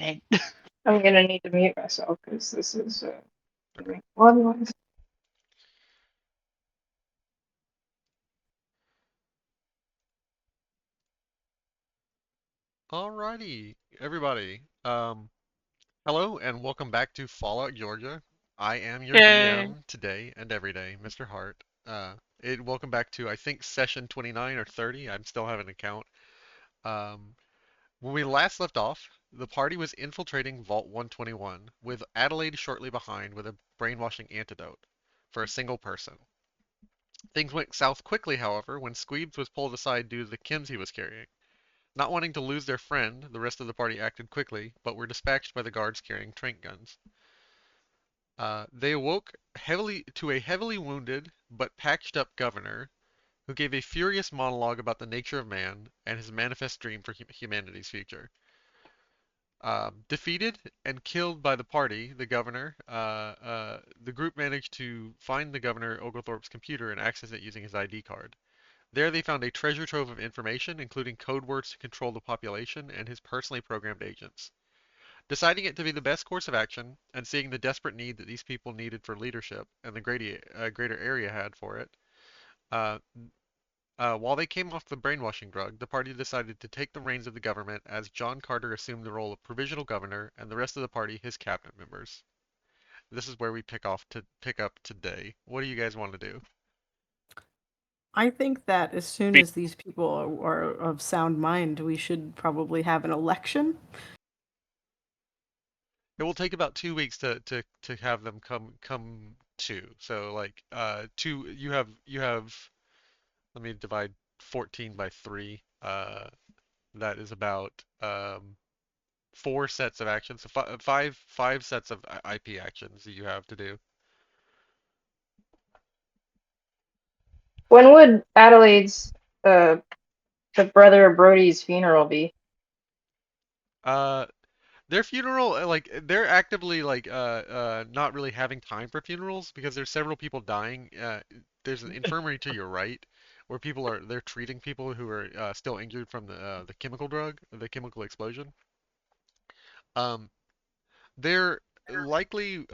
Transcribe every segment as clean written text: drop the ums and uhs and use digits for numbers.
minute. I'm gonna need to mute myself because this is otherwise. Alrighty, everybody. Hello and welcome back to Fallout Georgia. I am your Yay. DM today and every day, Mr. Hart. Welcome back to I think session 29 or 30. I'm still having a count. Um, when we last left off, the party was infiltrating Vault 121, with Adelaide shortly behind with a brainwashing antidote for a single person. Things went south quickly, however, when Squeebs was pulled aside due to the chems he was carrying. Not wanting to lose their friend, the rest of the party acted quickly, but were dispatched by the guards carrying trank guns. They awoke to a heavily wounded but patched up governor who gave a furious monologue about the nature of man and his manifest dream for humanity's future. Defeated and killed by the party, the group managed to find the governor Oglethorpe's computer and access it using his ID card. There they found a treasure trove of information, including code words to control the population and his personally programmed agents. Deciding it to be the best course of action, and seeing the desperate need that these people needed for leadership, and the greater area had for it, uh, while they came off the brainwashing drug, the party decided to take the reins of the government as John Carter assumed the role of provisional governor, and the rest of the party his cabinet members. This is where we pick up today. What do you guys want to do? I think that as soon as these people are of sound mind, we should probably have an election. It will take about 2 weeks to have them come to. So like two you have let me divide 14 by 3. That is about 4 sets of actions. So five sets of IP actions that you have to do. When would Adelaide's uh the brother of Brody's funeral be? Uh, their funeral, like they're actively like not really having time for funerals because there's several people dying. There's an infirmary to your right where they're treating people who are still injured from the chemical drug, the chemical explosion. Um, There likely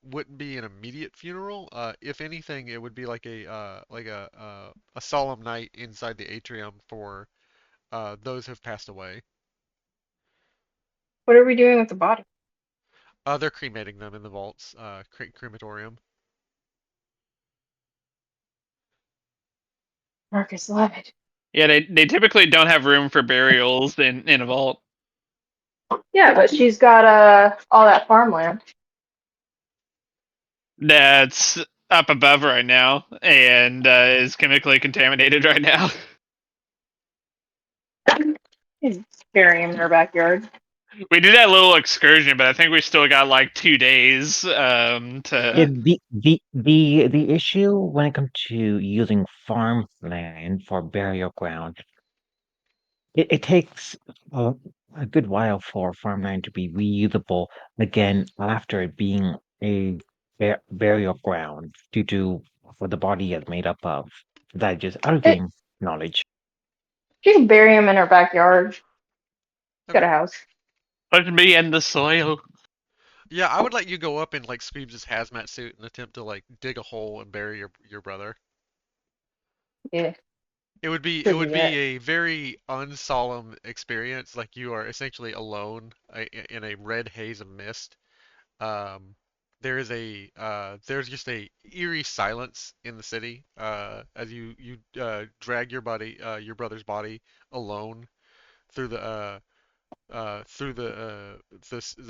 wouldn't be an immediate funeral. If anything, it would be like a solemn night inside the atrium for those who've passed away. What are we doing with the body? They're cremating them in the vaults, crematorium. Marcus Levitt. Yeah, they typically don't have room for burials in a vault. Yeah, but she's got all that farmland. That's up above right now and is chemically contaminated right now. She's burying in her backyard. We did that little excursion, but I think we still got like 2 days Yeah, to. the issue when it comes to using farmland for burial ground, it takes a, a good while for farmland to be reusable again after it being a burial ground due to what the body is made up of. That just out of It, game knowledge. she can bury him in her backyard. She's got Okay. a house. Push me in the soil. Yeah, I would let you go up in like Squeebs' hazmat suit and attempt to like dig a hole and bury your brother. Yeah, It could do would be that. a very unsolemn experience. Like you are essentially alone in a red haze of mist. Um, there's just a eerie silence in the city as you drag your brother's body alone through the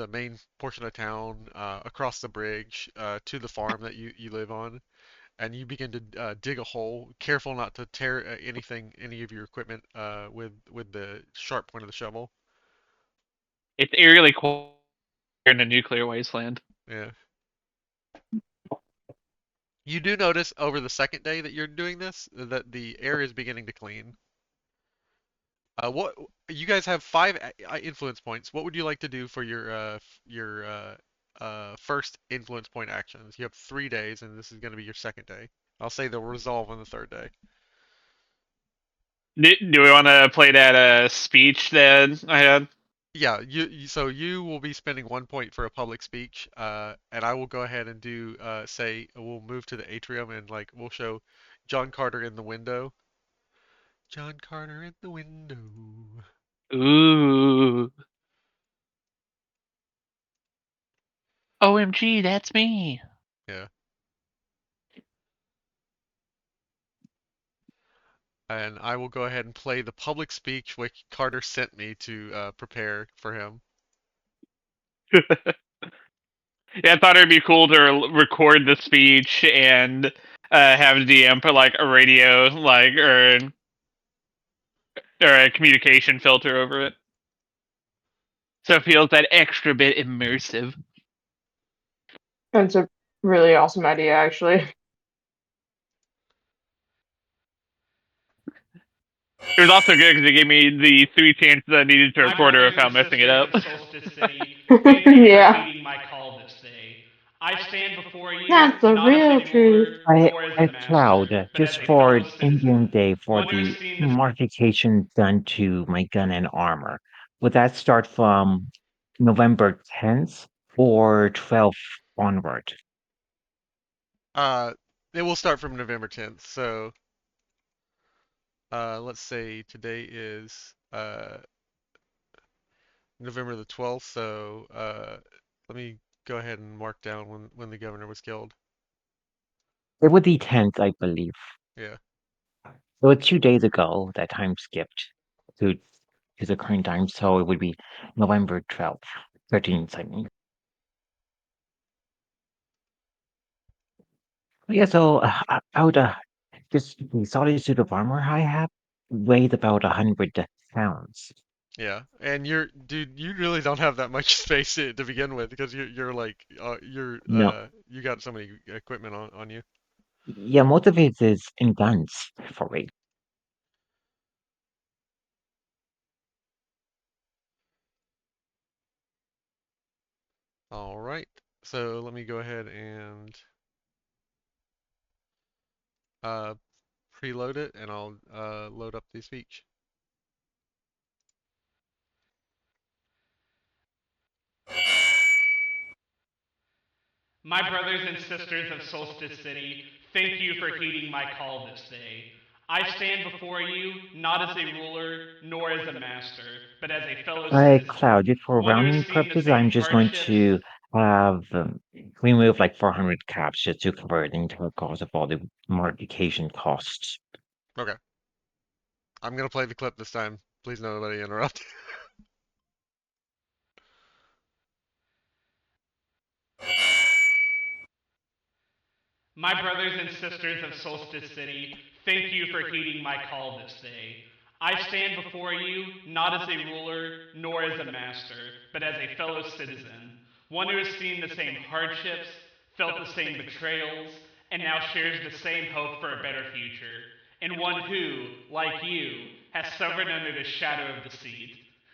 main portion of town, across the bridge to the farm that you live on, and you begin to dig a hole, careful not to tear any of your equipment with the sharp point of the shovel. It's eerily quiet in a nuclear wasteland. Yeah. You do notice over the second day that you're doing this that the air is beginning to clean. What you guys have 5 influence points. What would you like to do for your first influence point actions? You have 3 days, and this is going to be your second day. I'll say they'll resolve on the third day. Do we want to play that speech that I had? Yeah, so you will be spending 1 point for a public speech, and I will go ahead and do say we'll move to the atrium and like we'll show John Carter in the window. John Carter in the window. Ooh. OMG, that's me. Yeah. And I will go ahead and play the public speech which Carter sent me to prepare for him. Yeah, I thought it'd be cool to record the speech and have DM put like a radio, like or a communication filter over it, so it feels that extra bit immersive. That's a really awesome idea, actually. It was also good because it gave me the 3 chances I needed to My record her brothers without and messing it sisters up. of Solstice City, thank you for Yeah. heeding my call this day. I stand before you That's the not as real a ruler truth. nor as a Cloud, master, but as just a for fellow Indian citizen, Day for one who has the seen the modification done to my gun and armor. Would that start from November 10th or 12th onward? Uh, it will start from November 10th. So let's say today is November the 12th. So let me go ahead and mark down when the governor was killed. It would be 10th, I believe. Yeah. So it's 2 days ago that time skipped to to the current time, so it would be November 12th, 13th, I mean. Yeah, so I would just the solid suit of armor I have weighed about 100 pounds. Yeah, and dude, you really don't have that much space to begin with because you're like No, you got so many equipment on you. yeah, most of it is in guns for me. All right, so let me go ahead and uh, preload it, and I'll load up the speech. My brothers and sisters of Solstice City, thank you for heeding my call this day. I stand before you not as a ruler nor as a master, but as a fellow citizen, Cloud, just for one who has rounding seen the purposes, same I'm just going hardships. to have remove like 400 caps just to cover the entire cost of all the modification costs. Okay, I'm gonna play the clip this time. Please nobody interrupt. My brothers and sisters of Solstice City, thank you for heeding my call this day. I stand before you not as a ruler nor as a master, but as a fellow citizen, one who has seen the same hardships, felt the same betrayals, and now shares the same hope for a better future, and one who, like you, has suffered under the shadow of deceit.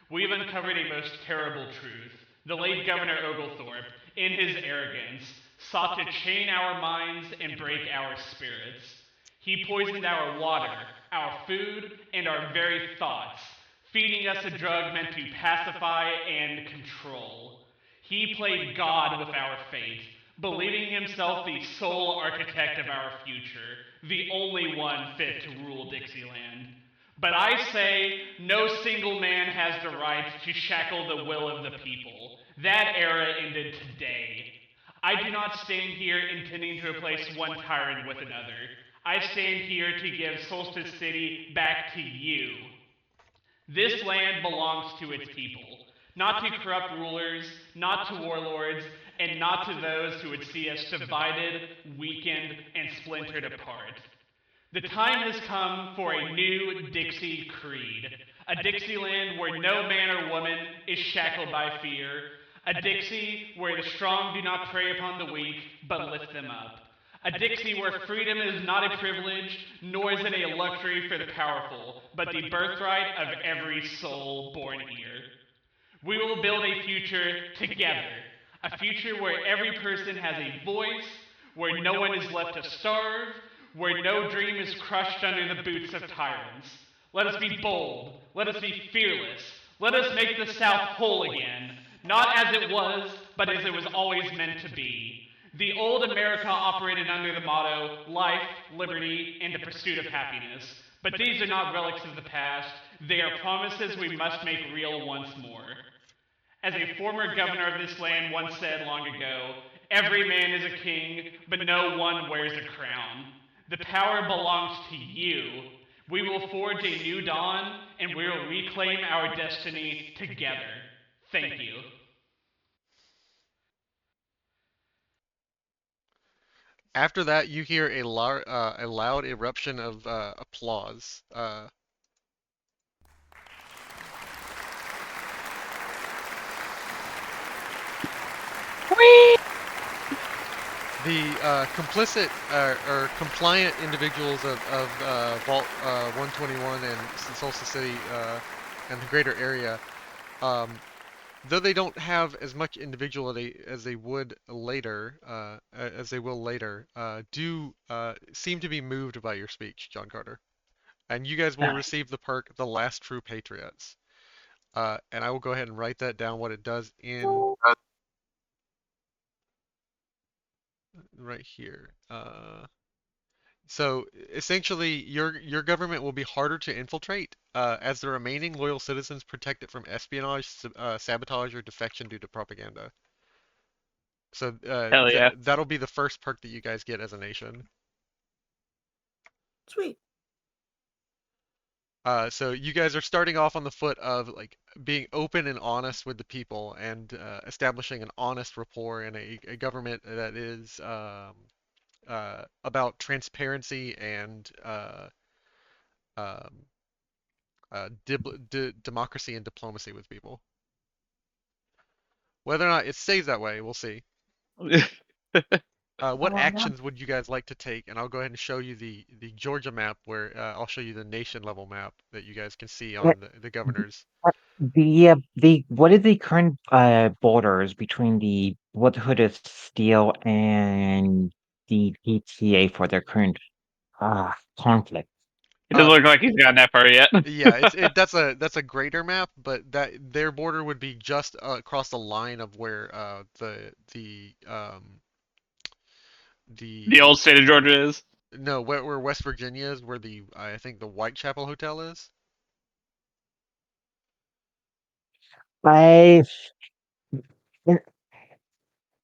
We've uncovered a most terrible truth. The late Governor Oglethorpe, in his arrogance, sought to chain our minds and break our spirits. He poisoned our water, our food, and our very thoughts, feeding us a drug meant to pacify and control. He played God with our fate, believing himself the sole architect of our future, the only one fit to rule Dixieland. But I say, no single man has the right to shackle the will of the people. That era ended today. I do not stand here intending to replace one tyrant with another. I stand here to give Solstice City back to you. This land belongs to its people, not to corrupt rulers, not to warlords, and not to those who would see us divided, weakened, and splintered apart. The time has come for a new Dixie creed. A Dixieland where no man or woman is shackled by fear. A Dixie where the strong do not prey upon the weak, but lift them up. A Dixie where freedom is not a privilege, nor is it a luxury for the powerful, but the birthright of every soul born here. We will build a future together. A future where every person has a voice, where no one is left to starve, where no dream is crushed under the boots of tyrants. Let us be bold. Let us be fearless. Let us make the South whole again, not as it was, but as it was always meant to be. The old America operated under the motto life, liberty, and the pursuit of happiness. But these are not relics of the past, they are promises we must make real once more. As a former governor of this land once said long ago, every man is a king, but no one wears a crown. The power belongs to you. We will forge a new dawn, and we will reclaim our destiny together. Thank you. After that, you hear a loud eruption of applause. The complicit or compliant individuals of Vault 121 and Solstice City and the greater area, um, though they don't have as much individuality as they would later, as they will later, do seem to be moved by your speech, John Carter. And you guys will receive the perk, the last true patriots. And I will go ahead and write that down, what it does in right here. So essentially, your government will be harder to infiltrate, as the remaining loyal citizens protect it from espionage, sabotage, or defection due to propaganda. So Hell yeah. that'll be the first perk that you guys get as a nation. Sweet. So you guys are starting off on the foot of like being open and honest with the people and establishing an honest rapport in a government that is about transparency and um, democracy and diplomacy with people. Whether or not it stays that way, we'll see. What actions would you guys like to take? And I'll go ahead and show you the Georgia map where I'll show you the nation level map that you guys can see Yeah, on the governors. the what are the current borders between the Brotherhood of Steel and the DTA for their current conflict? It doesn't Uh, look like he's gotten that far yet. yeah, that's a greater map, but that their border would be just across the line of where The the old state of Georgia is. no, where West Virginia is, where the I think the Whitechapel Hotel is. I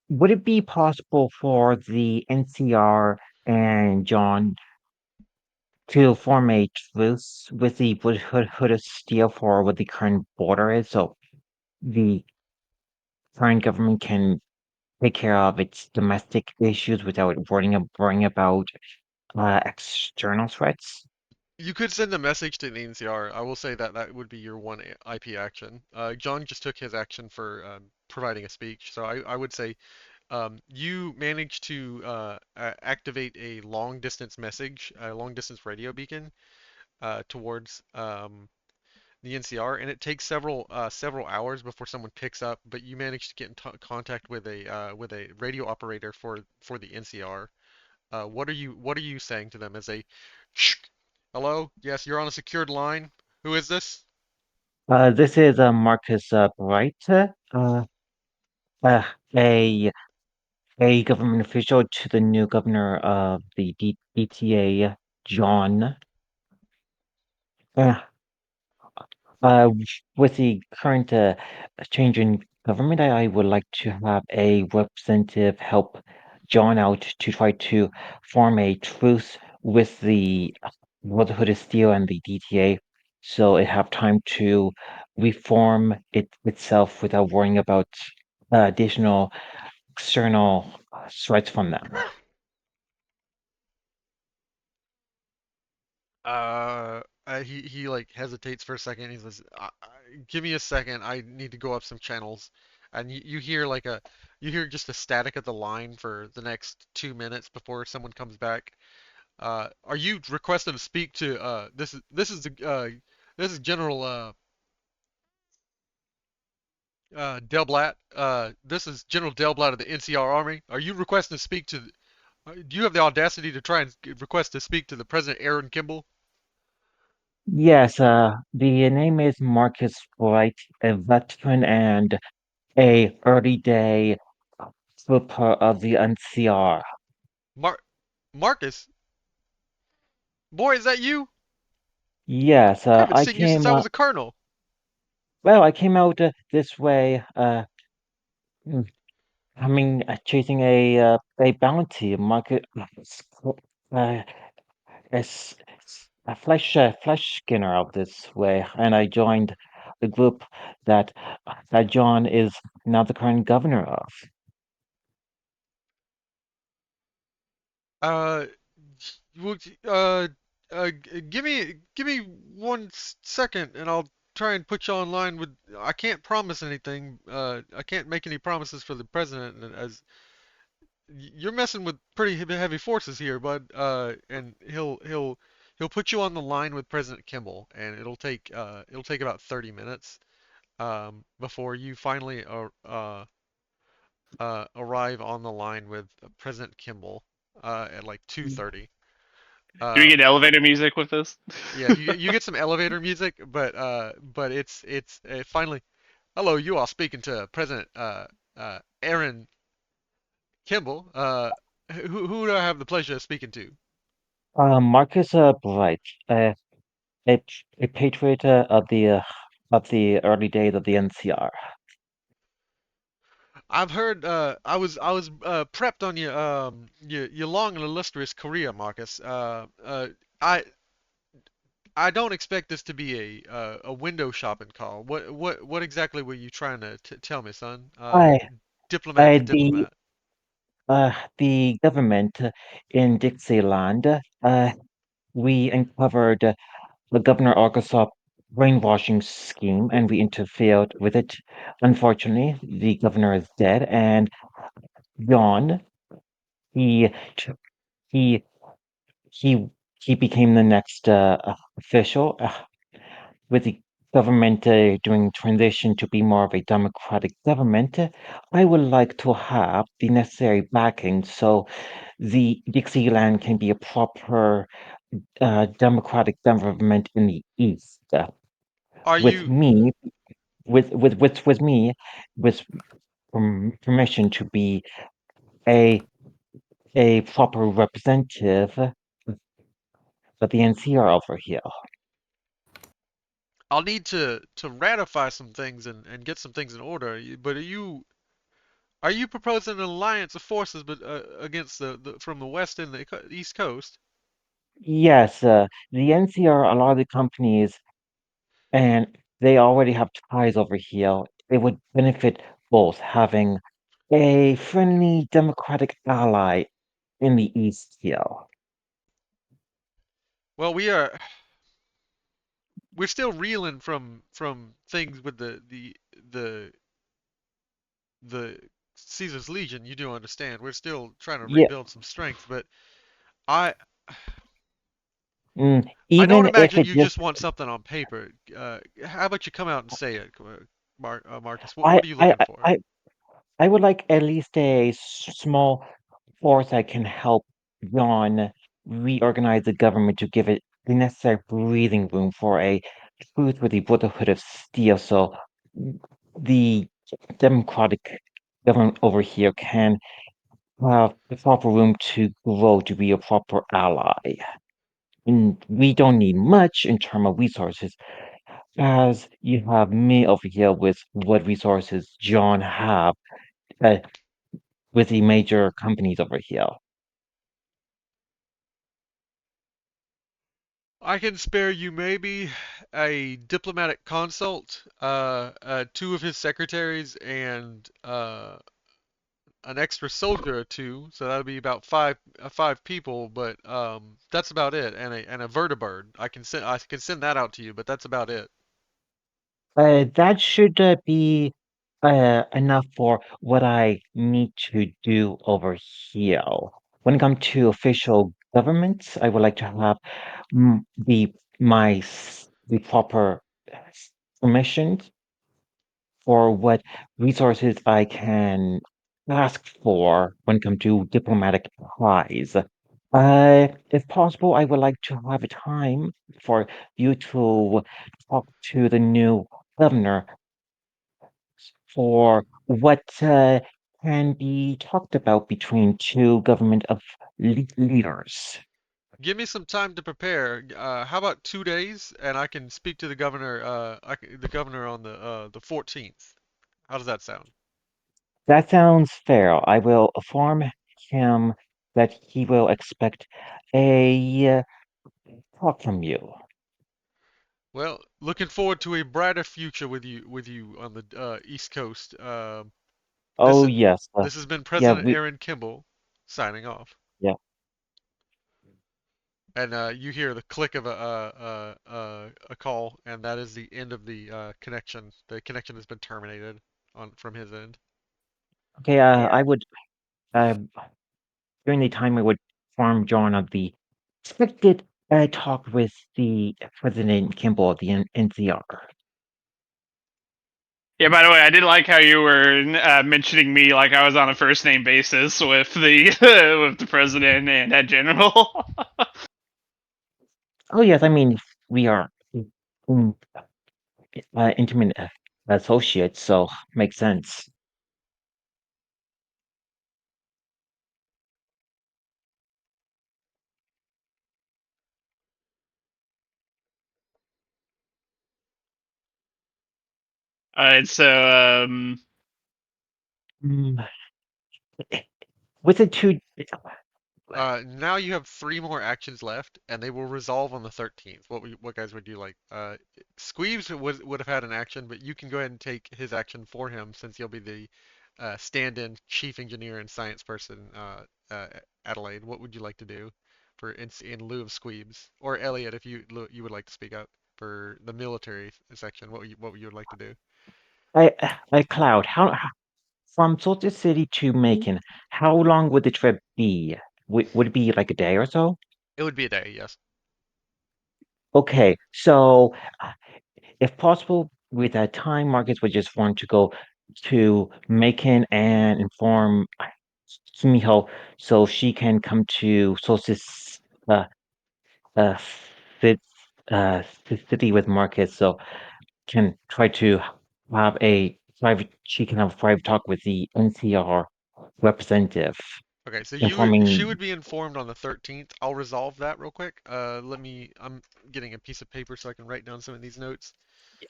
would it be possible for the NCR and John to form a truce with the Brotherhood of Steel for what the current border is, so the current government can take care of its domestic issues without worrying about external threats? You could send a message to the NCR. I will say that that would be your one IP action. John just took his action for providing a speech, so I would say you managed to activate a long distance message, a long distance radio beacon towards the NCR, and it takes several hours before someone picks up. But you managed to get in contact with a radio operator for the NCR. What are you saying to them as a Shh. Hello? Yes, you're on a secured line. Who is this? This is Marcus Bright, uh, a government official to the new governor of the DTA, John. Uh, with the current change in government, I would like to have a representative help John out to try to form a truce with the Brotherhood of Steel and the DTA, so it have time to reform itself without worrying about additional external threats from them. He like hesitates for a second. He says, "Give me a second. I need to go up some channels." And you hear you hear just a static of the line for the next 2 minutes before someone comes back. Are you requesting to speak to this is General Del Blatt. This is General Del Blatt of the NCR Army. Are you requesting to speak to? Do you have the audacity to try and request to speak to the President Aaron Kimball? Yes, the name is Marcus Wright, a veteran and a early day trooper of the NCR. Mar Marcus, boy, is that you? Yes, I haven't seen you since I was a colonel. I came out this way, mm, coming, chasing a bounty, market, uh, as a flesh skinner out this way, and I joined the group that John is now the current governor of. Uh, give me 1 second, and I'll try and put you online with. I can't promise anything. I can't make any promises for the president, as you're messing with pretty heavy forces here, bud. And he'll put you on the line with President Kimball, and it'll take about 30 minutes before you finally arrive on the line with President Kimball at like 2:30. Do we Um, get elevator music with this? yeah, you get some elevator music, but it's finally. Hello, you are speaking to President Aaron Kimball. Who do I have the pleasure of speaking to? Marcus Bright, uh, a, a patriot of the early days of the NCR. I've heard I was prepped on your long and illustrious career, Marcus. I I don't expect this to be a window shopping call. What exactly were you trying to t tell me, son? I, Diplomat to the diplomat. the government in Dixieland, we uncovered the Governor Arkansas brainwashing scheme, and we interfered with it. Unfortunately, the governor is dead, and John, he he he he became the next official, with the government doing transition to be more of a democratic government. I would like to have the necessary backing so the Dixieland can be a proper democratic government in the East. Are With you me, with me, with permission to be a proper representative of the NCR over here. I'll need to ratify some things and get some things in order. But are you proposing an alliance of forces but against the from the west and the east coast? Yes, the NCR, a lot of the companies, and they already have ties over here. It would benefit both having a friendly democratic ally in the East here. Well, we're still reeling from things with the the Caesar's Legion. You do understand. We're still trying to Yeah, rebuild some strength, but I I don't even if imagine it you just, just want something on paper. How about you come out and say it, Marcus? What I, what are you I, looking I, for? I I would like at least a small force that can help John reorganize the government to give it the necessary breathing room for a truth with the Brotherhood of Steel, so the democratic government over here can have the proper room to grow to be a proper ally. And we don't need much in terms of resources, as you have me over here with what resources John have uh, with the major companies over here. I can spare you maybe a diplomatic consult, two of his secretaries, and an extra soldier or two. So that'll be about five people. But that's about it. And a vertibird. I can send that out to you, but that's about it. That should be enough for what I need to do over here. When it comes to official governments, I would like to have the proper permissions for what resources I can ask for when it comes to diplomatic ties. If possible, I would like to have a time for you to talk to the new governor for what can be talked about between two government of leaders. Give me some time to prepare. How about 2 days, and I can speak to the governor. The governor on the 14th. How does that sound? That sounds fair. I will inform him that he will expect a talk from you. Well, looking forward to a brighter future with you on the East Coast. This Oh yes, this has been yeah, President Aaron Kimball signing off. yeah. And you hear the click of a call, and that is the end of the connection. The connection has been terminated on from his end. Okay, Yeah. I would uh, during the time I would inform John of the expected talk with the President Kimball of the NCR. Yeah, by the way, I did like how you were mentioning me like I was on a first name basis with the with the president and that general. Oh yes, I mean we are mm, intimate associates, so makes sense. Alright, so Mm, with the two, Now you have three more actions left, and they will resolve on the 13th. What guys would you like? Squeebs would have had an action, but you can go ahead and take his action for him since he'll be the stand-in chief engineer and science person. Adelaide, what would you like to do for in lieu of Squeebs? Or Elliot, if you would like to speak up for the military section, what would you like to do? I, Cloud, from Salted City to Macon, how long would the trip be? Would it be like a day or so? It would be a day, yes. Okay, so if possible, with that time, Marcus would just want to go to Macon and inform Kimiho so she can come to Solstice uh, uh, fit, city with Marcus so can try to have a she can have a private talk with the NCR representative Okay, so she informing. would be informed on the 13th. I'll resolve that real quick. I'm getting a piece of paper so I can write down some of these notes.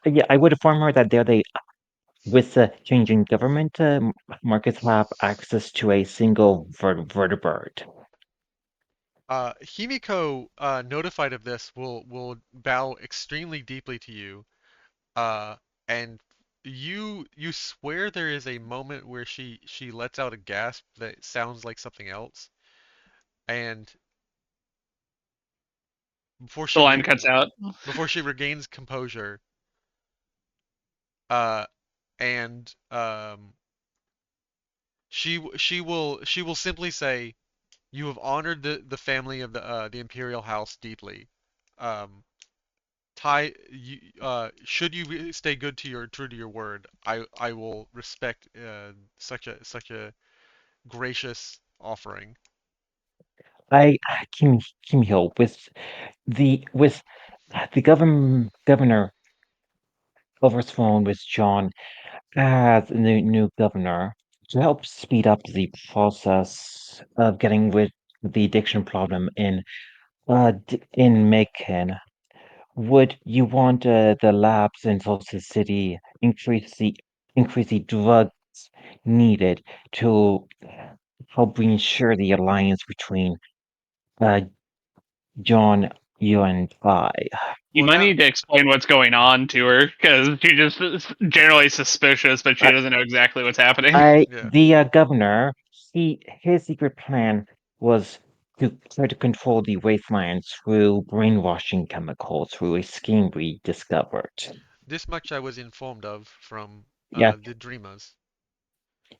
Yeah, I would inform her that with the changing government, Marcus will have access to a single vertebrate. Himiko, notified of this, will bow extremely deeply to you. Uh, and you swear there is a moment where she lets out a gasp that sounds like something else, and before the she line re cuts out. before she regains composure, uh, and she will simply say, "You have honored the family of the Imperial House deeply. Um, should you stay good to your true to your word, I will respect such a gracious offering." I Kim Hill with the governor over his phone with John as the new governor to help speed up the process of getting rid of the addiction problem in Macon. Would you want the labs in Tulsa City increase the drugs needed to help ensure the alliance between uh, John, you and I? You Well, might now need to explain what's going on to her because she just is generally suspicious, but she I, doesn't know exactly what's happening. yeah. the governor, his secret plan was to try to control the wasteland through brainwashing chemicals through a scheme we discovered. This much I was informed of from Yeah, the Dreamers.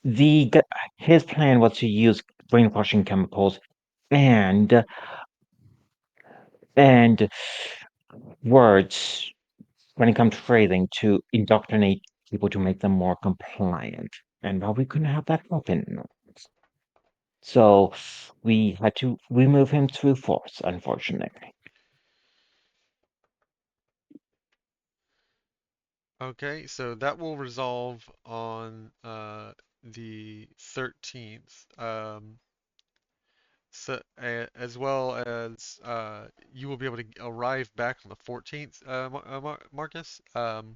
the g- his plan was to use brainwashing chemicals and and words when it comes to phrasing to indoctrinate people to make them more compliant. And well, we couldn't have that happen. So we had to remove him through force, unfortunately. Okay, so that will resolve on the 13th. So, as well as you will be able to arrive back on the 14th, Marcus. Mm.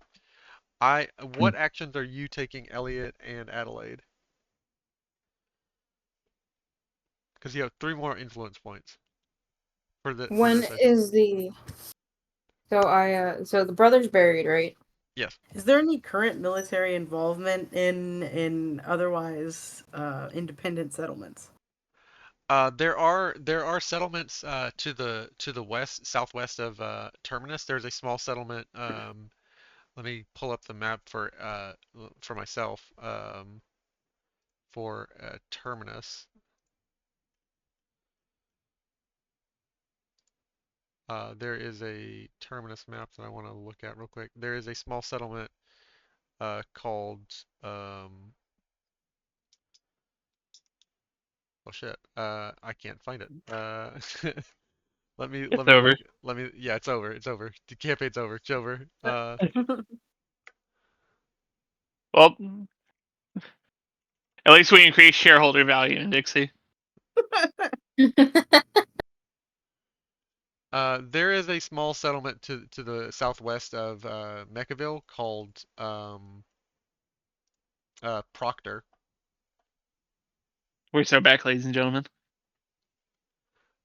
What actions are you taking, Elliot and Adelaide? Because you have 3 more influence points for When this session. is the so the brother's buried, right? Yes. Is there any current military involvement in otherwise independent settlements? There are settlements to the west southwest of Terminus. There's a small settlement. Let me pull up the map for myself for Terminus. There is a Terminus map that I want to look at real quick. There is a small settlement called oh shit. I can't find it. It's Let me look. over. Yeah, it's over. It's over. The campaign's over. It's over. Well, at least we increased shareholder value in Dixie. There is a small settlement to the southwest of Mechaville called Proctor. We're so back, ladies and gentlemen.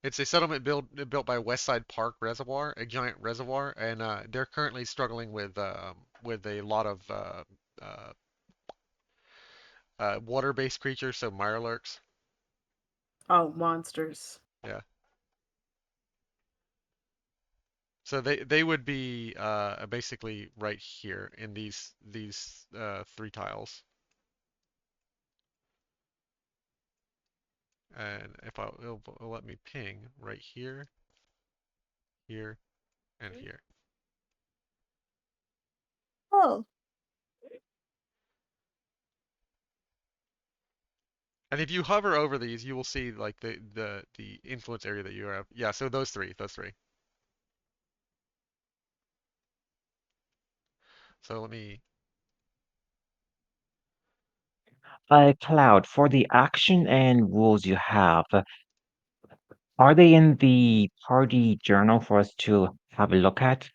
It's a settlement built by Westside Park Reservoir, a giant reservoir, and they're currently struggling with a lot of uh, water-based creatures, so mirelurks. Oh, monsters. Yeah. So they would be basically right here in these 3 tiles. And if it'll let me ping right here, here, and here. Oh. And if you hover over these, you will see like the influence area that you have. Yeah, so those three. So let me. Cloud, for the action and rules you have, are they in the party journal for us to have a look at?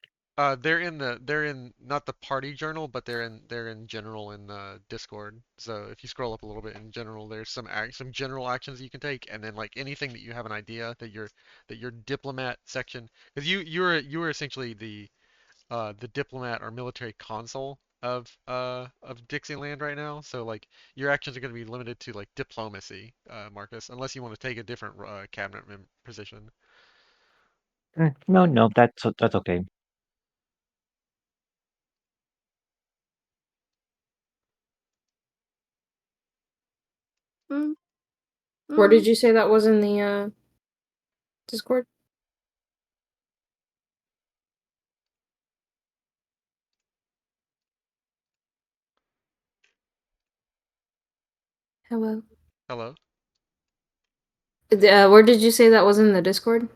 They're in not the party journal, but they're in general in Discord. So if you scroll up a little bit in general, there's some general actions you can take, and then like anything that you have an idea that your diplomat section, because you were essentially the diplomat or military consul of Dixieland right now. So like your actions are going to be limited to like diplomacy, Marcus, unless you want to take a different cabinet position. No, no, that's okay. Mm. Where did you say that was in the Discord? Hello. Hello, Where did you say that was in the Discord?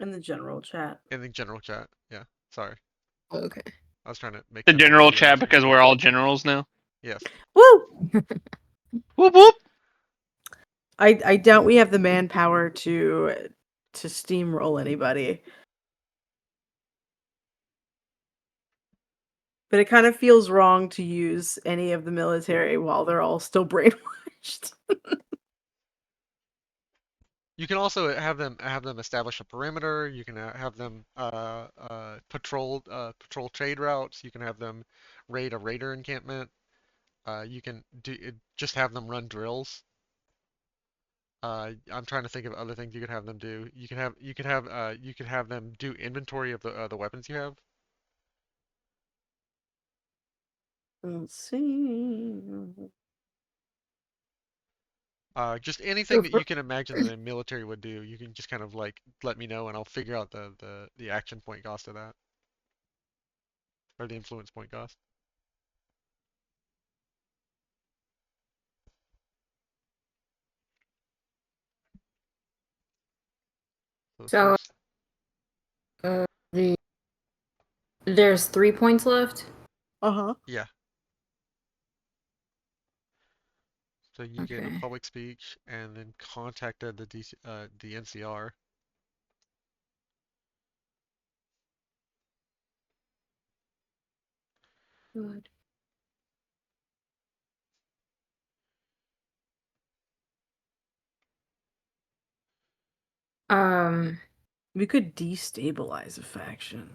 In the general chat. in the general chat. Yeah, sorry, Okay. I was trying to make The that a general little bit chat easier. because we're all generals now. Yes. Woo! Whoop whoop. I doubt we have the manpower to steamroll anybody. But it kind of feels wrong to use any of the military while they're all still brainwashed. You can also have them establish a perimeter. You can have them patrol trade routes. You can have them raid a raider encampment. You can just have them run drills. I'm trying to think of other things you could have them do. You could have them do inventory of the weapons you have. Let's see. Just anything So that for, you can imagine that a military would do. You can just kind of like let me know, and I'll figure out the action point cost of that, or the influence point cost. So- first. There's 3 points left. Uh-huh. Yeah. So you gave a Okay. public speech and then contacted the NCR. Good. We could destabilize a faction.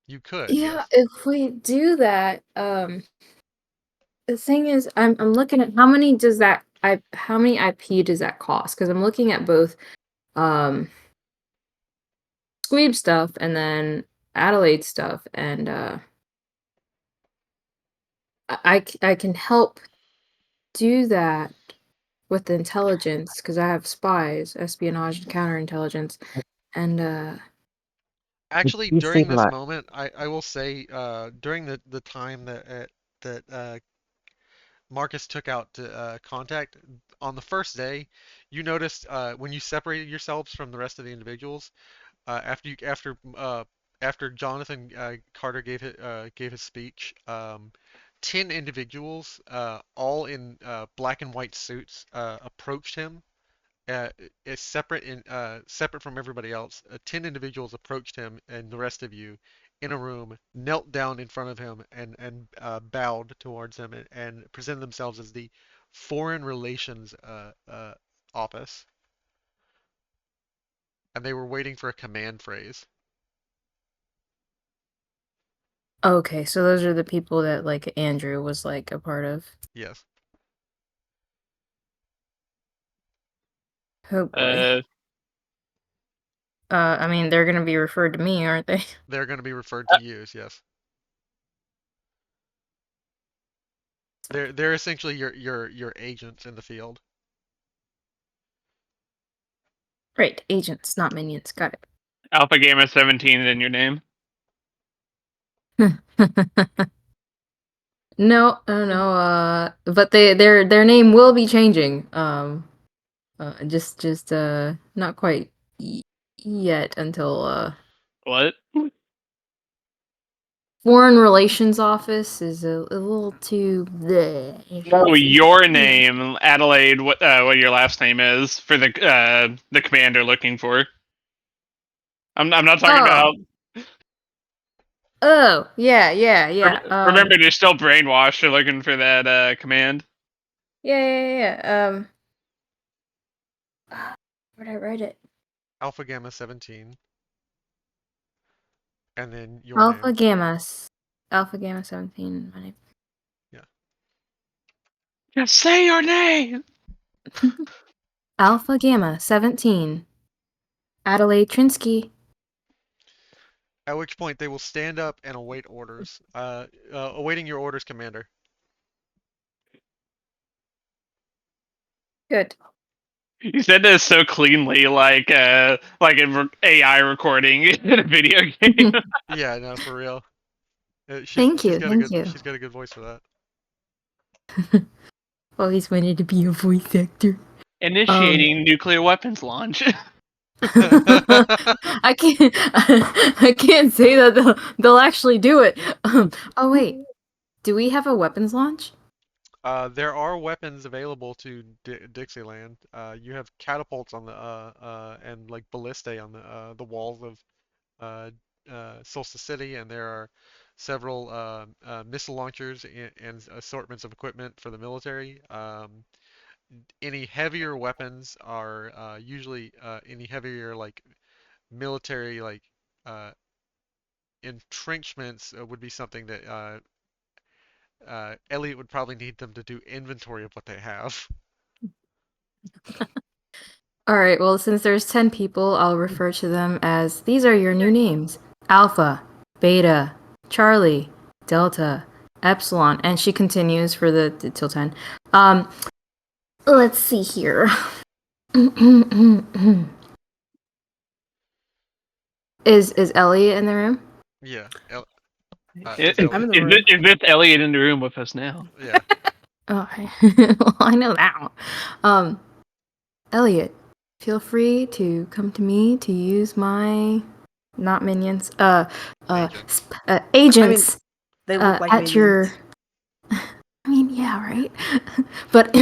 You could, Yeah, yes. if we do that, the thing is, I'm looking at how many does that how many IP does that cost? Because I'm looking at both Squeeb stuff and then Adelaide stuff, and I can help do that with intelligence because I have spies, espionage, and counterintelligence, and Actually, during this Destabilize. moment, I will say, during the time that Marcus took out to contact on the first day, you noticed when you separated yourselves from the rest of the individuals, after Jonathan Carter gave his speech, 10 individuals, all in black and white suits, approached him. Is separate from everybody else. 10 individuals approached him and the rest of you in a room, knelt down in front of him and bowed towards him and presented themselves as the Foreign Relations Office, and they were waiting for a command phrase. okay, so those are the people that like Andrew was like a part of. Yes. Oh boy. I mean, they're gonna be referred to me, aren't they? They're going to be referred to you as yes. They're essentially your agents in the field. Right, agents, not minions. Got Alpha Gamma 17 is in your name. it. No, no. But their name will be changing. Just not quite yet until What? Foreign Relations Office is a little too bleh. Oh, your name, Adelaide. What your last name is for the commander looking for? I'm not talking Oh, about. oh, yeah. Remember, they're still brainwashed. They're looking for that command. Yeah. Where'd I write it? Alpha Gamma 17. And then your Alpha name. Gamma. Alpha Gamma 17. My name. Yeah. Just say your name. Alpha Gamma 17. Adelaide Trinsky. At which point they will stand up and await orders. Awaiting your orders, Commander. Good. You said this so cleanly, like an AI recording in a video game. Yeah, no, for real. Thank you. She's got a good voice for that. Always wanted to be a voice actor. Initiating nuclear weapons launch. I can't. I can't say that they'll actually do it. Oh wait, do we have a weapons launch? There are weapons available to Dixieland. You have catapults on the and like ballistae on the walls of Solstice City, and there are several missile launchers and assortments of equipment for the military. Any heavier weapons are usually any heavier like military like uh, entrenchments would be something that Elliot would probably need them to do inventory of what they have. All right. Well, since there's 10 people, I'll refer to them as these are your new names: Alpha, Beta, Charlie, Delta, Epsilon, and she continues for the till 10. Let's see here. Is Elliot in the room? Yeah, Is, is Elliot. I'm in the room. is this Elliot in the room with us now? Yeah. Oh, well, I know that one. Elliot, feel free to come to me to use my not minions, Agents. I mean, agents they look like at minions. your. I mean, yeah, right. But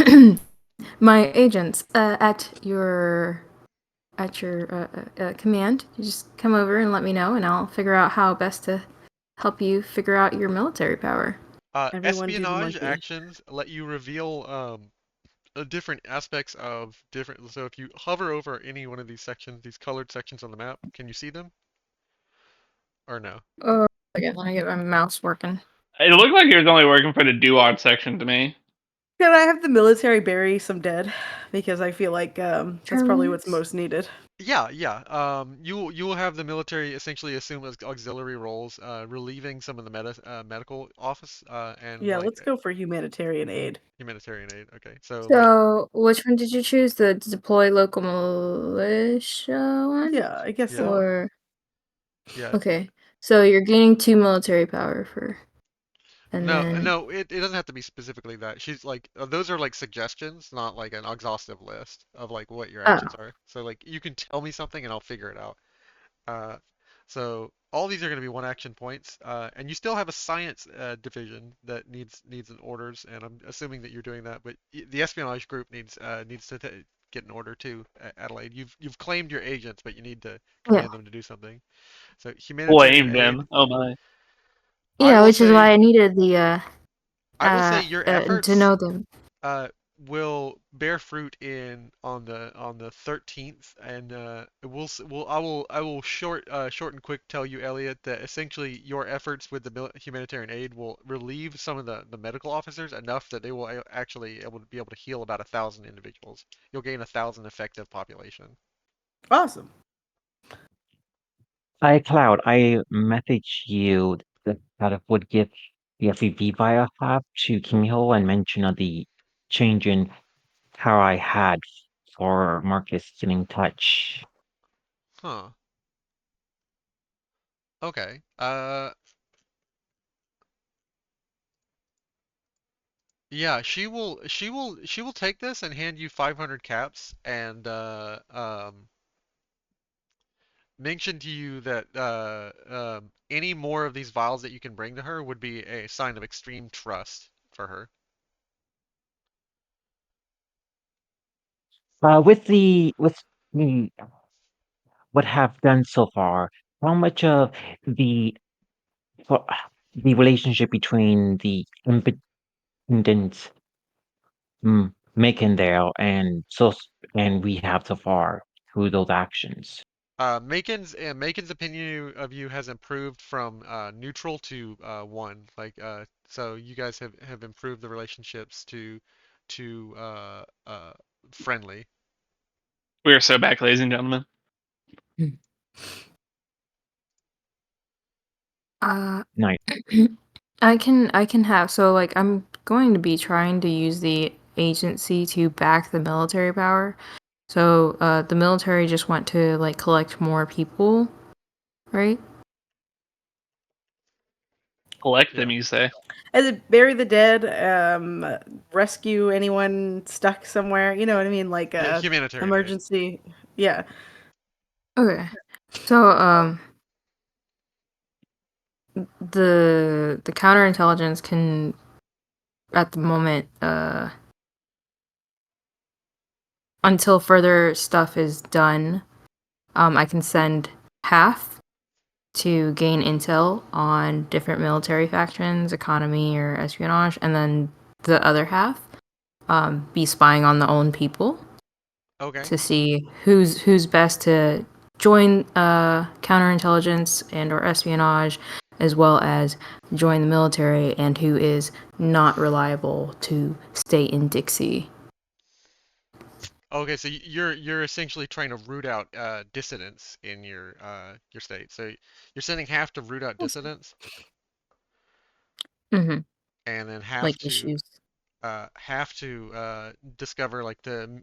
my agents at your command. You just come over and let me know, and I'll figure out how best to help you figure out your military power. Everyone do the Espionage monkey. actions let you reveal different aspects of different. So if you hover over any one of these sections, these colored sections on the map, can you see them or no? Oh, again, let me get my mouse working. It looked like he was only working for the duod section to me. Can I have the military bury some dead? Because I feel like that's probably what's Charlie's. most needed. Yeah, yeah. You will have the military essentially assume as auxiliary roles, relieving some of the medical office and Yeah, like let's go for humanitarian aid. humanitarian aid. Okay, so like So, which one did you choose? The deploy local militia one? Yeah, I guess yeah, so. Or yeah. okay, so you're gaining 2 military power for, and No, then no, it doesn't have to be specifically that. She's like those are like suggestions, not like an exhaustive list of like what your oh actions are. So like you can tell me something and I'll figure it out. Uh, so all these are going to be one action points, and you still have a science division that needs an orders, and I'm assuming that you're doing that. But the espionage group needs to get an order too. Adelaide, you've claimed your agents, but you need to yeah, command them to do something. So humanitarian Blamed aid. him. Oh my. I yeah, will which is why say I needed the your to efforts know them. uh, will bear fruit in on the 13th, and we'll s- will I will short and quick tell you, Elliot, that essentially your efforts with the humanitarian aid will relieve some of the medical officers enough that they will actually able to be able to heal about 1,000 individuals. You'll gain 1,000 effective population. Awesome. Cloud, I messaged you that I would give the FEV via hub to Kimiko and mention of the change in how I had for Marcus getting in touch. Huh. Okay. Yeah, she will take this and hand you 500 caps and mention to you that any more of these vials that you can bring to her would be a sign of extreme trust for her. With the what have done so far, how much of the for- the relationship between the independent making there and we have so far through those actions. Macon's opinion of you has improved from neutral to one. Like so you guys have improved the relationships to friendly. We are so back, ladies and gentlemen. Uh, Nice. I can have so like I'm going to be trying to use the agency to back the military power. So the military just want to like collect more people, right? Collect Yeah. them, you say? As it bury the dead, rescue anyone stuck somewhere. You know what I mean? Like Yeah, humanitarian aid. emergency. Yeah. Okay. So the counterintelligence can at the moment until further stuff is done, I can send half to gain intel on different military factions, economy, or espionage, and then the other half be spying on the own people Okay. to see who's best to join counterintelligence and or espionage, as well as join the military, and who is not reliable to stay in Dixie. Okay, so you're essentially trying to root out dissidents in your state. So you're sending half to root out dissidents, Mm-hmm. and then Like issues. have to discover like the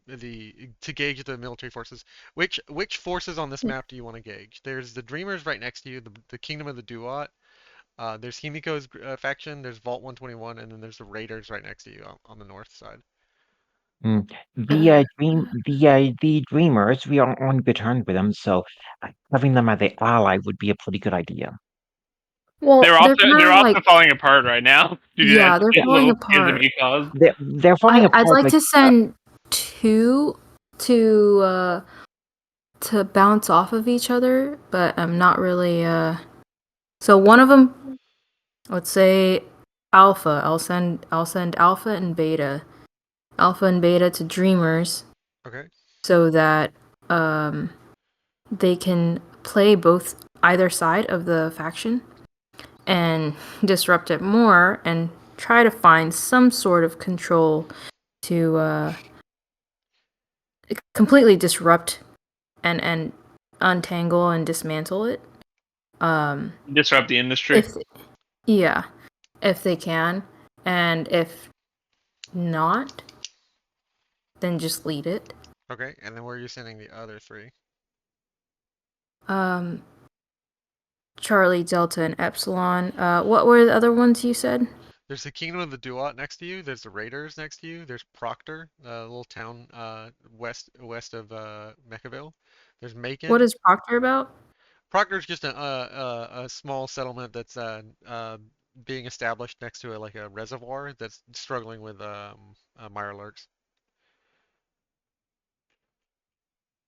to gauge the military forces. Which forces on this map do you want to gauge? There's the Dreamers right next to you, the Kingdom of the Duat. There's Himiko's faction. There's Vault 121, and then there's the Raiders right next to you on the north side. The dreamers, we are on good terms with them, so having them as an ally would be a pretty good idea. Well, they're kind they're of also like, falling apart right now due to yeah, they're that falling little apart. schism caused. They're falling I'd apart like like to send two to bounce off of each other, but I'm not really so one of them, let's say Alpha. I'll send Alpha and Beta. Alpha and Beta to Dreamers Okay. so that they can play both either side of the faction and disrupt it more and try to find some sort of control to completely disrupt and untangle and dismantle it. Disrupt the industry. If yeah, if they can, and if not, then just lead it. Okay. And then where are you sending the other three? Um, Charlie, Delta, and Epsilon. What were the other ones you said? There's the Kingdom of the Duat next to you. There's the Raiders next to you. There's Proctor, a little town west of Mechaville. There's Macon. What is Proctor about? Proctor's just a small settlement that's being established next to like a reservoir that's struggling with mirelurks.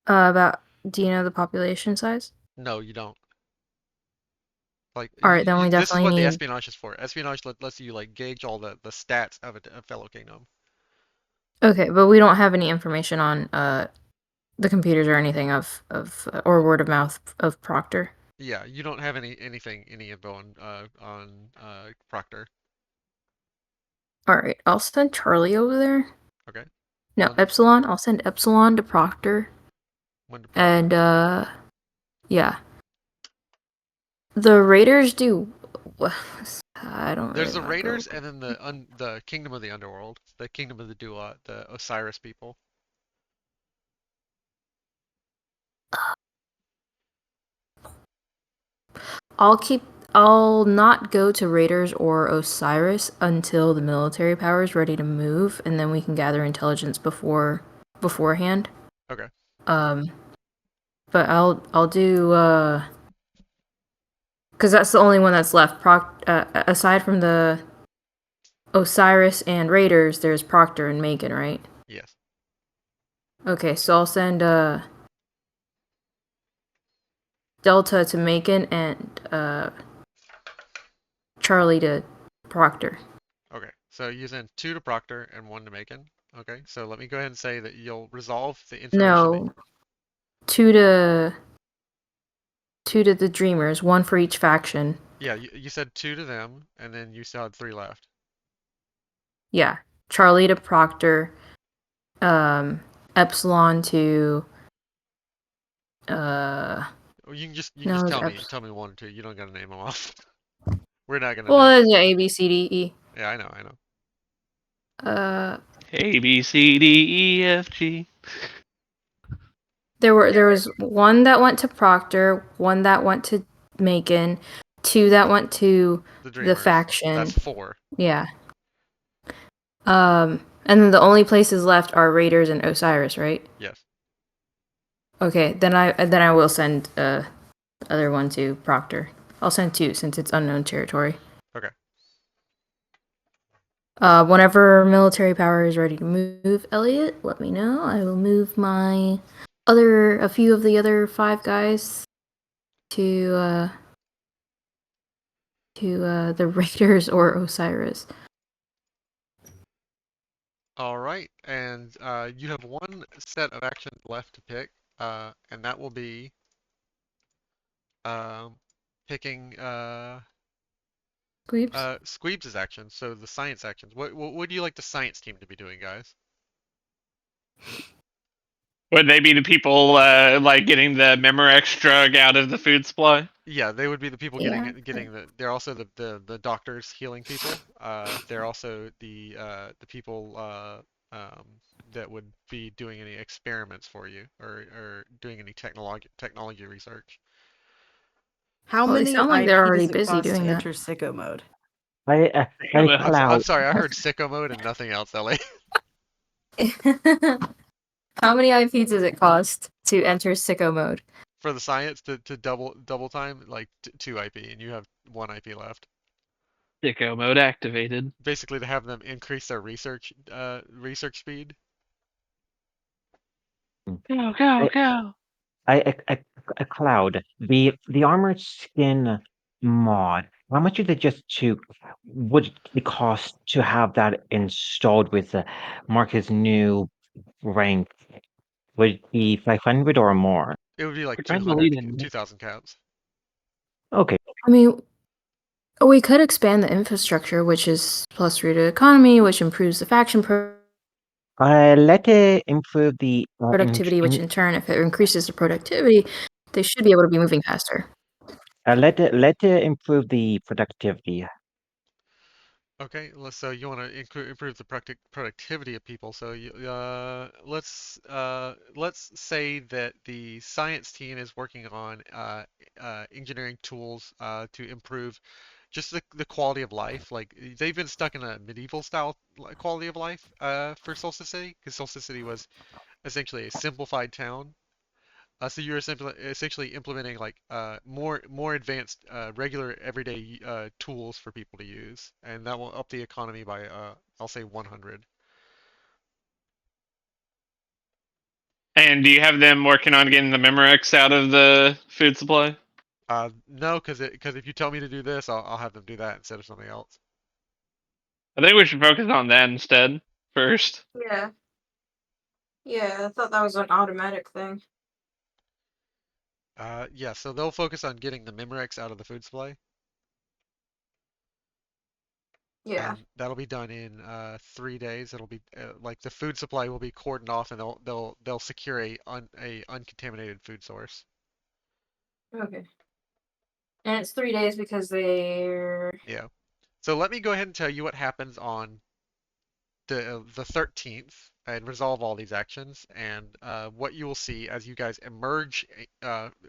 About, do you know the population size? No, you don't. Like All right, then we this is definitely what the need. espionage is for. Espionage lets you like gauge all the stats of a fellow kingdom. Okay, but we don't have any information on the computers or anything of or word of mouth of Proctor. Yeah, you don't have any info on Proctor. All right, I'll send Charlie over there. Okay. No, One Epsilon. I'll send Epsilon to Proctor. one to Proctor. And yeah. The Raiders do. I don't. There's Really the wanna go. Raiders and then the Kingdom of the Underworld, the Kingdom of the Duat, the Osiris people. I'll not go to Raiders or Osiris until the military power is ready to move, and then we can gather intelligence beforehand. Okay. But I'll do because that's the only one that's left. Aside from the Osiris and Raiders, there's Proctor and Macon, right? Yes. Okay, so I'll send Delta to Macon and Charlie to Proctor. Okay. So you send 2 to Proctor and 1 to Macon. Okay. So let me go ahead and say that you'll resolve the information. No, two to the Dreamers, one for each faction. Yeah, you said 2 to them, and then you still had 3 left. Yeah, Charlie to Proctor, Epsilon to Well, you can just no, it's tell me 1 or 2. You don't gotta name them off. We're not gonna know. well, yeah, A B C D E. Yeah, I know. A B C D E F G. There was one that went to Proctor, one that went to Macon, two that went to The the Dreamers. faction. That's 4. Yeah. And then the only places left are Raiders and Osiris, right? Yes. Okay, then I will send the other one to Proctor. I'll send 2 since it's unknown territory. Okay. Whenever military power is ready to move, Elliot, let me know. I will move a few of the other 5 guys to the Raiders or Osiris. All right, and you have 1 set of actions left to pick, and that will be picking Squeeps? Squeebs' actions, so the science actions. What would you like the science team to be doing, guys? Would they be the people like getting the Memorex drug out of the food supply? Yeah, they would be the people Yeah. getting the. They're also the doctors healing people. They're also the people that would be doing any experiments for you or doing any technology research. How Well, they many sound like IP they're already does it busy cost to doing that. enter sicko mode? I I'm Cloud. sorry, I heard sicko mode and nothing else, Ellie. How many IP does it cost to enter sicko mode? For the science to double time, like 2 IP, and you have 1 IP left. Sicko mode activated. Basically, to have them increase their research speed. Mm. Go, go, I, go. a cloud. The armored skin mod. How much is it just to would it cost to have that installed with Marcus' new rank? Would it be 500 or more? It would be like We're trying to lead in. 2,000 caps. Okay. I mean, we could expand the infrastructure, which is plus 3 to economy, which improves the faction Let it improve the productivity, which in turn, if it increases the productivity, they should be able to be moving faster. let it improve the productivity. Okay, so you want to improve the productivity of people. So let's say that the science team is working on engineering tools to improve just the quality of life. Like they've been stuck in a medieval style quality of life for Solstice City, because Solstice City was essentially a simplified town. So you're essentially implementing like more advanced regular everyday tools for people to use, and that will up the economy by I'll say 100. And do you have them working on getting the Memorex out of the food supply? No, because if you tell me to do this, I'll have them do that instead of something else. I think we should focus on that instead first. Yeah. Yeah, I thought that was an automatic thing. Yeah, so they'll focus on getting the Memorex out of the food supply, Yeah. and that'll be done in 3 days. It'll be like the food supply will be cordoned off, and they'll secure a uncontaminated food source. Okay. And it's 3 days because they're. Yeah. So let me go ahead and tell you what happens on the 13th and resolve all these actions, and what you will see as you guys emerge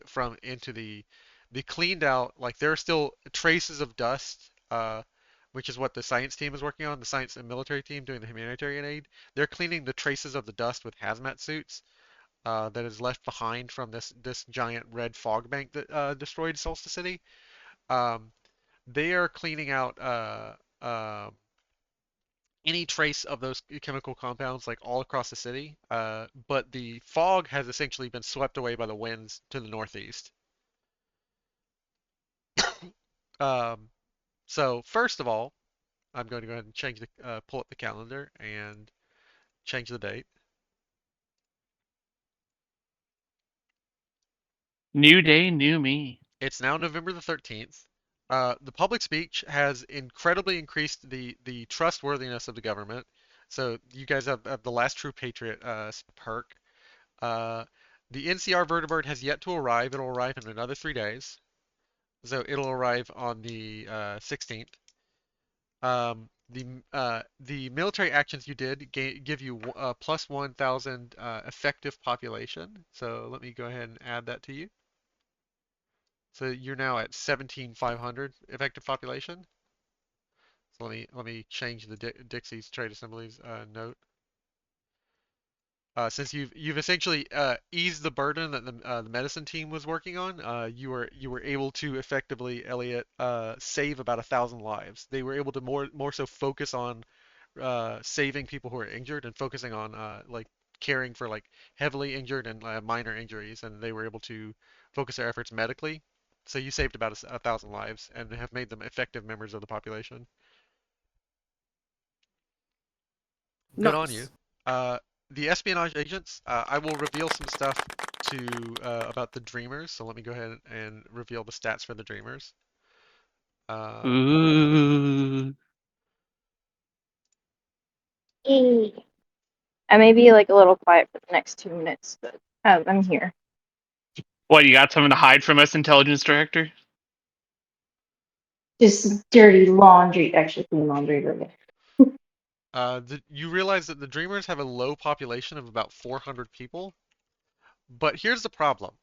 from into the cleaned out, like there are still traces of dust, which is what the science team is working on, the science and military team doing the humanitarian aid. They're cleaning the traces of the dust with hazmat suits that is left behind from this giant red fog bank that destroyed Solstice City. Um, they are cleaning out any trace of those chemical compounds like all across the city, but the fog has essentially been swept away by the winds to the northeast. Um, so first of all, I'm going to go ahead and pull up the calendar and change the date. New day, new me. It's now November the 13th. The public speech has incredibly increased the trustworthiness of the government. So you guys have the last true patriot perk. Uh, the NCR vertibird has yet to arrive. It'll arrive in another 3 days. So it'll arrive on the 16th. The military actions you did give you plus 1,000 effective population. So let me go ahead and add that to you. So you're now at 17,500 effective population. So let me change the Dixie's trade assemblies note. Since you've essentially eased the burden that the medicine team was working on, you were able to effectively, Elliot, save about 1,000 lives. They were able to more so focus on saving people who are injured and focusing on like caring for like heavily injured and minor injuries, and they were able to focus their efforts medically. So you saved about 1,000 lives and have made them effective members of the population. Good on you. Nice. Uh, the espionage agents, I will reveal some stuff to about the Dreamers. So let me go ahead and reveal the stats for the Dreamers. Um, Ooh. I may be like a little quiet for the next 2 minutes, but I'm here. What, you got something to hide from us, intelligence director? Just dirty laundry. Actually, clean laundry. Really. you realize that the Dreamers have a low population of about 400 people, but here's the problem.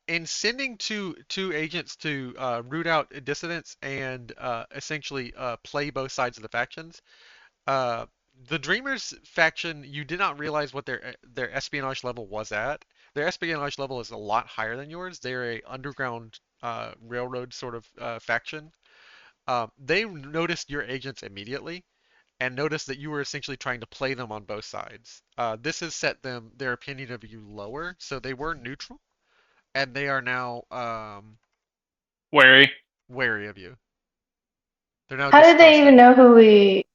In sending two agents to root out dissidents and essentially play both sides of the factions, uh, the Dreamers faction, you did not realize what their espionage level was at. Their espionage level is a lot higher than yours. They're a underground railroad sort of faction. They noticed your agents immediately and noticed that you were essentially trying to play them on both sides. This has set their opinion of you lower, so they were neutral, and they are now Wary. wary of you. They're now How do they even distrusting. know who we?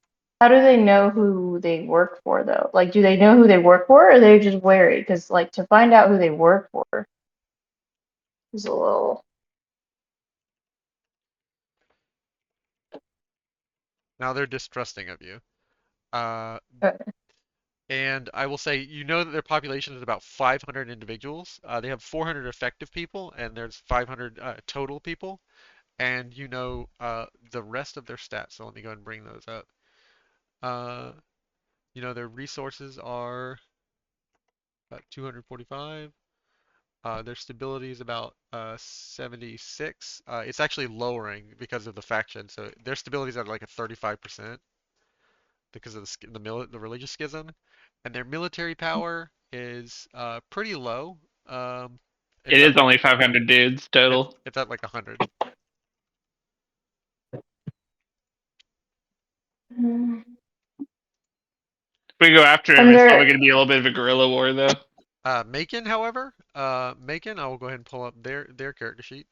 How do they know who they work for, though? Like, do they know who they work for, or are they just wary? Because, like, to find out who they work for is a little. Now they're distrusting of you. Uh, Uh, and I will say, you know that their population is about 500 individuals. They have 400 effective people, and there's 500 total people. And you know the rest of their stats. So let me go ahead and bring those up. Uh, you know their resources are about 245. Their stability is about 76. It's actually lowering because of the faction, so their stability is at like a 35% because of the religious schism, and their military power is pretty low. Um, It it's at is like only 500 dudes total. it's at like 100. mm, If we go after him, and it's probably they're going to be a little bit of a guerrilla war, though. Macon, however, Macon, I will go ahead and pull up their character sheet.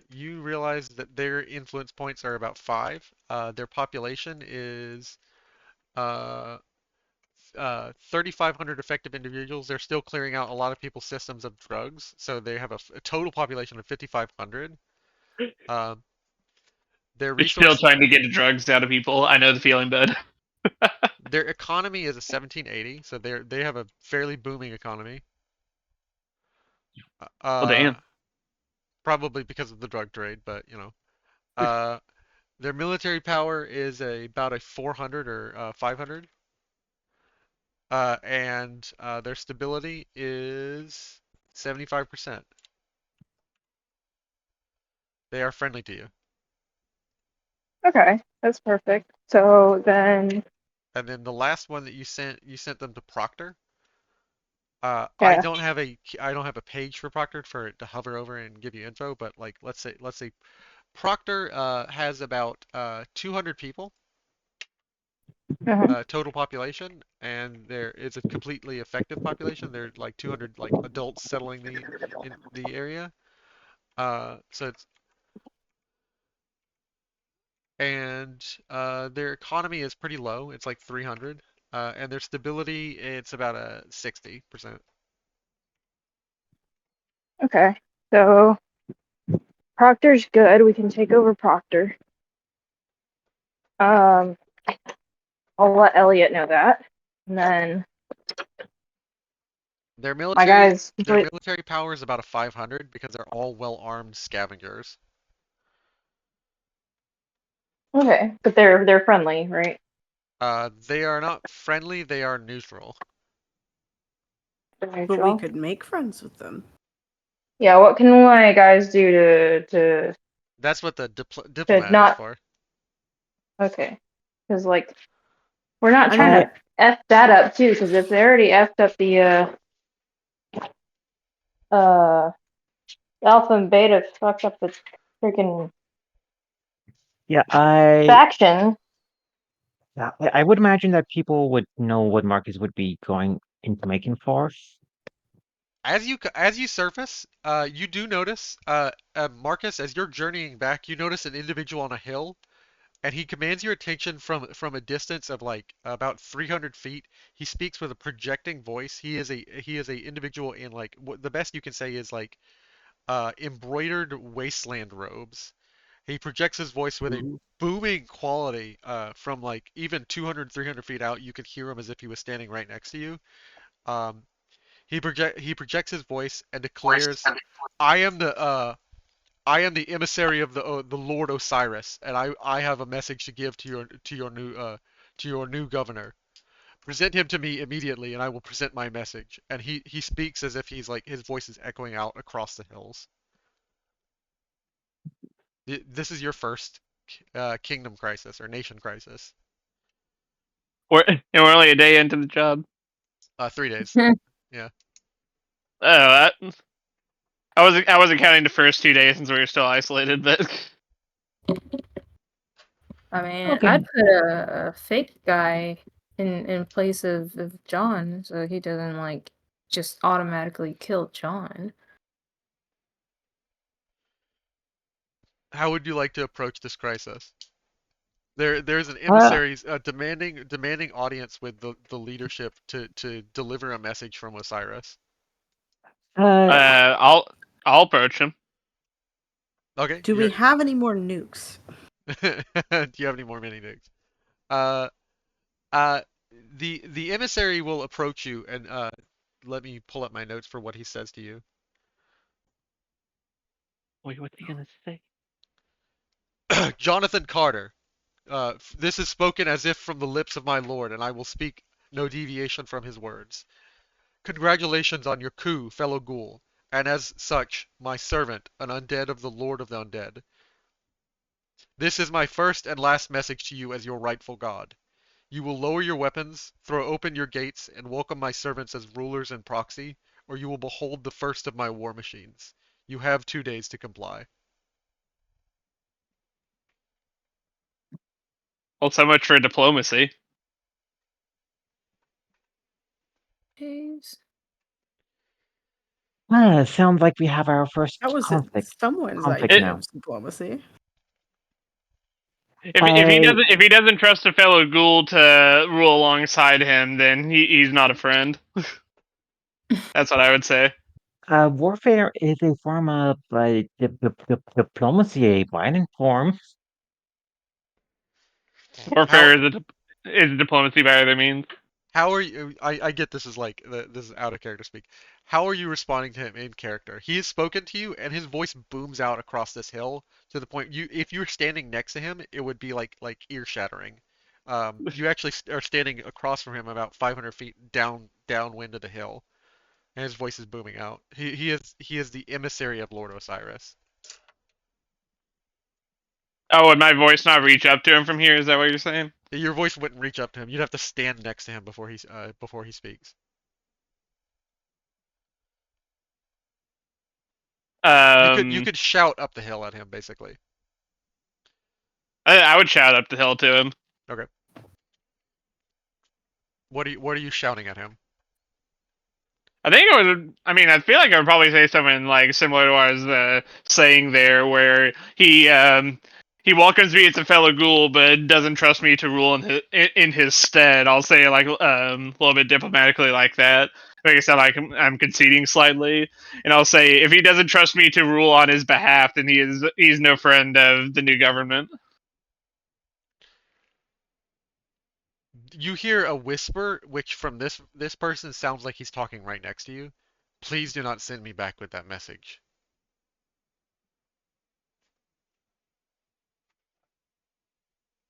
You realize that their influence points are about 5. Their population is uh, 3,500 effective individuals. They're still clearing out a lot of people's systems of drugs, so they have a total population of 5,500. Um, their They're still resource, trying to get the drugs out of people. I know the feeling, bud. their economy is a 1780, so they have a fairly booming economy. Well, Uh, damn. Probably because of the drug trade, but you know. Uh, their military power is about a 400 or 500, and their stability is 75%. They are friendly to you. okay. That's perfect. So then, And then the last one that you sent them to Proctor. yeah. I don't have a page for Proctor for it to hover over and give you info, but like let's say Proctor has about 200 people Uh-huh. total population, and there is a completely effective population. There's like 200 like adults settling in the area. So it's and their economy is pretty low. It's like 300, and their stability it's about a 60%. Okay. So Proctor's good. We can take over Proctor. Um, I'll let Elliot know that, and then Their my military guys their complete. military power is about a 500 because they're all well-armed scavengers. Okay, but they're friendly, right? They are not friendly, they are neutral. They're But we neutral. could make friends with them. Yeah. What can my guys do That's what the to diplomat is not? for. Okay, because like we're not I trying mean, to f that up too. Because if they already effed up the uh alpha and beta fucked up the freaking Yeah, I faction. I would imagine that people would know what Marcus would be going into making for. As you surface, you do notice, Marcus, as you're journeying back, you notice an individual on a hill, and he commands your attention from a distance of like about 300 feet. He speaks with a projecting voice. He is a individual in like what the best you can say is like embroidered wasteland robes. He projects his voice with a Ooh. booming quality from like even 200, 300 feet out. You could hear him as if he was standing right next to you. Um, he projects his voice and declares, "I am I am the emissary of the Lord Osiris, and I have a message to give to your new governor. Present him to me immediately, and I will present my message." And he speaks as if he's like his voice is echoing out across the hills. This is your first kingdom crisis or nation crisis. we're only a day into the job. 3 days. Yeah. Oh, I wasn't counting the first 2 days since we were still isolated, but I mean, Okay. I'd put a fake guy in place of John, so he doesn't like just automatically kill John. How would you like to approach this crisis? There's an Uh, emissaries demanding audience with the leadership to deliver a message from Osiris. uh, I'll approach him. Okay. Do we have any more nukes? Do you have any more mini nukes? Uh, uh, the emissary will approach you and let me pull up my notes for what he says to you. Wait, what's he gonna say? Jonathan Carter, this is spoken as if from the lips of my lord, and I will speak no deviation from his words. Congratulations on your coup, fellow ghoul, and as such, my servant, an undead of the Lord of the Undead. This is my first and last message to you as your rightful god. You will lower your weapons, throw open your gates, and welcome my servants as rulers and proxy, or you will behold the first of my war machines. You have 2 days to comply. Well, so much for diplomacy. Jeez. sounds like we have our first That was someone's conflict idea now. of diplomacy. If he doesn't trust a fellow ghoul to rule alongside him, then he's not a friend. That's what I would say. Warfare is a form of diplomacy, a violent form. Warfare is diplomacy by other means. How are you? I get this is like this is out of character speak. How are you responding to him in character? He has spoken to you, and his voice booms out across this hill to the point if you were standing next to him, it would be like ear shattering. You actually are standing across from him about 500 feet downwind of the hill, and his voice is booming out. He is the emissary of Lord Osiris. Oh, would my voice not reach up to him from here? Is that what you're saying? Your voice wouldn't reach up to him. You'd have to stand next to him before he speaks. You could shout up the hill at him basically. I would shout up the hill to him. Okay. What are you shouting at him? I think it would. I mean, I feel like I would probably say something like similar to what I was saying there, where he welcomes me as a fellow ghoul, but doesn't trust me to rule in his stead. I'll say like a little bit diplomatically like that. Like I said, like I'm conceding slightly, and I'll say if he doesn't trust me to rule on his behalf, then he's no friend of the new government. You hear a whisper, which from this person sounds like he's talking right next to you. Please do not send me back with that message.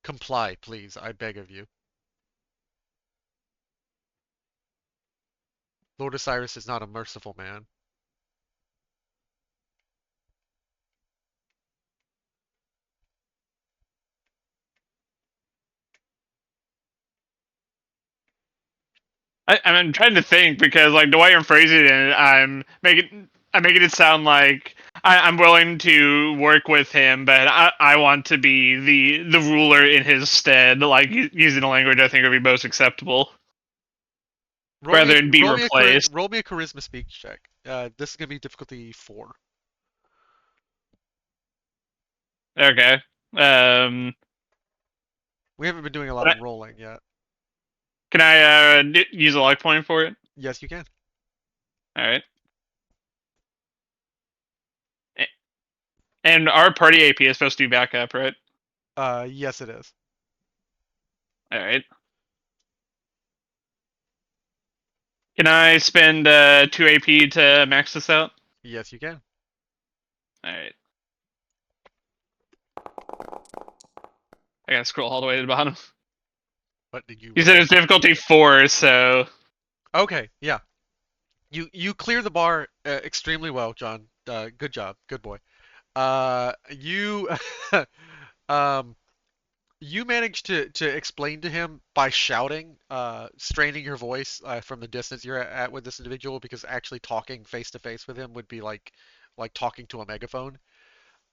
Comply, please, I beg of you. Lord Osiris is not a merciful man. I'm trying to think because like the way I'm phrasing it, I'm making it sound like I'm willing to work with him, but I want to be the ruler in his stead. Like using the language I think would be most acceptable, rather than be replaced. Roll me a charisma speak check. This is gonna be difficulty 4. Okay. We haven't been doing a lot of rolling yet. Can I use a luck point for it? Yes, you can. All right. And our party AP is supposed to be back up, right? Yes, it is. All right. Can I spend 2 AP to max this out? Yes, you can. All right. I gotta scroll all the way to the bottom. What did you? You said it's difficulty 4, so Okay, yeah. You clear the bar extremely well, John. Good job, good boy. You um You manage to explain to him by shouting, straining your voice from the distance you're at with this individual, because actually talking face to face with him would be like talking to a megaphone.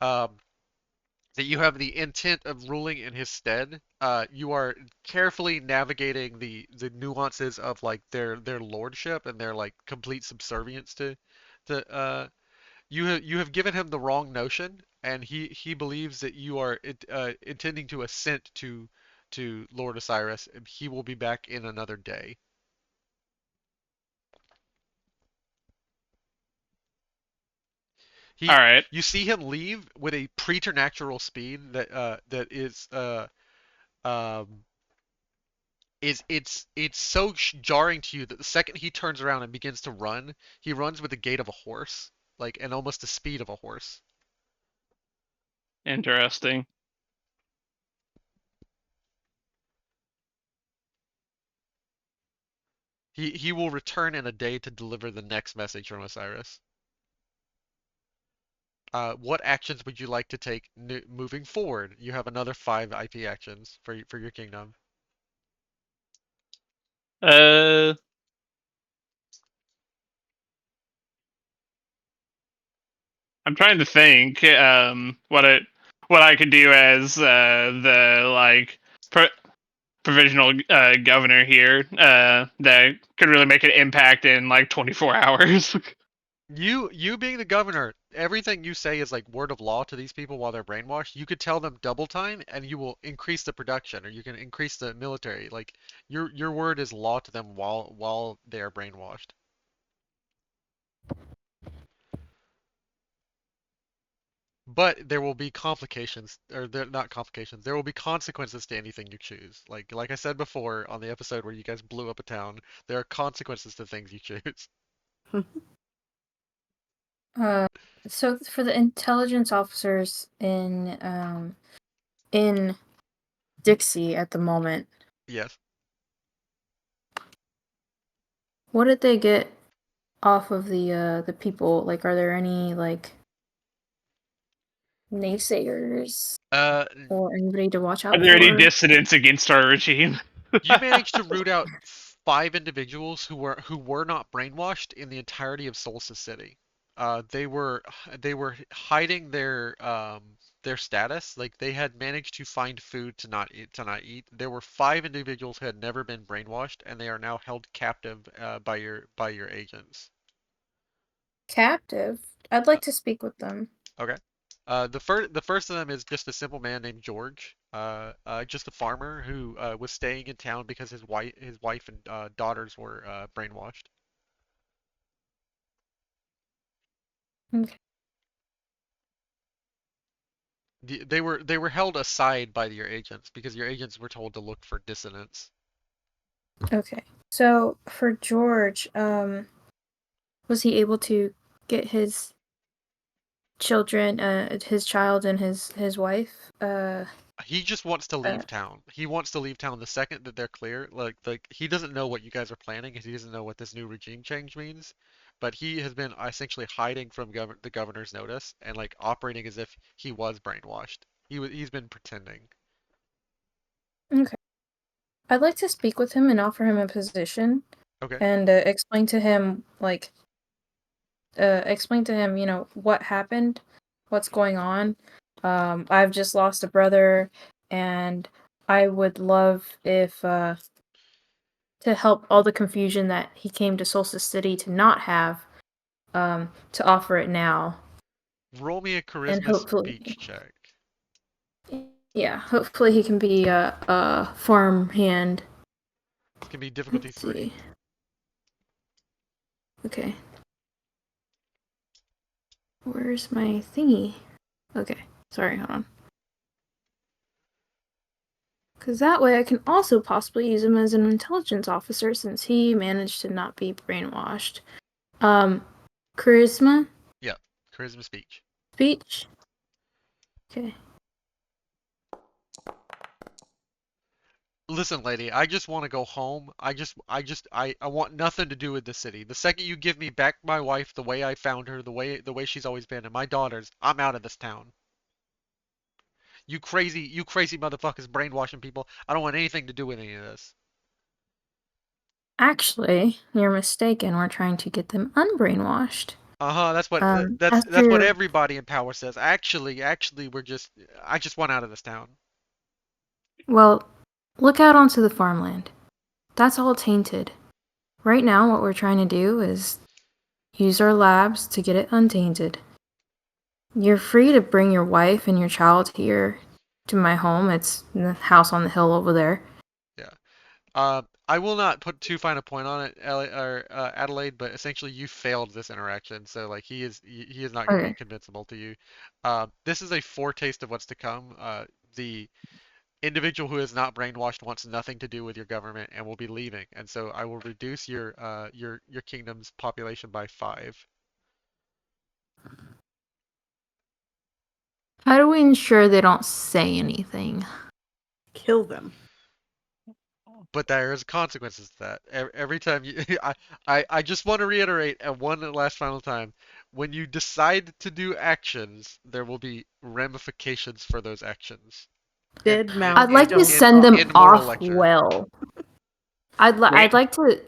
Um, that you have the intent of ruling in his stead. You are carefully navigating the nuances of like their lordship and their like complete subservience to you have given him the wrong notion, and he believes that you are intending to assent to Lord Osiris, and he will be back in another day. All He right. You see him leave with a preternatural speed that um is it's so jarring to you that the second he turns around and begins to run, he runs with the gait of a horse, like and almost the speed of a horse. Interesting. He will return in a day to deliver the next message from Osiris. What actions would you like to take moving forward? You have another 5 IP actions for your kingdom. Uh, I'm trying to think what I could do as the like provisional governor here that could really make an impact in like 24 hours. You being the governor, everything you say is like word of law to these people while they're brainwashed. You could tell them double time and you will increase the production, or you can increase the military. Like your word is law to them while they are brainwashed. But there will be complications, or they're not complications. There will be consequences to anything you choose. Like I said before on the episode where you guys blew up a town, there are consequences to things you choose. Uh, so for the intelligence officers in Dixie at the moment, Yes. what did they get off of the people? Like, are there any like naysayers Uh, or anybody to watch Are out there any for? dissidents against our regime? you managed to root out 5 individuals who were not brainwashed in the entirety of Solstice City. They were hiding their status. Like they had managed to find food to not eat. There were 5 individuals who had never been brainwashed, and they are now held captive by your agents. Captive. I'd Uh, like to speak with them. okay. The first of them is just a simple man named George, just a farmer who was staying in town because his wife and daughters were brainwashed. Okay. They were held aside by your agents because your agents were told to look for dissidents. Okay. So for George, was he able to get his child and his wife? He just wants to Uh leave town. He wants to leave town the second that they're clear. Like he doesn't know what you guys are planning, and he doesn't know what this new regime change means. But he has been essentially hiding from the governor's notice and like operating as if he was brainwashed. He's been pretending. okay. I'd like to speak with him and offer him a position Okay. and explain to him, what happened, what's going on. I've just lost a brother, and I would love if to help all the confusion that he came to Solstice City to not have, to offer it now, Roll me a and charisma hopefully, speech check. yeah, hopefully he can be a farm hand. It's gonna be difficulty Let's 3. see. Okay, where's my thingy? Okay, sorry, hold on. Because that way I can also possibly use him as an intelligence officer since he managed to not be brainwashed. Um, charisma? Yeah, charisma speech. Speech? Okay. Listen, lady, I just want to go home. I want nothing to do with the city. The second you give me back my wife the way I found her, the way she's always been, and my daughters, I'm out of this town. You crazy motherfuckers brainwashing people. I don't want anything to do with any of this. Actually, you're mistaken. We're trying to get them unbrainwashed. Uh-huh, As that's what per, everybody in power says. Actually, I just want out of this town. well, look out onto the farmland. That's all tainted. Right now, what we're trying to do is use our labs to get it untainted. You're free to bring your wife and your child here to my home. It's the house on the hill over there. Yeah. I will not put too fine a point on it, Adelaide, but essentially you failed this interaction, so like he is not going to be Okay. convincible to you. This is a foretaste of what's to come. The individual who is not brainwashed wants nothing to do with your government and will be leaving, and so I will reduce your kingdom's population by 5. How do we ensure they don't say anything? Kill them. But there is consequences to that. Every time you, I just want to reiterate at one last final time, when you decide to do actions, there will be ramifications for those actions. Dead I'd mouse like to don't send them talk. In mortal off lecture. well. Wait, I'd like to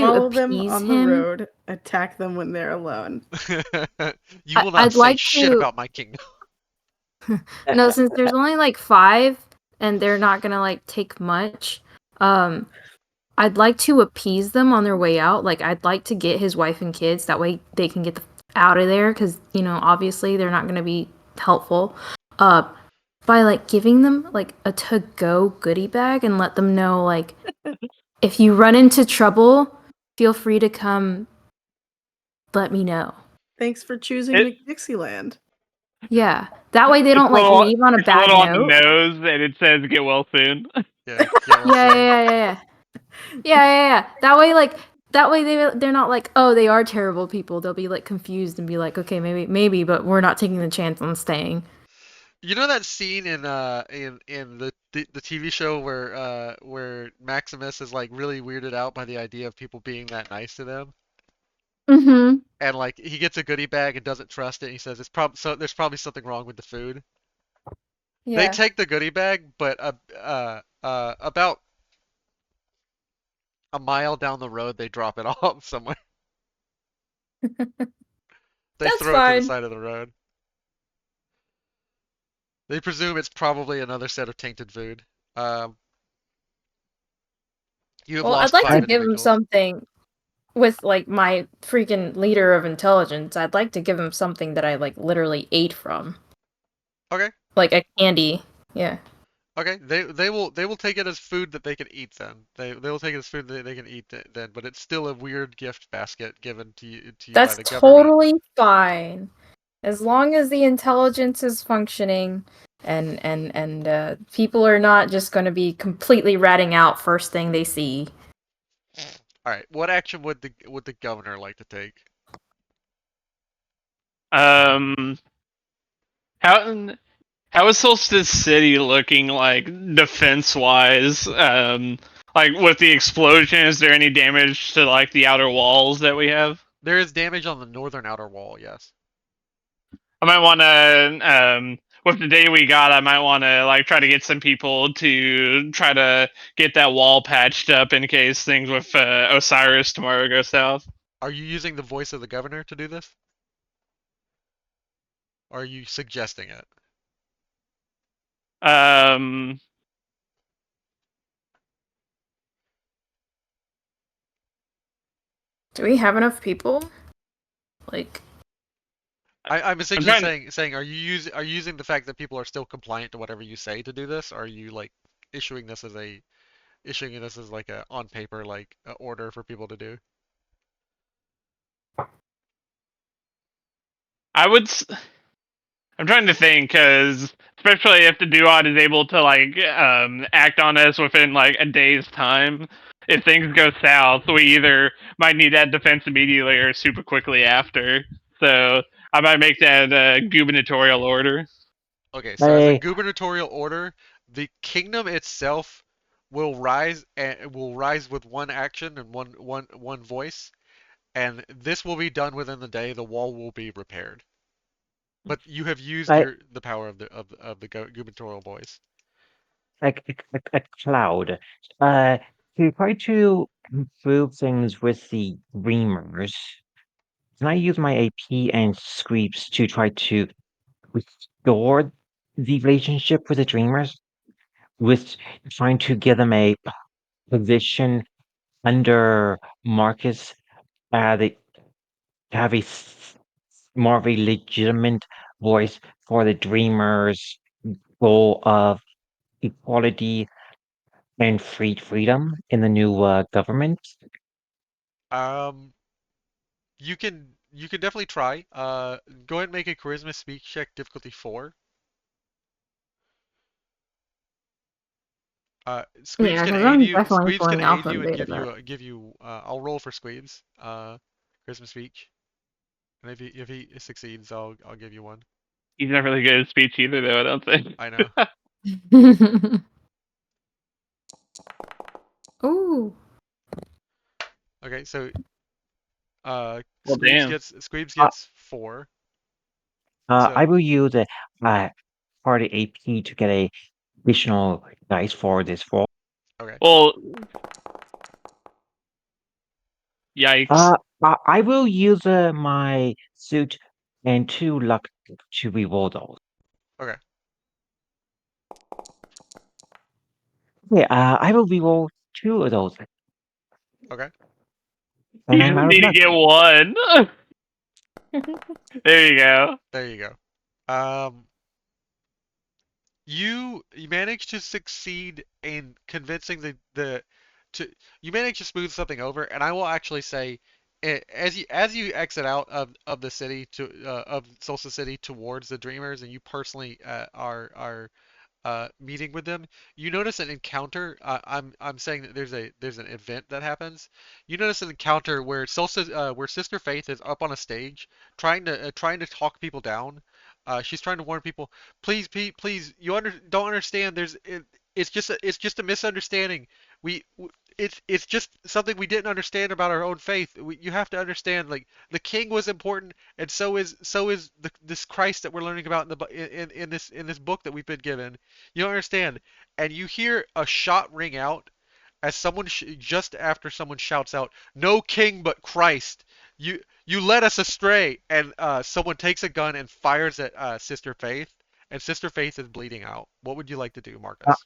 Follow them appease on the him. road. Attack them when they're alone. You will not I'd say like shit to about my kingdom. no, since there's only like 5 and they're not gonna like take much. Um, I'd like to appease them on their way out. Like I'd like to get his wife and kids. That way they can get out of there because obviously they're not gonna be helpful. Uh, by like giving them like a to-go goodie bag and let them know like if you run into trouble, feel free to come let me know. Thanks for choosing it, McDixieland. Yeah. That way they don't like leave on a it's a bad little on the note. nose, and it says "Get well soon." Yeah, get well Yeah, soon. yeah, yeah, yeah. Yeah, yeah, yeah. That way they're not like, oh, they are terrible people. They'll be like confused and be like, okay, maybe, but we're not taking the chance on staying. You know that scene in the TV show where Maximus is like really weirded out by the idea of people being that nice to them? Mm-hmm. And like he gets a goodie bag and doesn't trust it. And he says there's probably something wrong with the food. They Yeah. take the goodie bag, but about a mile down the road they drop it off somewhere. They That's throw it to the fine. side of the road. They presume it's probably another set of tainted food. Um, you have Well, I'd lost like to 5 give him individuals. something with like my freaking leader of intelligence. I'd like to give him something that I like literally ate from. Okay, Like a candy. Yeah. okay. They will take it as food that they can eat then. They will take it as food that they can eat then. But it's still a weird gift basket given to you by That's the government. totally fine. As long as the intelligence is functioning and people are not just going to be completely ratting out first thing they see. All right. What action would the governor like to take? Um, how how is Solstice City looking like defense wise? Like with the explosion, is there any damage to like the outer walls that we have? There is damage on the northern outer wall. Yes. I might want to, with the day we got, I might want to like try to get some people to try to get that wall patched up in case things with Osiris tomorrow go south. Are you using the voice of the governor to do this? Or are you suggesting it? Um, Do we have enough people? Like, I'm I'm essentially trying. saying are you using the fact that people are still compliant to whatever you say to do this? Or are you like issuing this as a issuing this as like a on paper like a order for people to do? I would. I'm trying to think because especially if the duot is able to like act on us within like a day's time, if things go south, we either might need that defense immediately or super quickly after. So I might make that gubernatorial order. Okay, so as a I gubernatorial order, the kingdom itself will rise with one action and one voice, and this will be done within the day. The wall will be repaired. But you have used I the power of the gubernatorial voice. a cloud. Uh, to try to improve things with the dreamers, can I use my AP and sweeps to try to restore the relationship with the dreamers, with trying to give them a position under Marcus, they have more of a legitimate voice for the dreamers' goal of equality and freedom in the new government. Um, you can definitely try. Go ahead and make a charisma speak check difficulty 4. Squeebs Yeah, can because aid I'm you. definitely Squeebs can pulling aid alpha and you and beta give back. you. I'll roll for Squeebs. Charisma speech, and if he succeeds, I'll give you one. He's not really good at speech either, though. I don't think. I know. Ooh. Okay, so Well, damn. Squeebs Uh, gets 4. I So will use a party AP to get a additional dice for this roll. okay, Well, yikes. I will use my suit and 2 luck to reroll those. okay, Okay, I will reroll 2 of those, okay. and You I'm just out of need to luck. get one. There you go. There you go. You manage to succeed in convincing the to you manage to smooth something over, and I will actually say, as you exit out of the city of Solstice City towards the Dreamers, and you personally are meeting with them, you notice an encounter. I'm saying that there's an event that happens. You notice an encounter where where Sister Faith is up on a stage trying to talk people down. She's trying to warn people, please, please, don't understand. It's just a misunderstanding. We it's just something we didn't understand about our own faith. You have to understand, like the king was important, and so is this Christ that we're learning about in this book that we've been given. You don't understand. And you hear a shot ring out as just after someone shouts out, "No king but Christ." You led us astray, and someone takes a gun and fires at Sister Faith, and Sister Faith is bleeding out. What would you like to do, Uh, Marcus?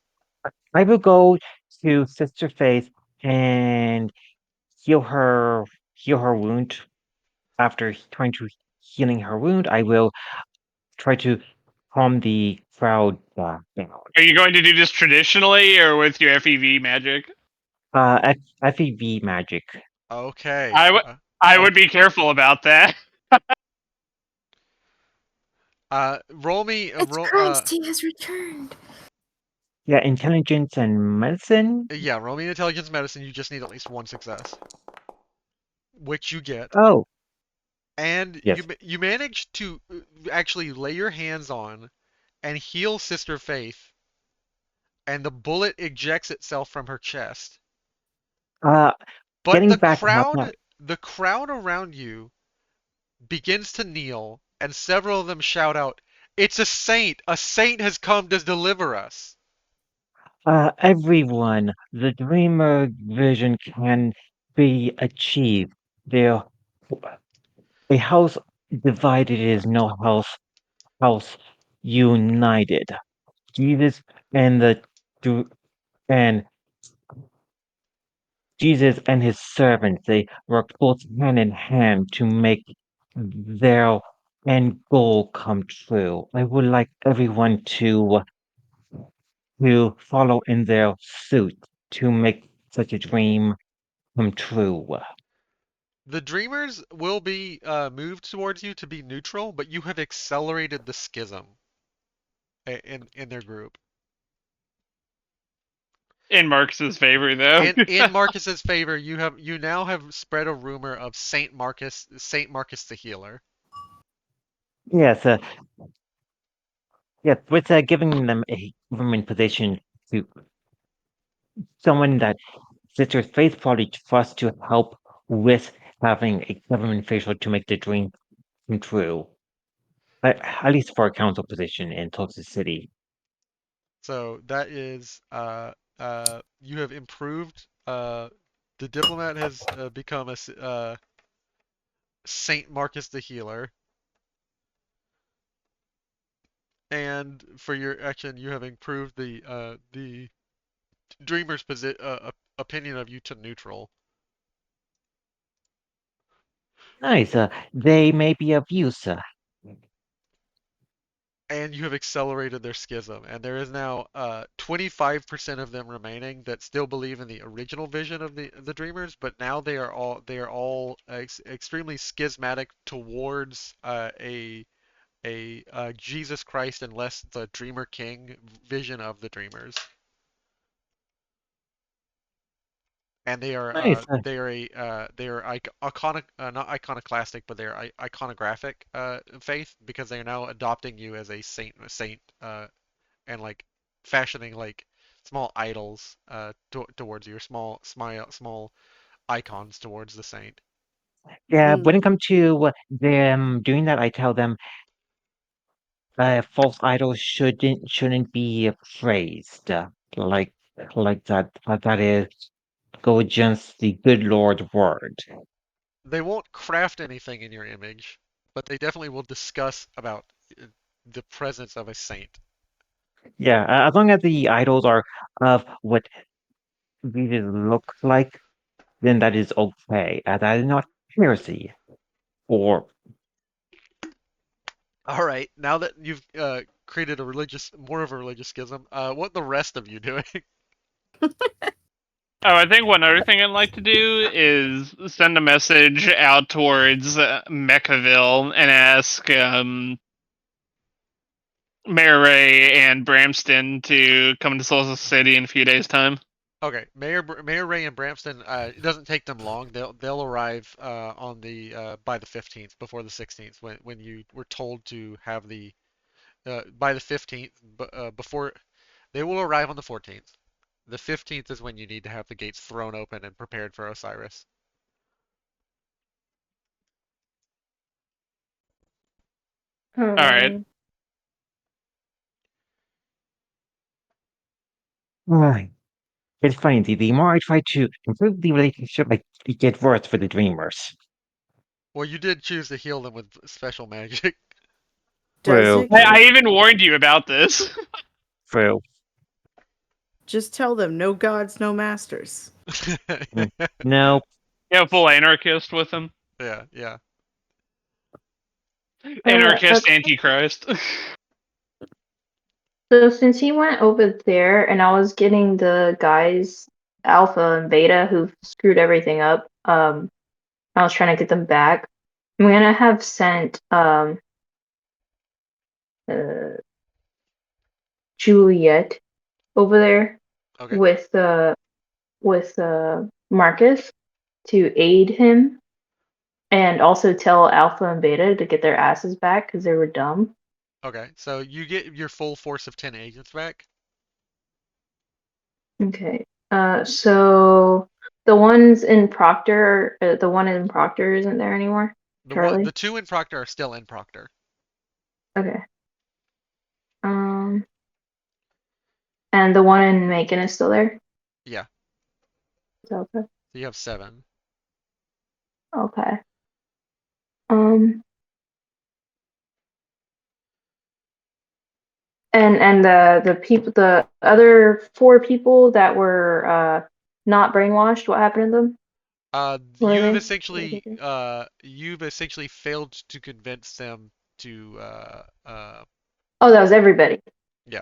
I will go to Sister Faith and heal her heal her wound. After trying to healing her wound, I will try to calm the crowd down. Are you going to do this traditionally or with your FEV magic? FEV magic. Okay. I would. I would Okay. be careful about that. Roll me. It's Roll. Christ, he has returned. Yeah, intelligence and medicine. Yeah. Roll me intelligence medicine. You just need at least one success, which you get. Oh, And yes. you manage to actually lay your hands on and heal Sister Faith, and the bullet ejects itself from her chest. Uh, But getting the back up now. crowd around you begins to kneel, and several of them shout out, "It's a saint! A saint has come to deliver us!" Everyone, the dreamer vision can be achieved. There, a house divided is no house united. Jesus and the dr- and Jesus and his servants, they worked both hand in hand to make their end goal come true. I would like everyone to follow in their suit to make such a dream come true. The dreamers will be moved towards you to be neutral, but you have accelerated the schism in their group. In Marcus's favor, though. In Marcus's favor, you now have spread a rumor of Saint Marcus the Healer. Yes, yes, with giving them a government position to someone that Sister faithfully trusts to help with having a government official to make the dream come true. at least for a council position in Tulsa City. So that is you have improved. The diplomat has become a Saint Marcus the Healer, and for your action, you have improved the Dreamer's opinion of you to neutral, Nice. They may be of use. and you have accelerated their schism. And there is now 25% of them remaining that still believe in the original vision of the Dreamers, but now they are all extremely schismatic towards a Jesus Christ and less the Dreamer King vision of the Dreamers. And they are Nice. iconic, not iconoclastic, but they're iconographic faith because they are now adopting you as a saint, and like fashioning like small idols towards you, or small icons towards the saint. Yeah, when Mm. it comes to them doing that, I tell them false idols shouldn't be praised like like that. That is go against the good Lord's word. They won't craft anything in your image, but they definitely will discuss about the presence of a saint. Yeah, as long as the idols are of what these look like, then that is okay. That is not heresy. Or All right, now that you've created more of a religious schism, what the rest of you doing? Oh, I think one other thing I'd like to do is send a message out towards Mechaville and ask Mayor Ray and Bramston to come to Solstice City in a few days' time. Okay, Mayor Ray and Bramston. It doesn't take them long. They'll arrive on the by the 15th, before the 16th, when you were told to have the by the 15th. But before they will arrive on the 14th. The 15th is when you need to have the gates thrown open and prepared for Osiris. All right. Um, right. It's funny, the more I try to improve the relationship, like it gets worse for the dreamers. Well, you did choose to heal them with special magic. Does True, it I get? even warned you about this. true. Just tell them no gods, no masters. Mm. No, Yeah, full anarchist with him. Yeah, yeah. Anarchist okay. antichrist. So since he went over there and I was getting the guys, Alpha and Beta, who screwed everything up, I was trying to get them back. I'm gonna have sent uh, Juliet over there Okay. with Marcus to aid him, and also tell Alpha and Beta to get their asses back because they were dumb. Okay. So you get your full force of 10 agents back. Okay. So the one in Proctor isn't there anymore. The Charlie. two in Proctor are still in Proctor. Okay. Um, and the one in Macon is still there. Yeah. Okay. So you have 7. Okay. Um, and the other 4 people that were not brainwashed, what happened to them? Were You've they? essentially failed to convince them to Oh, that was everybody. yeah.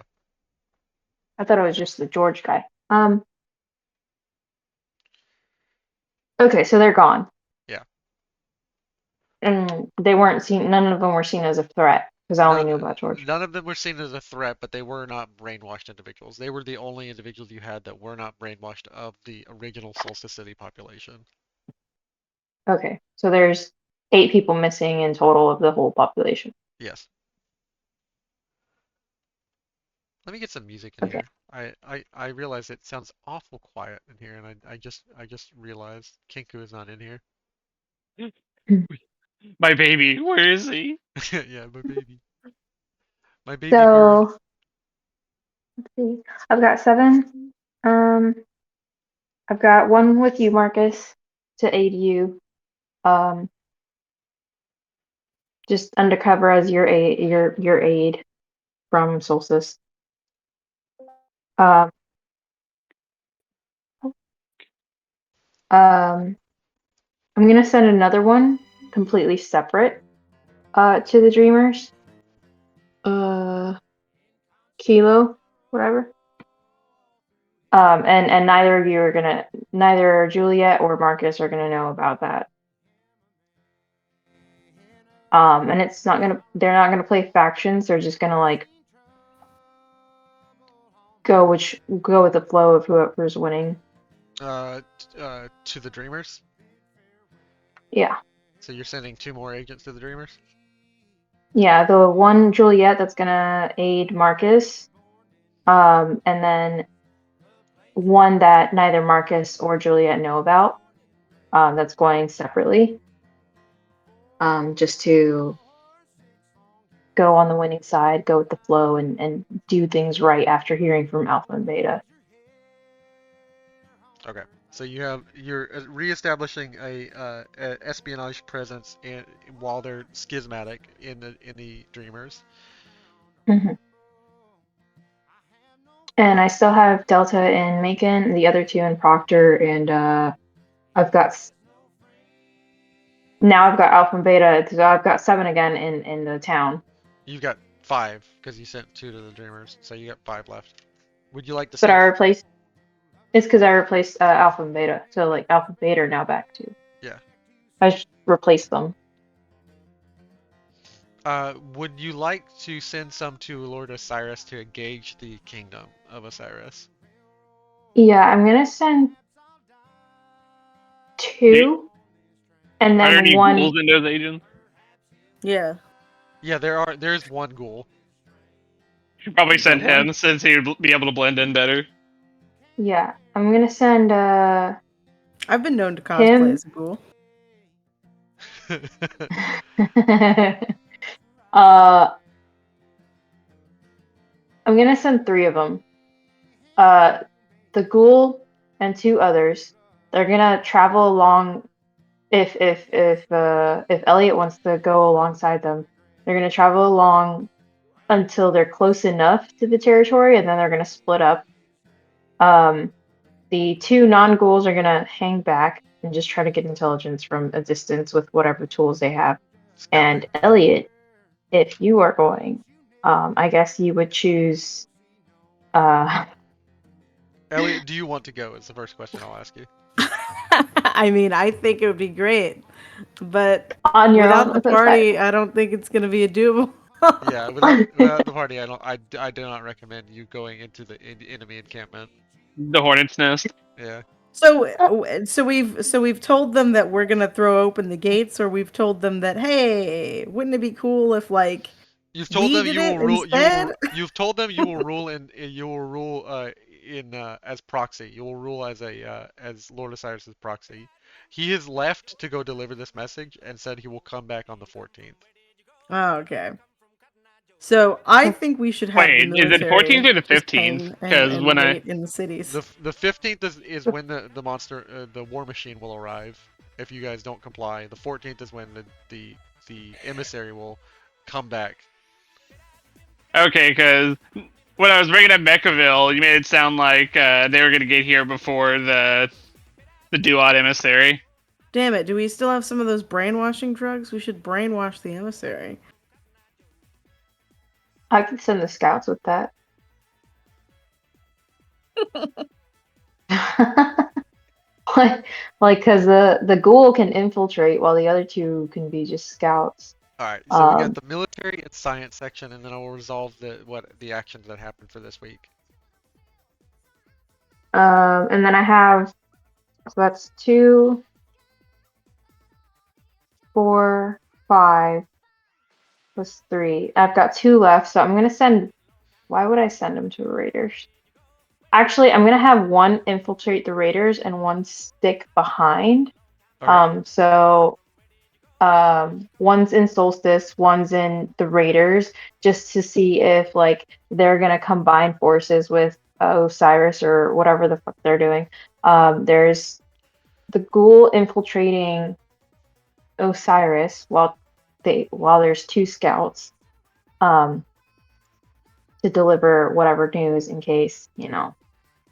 I thought it was just the George guy. Okay, so they're gone. Yeah. And they weren't seen, none of them were seen as a threat because I only None knew about George. none of them were seen as a threat, but they were not brainwashed individuals. They were the only individuals you had that were not brainwashed of the original Solstice City population. Okay, so there's 8 people missing in total of the whole population. Yes. Let me get some music in Okay. here. I realize it sounds awful quiet in here, and I just realized Kinku is not in here. My baby, where is he? Yeah, my baby. My baby bird. So let's see. I've got 7. Um, I've got 1 with you, Marcus, to aid you. Um, just undercover as your aid from Solstice. Um, um, I'm gonna send another one completely separate to the Dreamers. Kilo, whatever. And neither Juliet or Marcus are gonna know about that. And they're not gonna play factions. They're just gonna like go with the flow of whoever's winning. To the Dreamers. Yeah, So you're sending 2 more agents to the Dreamers? yeah. The one Juliet that's gonna aid Marcus, and then one that neither Marcus or Juliet know about. That's going separately. Just to go on the winning side, go with the flow, and do things right after hearing from Alpha and Beta. Okay. So you're reestablishing a espionage presence while they're schismatic in the Dreamers. Mhm. And I still have Delta and Macon, the other 2 in Proctor, and I've got now I've got Alpha and Beta, so I've got 7 again in the town. You've got 5 because you sent 2 to the Dreamers, so you got 5 left. Would you like to But I send? replaced it's because I replaced Alpha and Beta, so like Alpha and Beta are now back too. Yeah. I just replaced them. Would you like to send some to Lord Osiris to engage the kingdom of Osiris? Yeah, I'm gonna send 2, and Are there then any 1. ghouls in those agents? Yeah. Yeah, there's 1 ghoul. Should probably Is that send one? him since he would be able to blend in better. Yeah, I'm gonna send I've been known to cosplay him. as a ghoul. uh, I'm gonna send 3 of them. The ghoul and 2 others. They're gonna travel along. If Elliot wants to go alongside them, they're gonna travel along until they're close enough to the territory, and then they're gonna split up. Um, the 2 non-ghouls are gonna hang back and just try to get intelligence from a distance with whatever tools they have. Scouting. And Elliot, if you are going, I guess you would choose uh Elliot, do you want to go? Is the first question I'll ask you. I mean, I think it would be great, but on your without own the with us. party, I don't think it's gonna be a doable. Yeah, without the party, I do not recommend you going into the enemy encampment. The Hornet's Nest. Yeah. So we've told them that we're gonna throw open the gates, or we've told them that, hey, wouldn't it be cool if like You've told we them did you will it rule. instead? You've told them you will rule in as proxy. You will rule as Lord Osiris's proxy. He has left to go deliver this message and said he will come back on the 14th. Oh, okay. So I think we should have the Wait, is it 14th military or the just 15th? hang Because when and I wait in the cities. The 15th is when the war machine will arrive. If you guys don't comply, the 14th is when the emissary will come back. okay, because when I was bringing up Mechaville, you made it sound like they were gonna get here before the Duat emissary. Damn it, do we still have some of those brainwashing drugs? We should brainwash the emissary. I could send the scouts with that. like because the ghoul can infiltrate while the other 2 can be just scouts. All right, so we got the military and science section, and then I will resolve the actions that happened for this week. And then I have, so that's 2, 4, 5 plus 3. I've got 2 left, so I'm gonna send. Why would I send them to Raiders? Actually, I'm gonna have 1 infiltrate the Raiders and 1 stick behind. Okay. So One's in Solstice, one's in the Raiders, just to see if like they're gonna combine forces with Osiris or whatever the fuck they're doing. There's the ghoul infiltrating Osiris while there's two scouts um, to deliver whatever news in case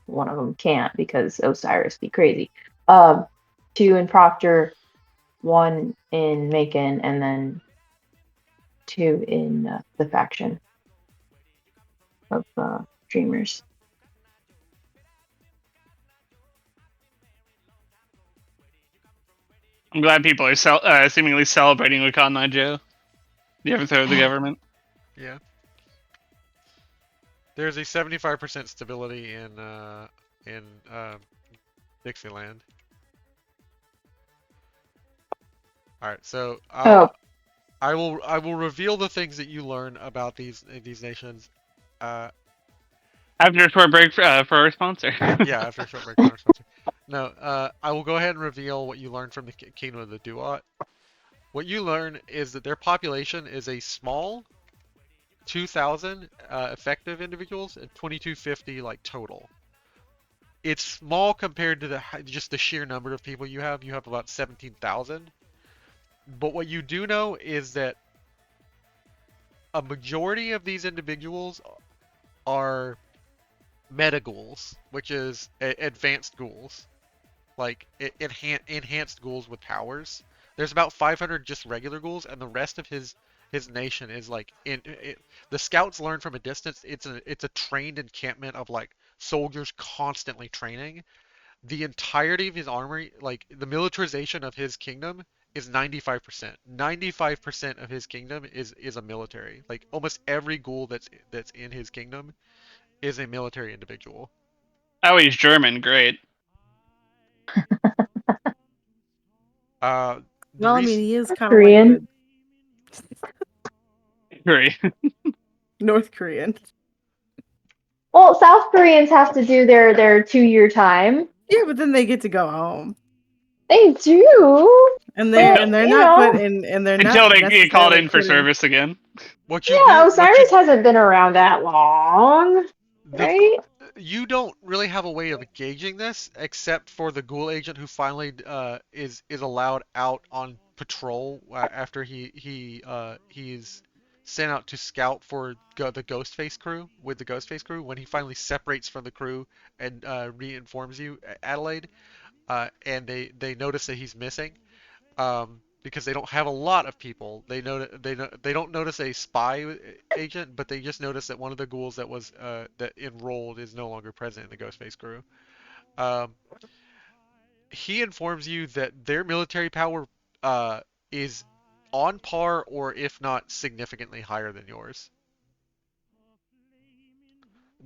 one of them can't because Osiris be crazy. Two in Proctor, one in Macon, and then two in the faction of Dreamers. I'm glad people are seemingly celebrating with Cotton Eye Joe. The overthrow of the government. Yeah. There's a 75% stability in Dixieland. All right, so Oh, I will reveal the things that you learn about these nations. Uh, After a short break for our sponsor. yeah, after a short break from our sponsor. No, I will go ahead and reveal what you learned from the Kingdom of the Duat. What you learn is that their population is a small 2,000 effective individuals and 2,250 like total. It's small compared to just the sheer number of people you have. You have about 17,000. But what you do know is that a majority of these individuals are meta ghouls, which is advanced ghouls, like enhanced ghouls with powers. There's about 500 just regular ghouls, and the rest of his nation is like the scouts learn from a distance. It's a trained encampment of like soldiers constantly training. The entirety of his armory, like the militarization of his kingdom, is 95%. 95% of his kingdom is a military. Like almost every ghoul that's in his kingdom is a military individual. Oh, he's German. Great. The Well, I mean, reason he is kind of like Korean. the Great. North Korean. Well, South Koreans have to do their 2-year time. Yeah, but then they get to go home, They do, and they're but and they're you not put know, in, and they're Until not they get called necessarily in for put in. service again. yeah, what you Osiris hasn't been around that long, the right? you don't really have a way of gauging this except for the ghoul agent who finally is allowed out on patrol after he's sent out to scout for the Ghostface crew with the Ghostface crew when he finally separates from the crew and reinforms you, Adelaide, and they notice that he's missing. Because they don't have a lot of people. They don't notice a spy agent, but they just notice that one of the ghouls that enrolled is no longer present in the Ghostface crew. Um, he informs you that their military power uh, is on par or if not significantly higher than yours.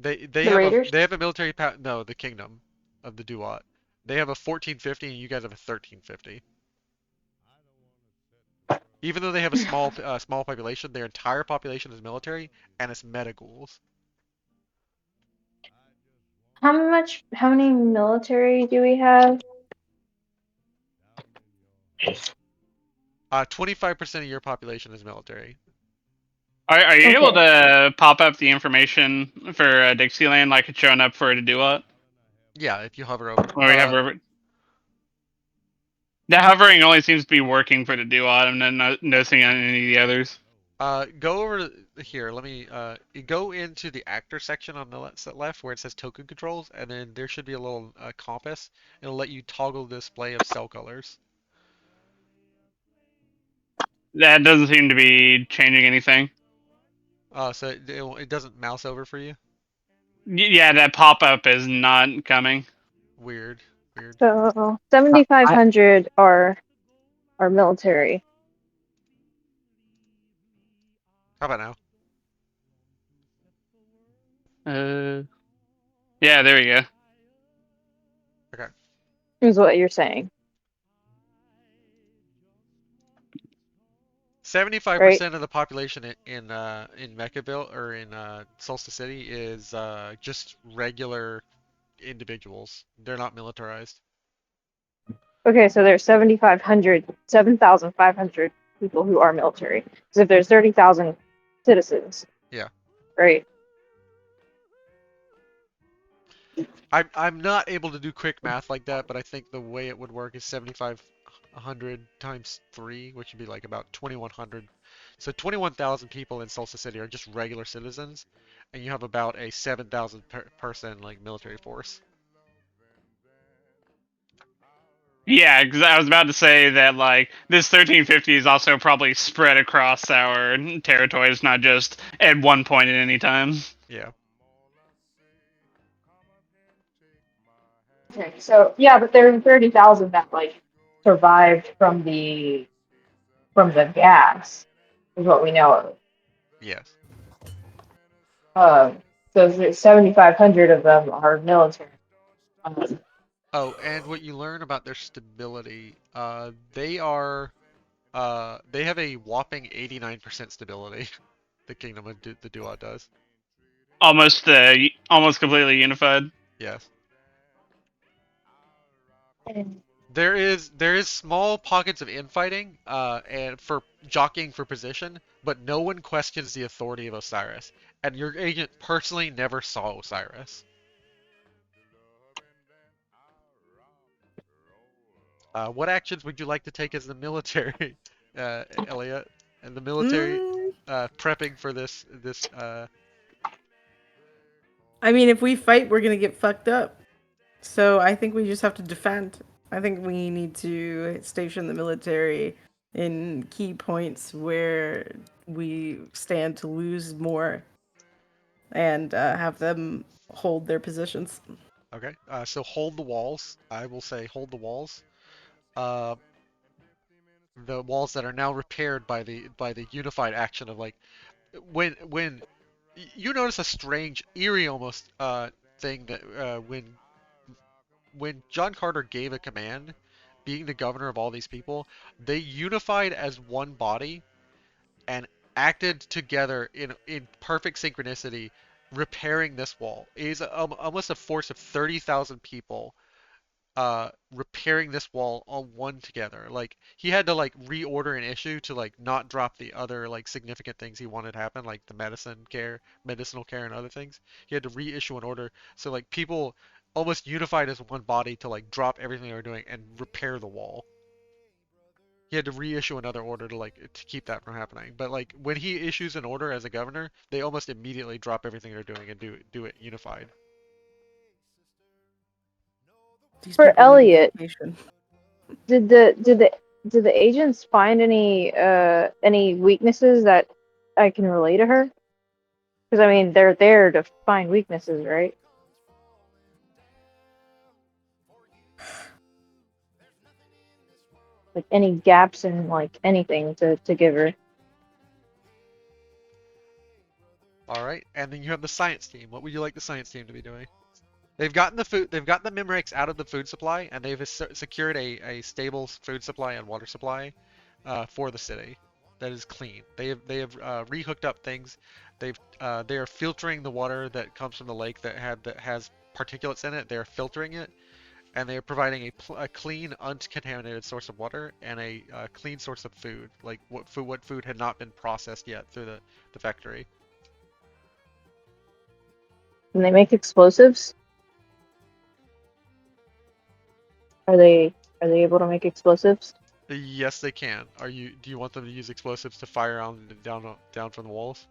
The Raiders. They have a military power. No, the Kingdom of the Duat. They have a 1450 and you guys have a 1350. Even though they have a small population, their entire population is military and it's meta ghouls. How many military do we have? 25% of your population is military. Are you able Okay. to pop up the information for Dixieland like it's showing up for to do what? Yeah, if you hover over. Or we have the hovering only seems to be working for the duot. I'm not noticing on any of the others. Go over here. Let me go into the actor section on the left where it says token controls, and then there should be a little compass. It'll let you toggle the display of cell colors. That doesn't seem to be changing anything. So it doesn't mouse over for you. Yeah, that pop up is not coming. Weird, weird. So I 7,500 are military. How about now? Yeah, there we go. Okay. Is what you're saying, right? 75% of the population in Mechaville or in Solstice City is just regular individuals. They're not militarized. Okay, so there's 7,500 people who are military. Because if there's 30,000 citizens, Yeah. right? I'm not able to do quick math like that, but I think the way it would work is 7,500 times 3, which would be like about 2,100. So 21,000 people in Salsa City are just regular citizens, and you have about a 7,000 person like military force. Yeah, because I was about to say that like this 1350 is also probably spread across our territories, not just at one point at any time. Yeah. Okay, so yeah, but there are 30,000 that like survived from the gas, is what we know of. Yes. So 7,500 of them are military. Oh, and what you learn about their stability, they have a whopping 89% stability. The Kingdom of the Duat does. Almost completely unified. Yes. There is small pockets of infighting, and for jockeying for position, but no one questions the authority of Osiris. And your agent personally never saw Osiris. What actions would you like to take as the military, Elliot, and the military Mm, prepping for this I mean, if we fight, we're gonna get fucked up. So I think we just have to defend. I think we need to station the military in key points where we stand to lose more and have them hold their positions. Okay, so hold the walls. I will say hold the walls. Uh, the walls that are now repaired by the unified action of like when you notice a strange, eerie almost thing that when John Carter gave a command, being the governor of all these people, they unified as one body and acted together in perfect synchronicity, repairing this wall. It is almost a force of 30,000 people repairing this wall all one together. Like he had to like reorder an issue to like not drop the other like significant things he wanted to happen, like the medicinal care and other things. He had to reissue an order so like people almost unified as one body to like drop everything they were doing and repair the wall. He had to reissue another order to like to keep that from happening. But like when he issues an order as a governor, they almost immediately drop everything they're doing and do it unified. These For people need Elliot, education. did the agents find any weaknesses that I can relay to her? Because I mean, they're there to find weaknesses, right? Like any gaps in like anything to give her. All right, and then you have the science team. What would you like the science team to be doing? They've gotten the food. They've got the Memorex out of the food supply, and they've secured a stable food supply and water supply for the city that is clean. They have rehooked up things. They are filtering the water that comes from the lake that has particulates in it. They are filtering it, and they are providing a clean, uncontaminated source of water and a clean source of food, like what food had not been processed yet through the factory. And they make explosives. Are they able to make explosives? Yes, they can. Do you want them to use explosives to fire on down from the walls?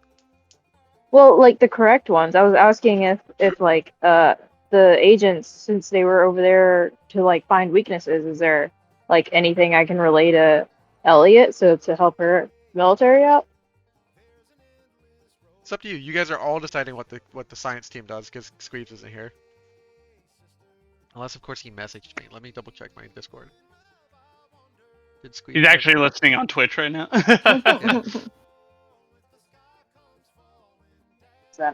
Well, like the correct ones. I was asking if like the agents, since they were over there to like find weaknesses, is there like anything I can relay to Elliot so to help her military out? It's up to you. You guys are all deciding what the science team does because Squeebs isn't here. Unless of course he messaged me. Let me double check my Discord. Did He's Squeebs actually ever? listening on Twitch right now. Yeah.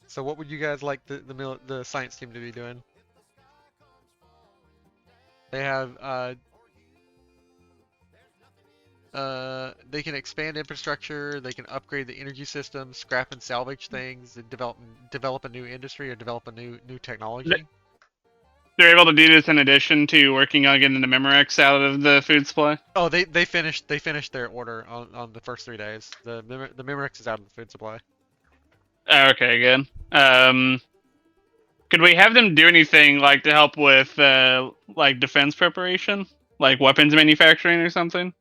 So what would you guys like the science team to be doing? They have they can expand infrastructure, they can upgrade the energy system, scrap and salvage things, and develop a new industry or develop a new technology. They're able to do this in addition to working on getting the Memorex out of the food supply. Oh, they finished their order on the first 3 days. The Memorex is out of the food supply. Okay, good. Could we have them do anything like to help with like defense preparation, like weapons manufacturing or something?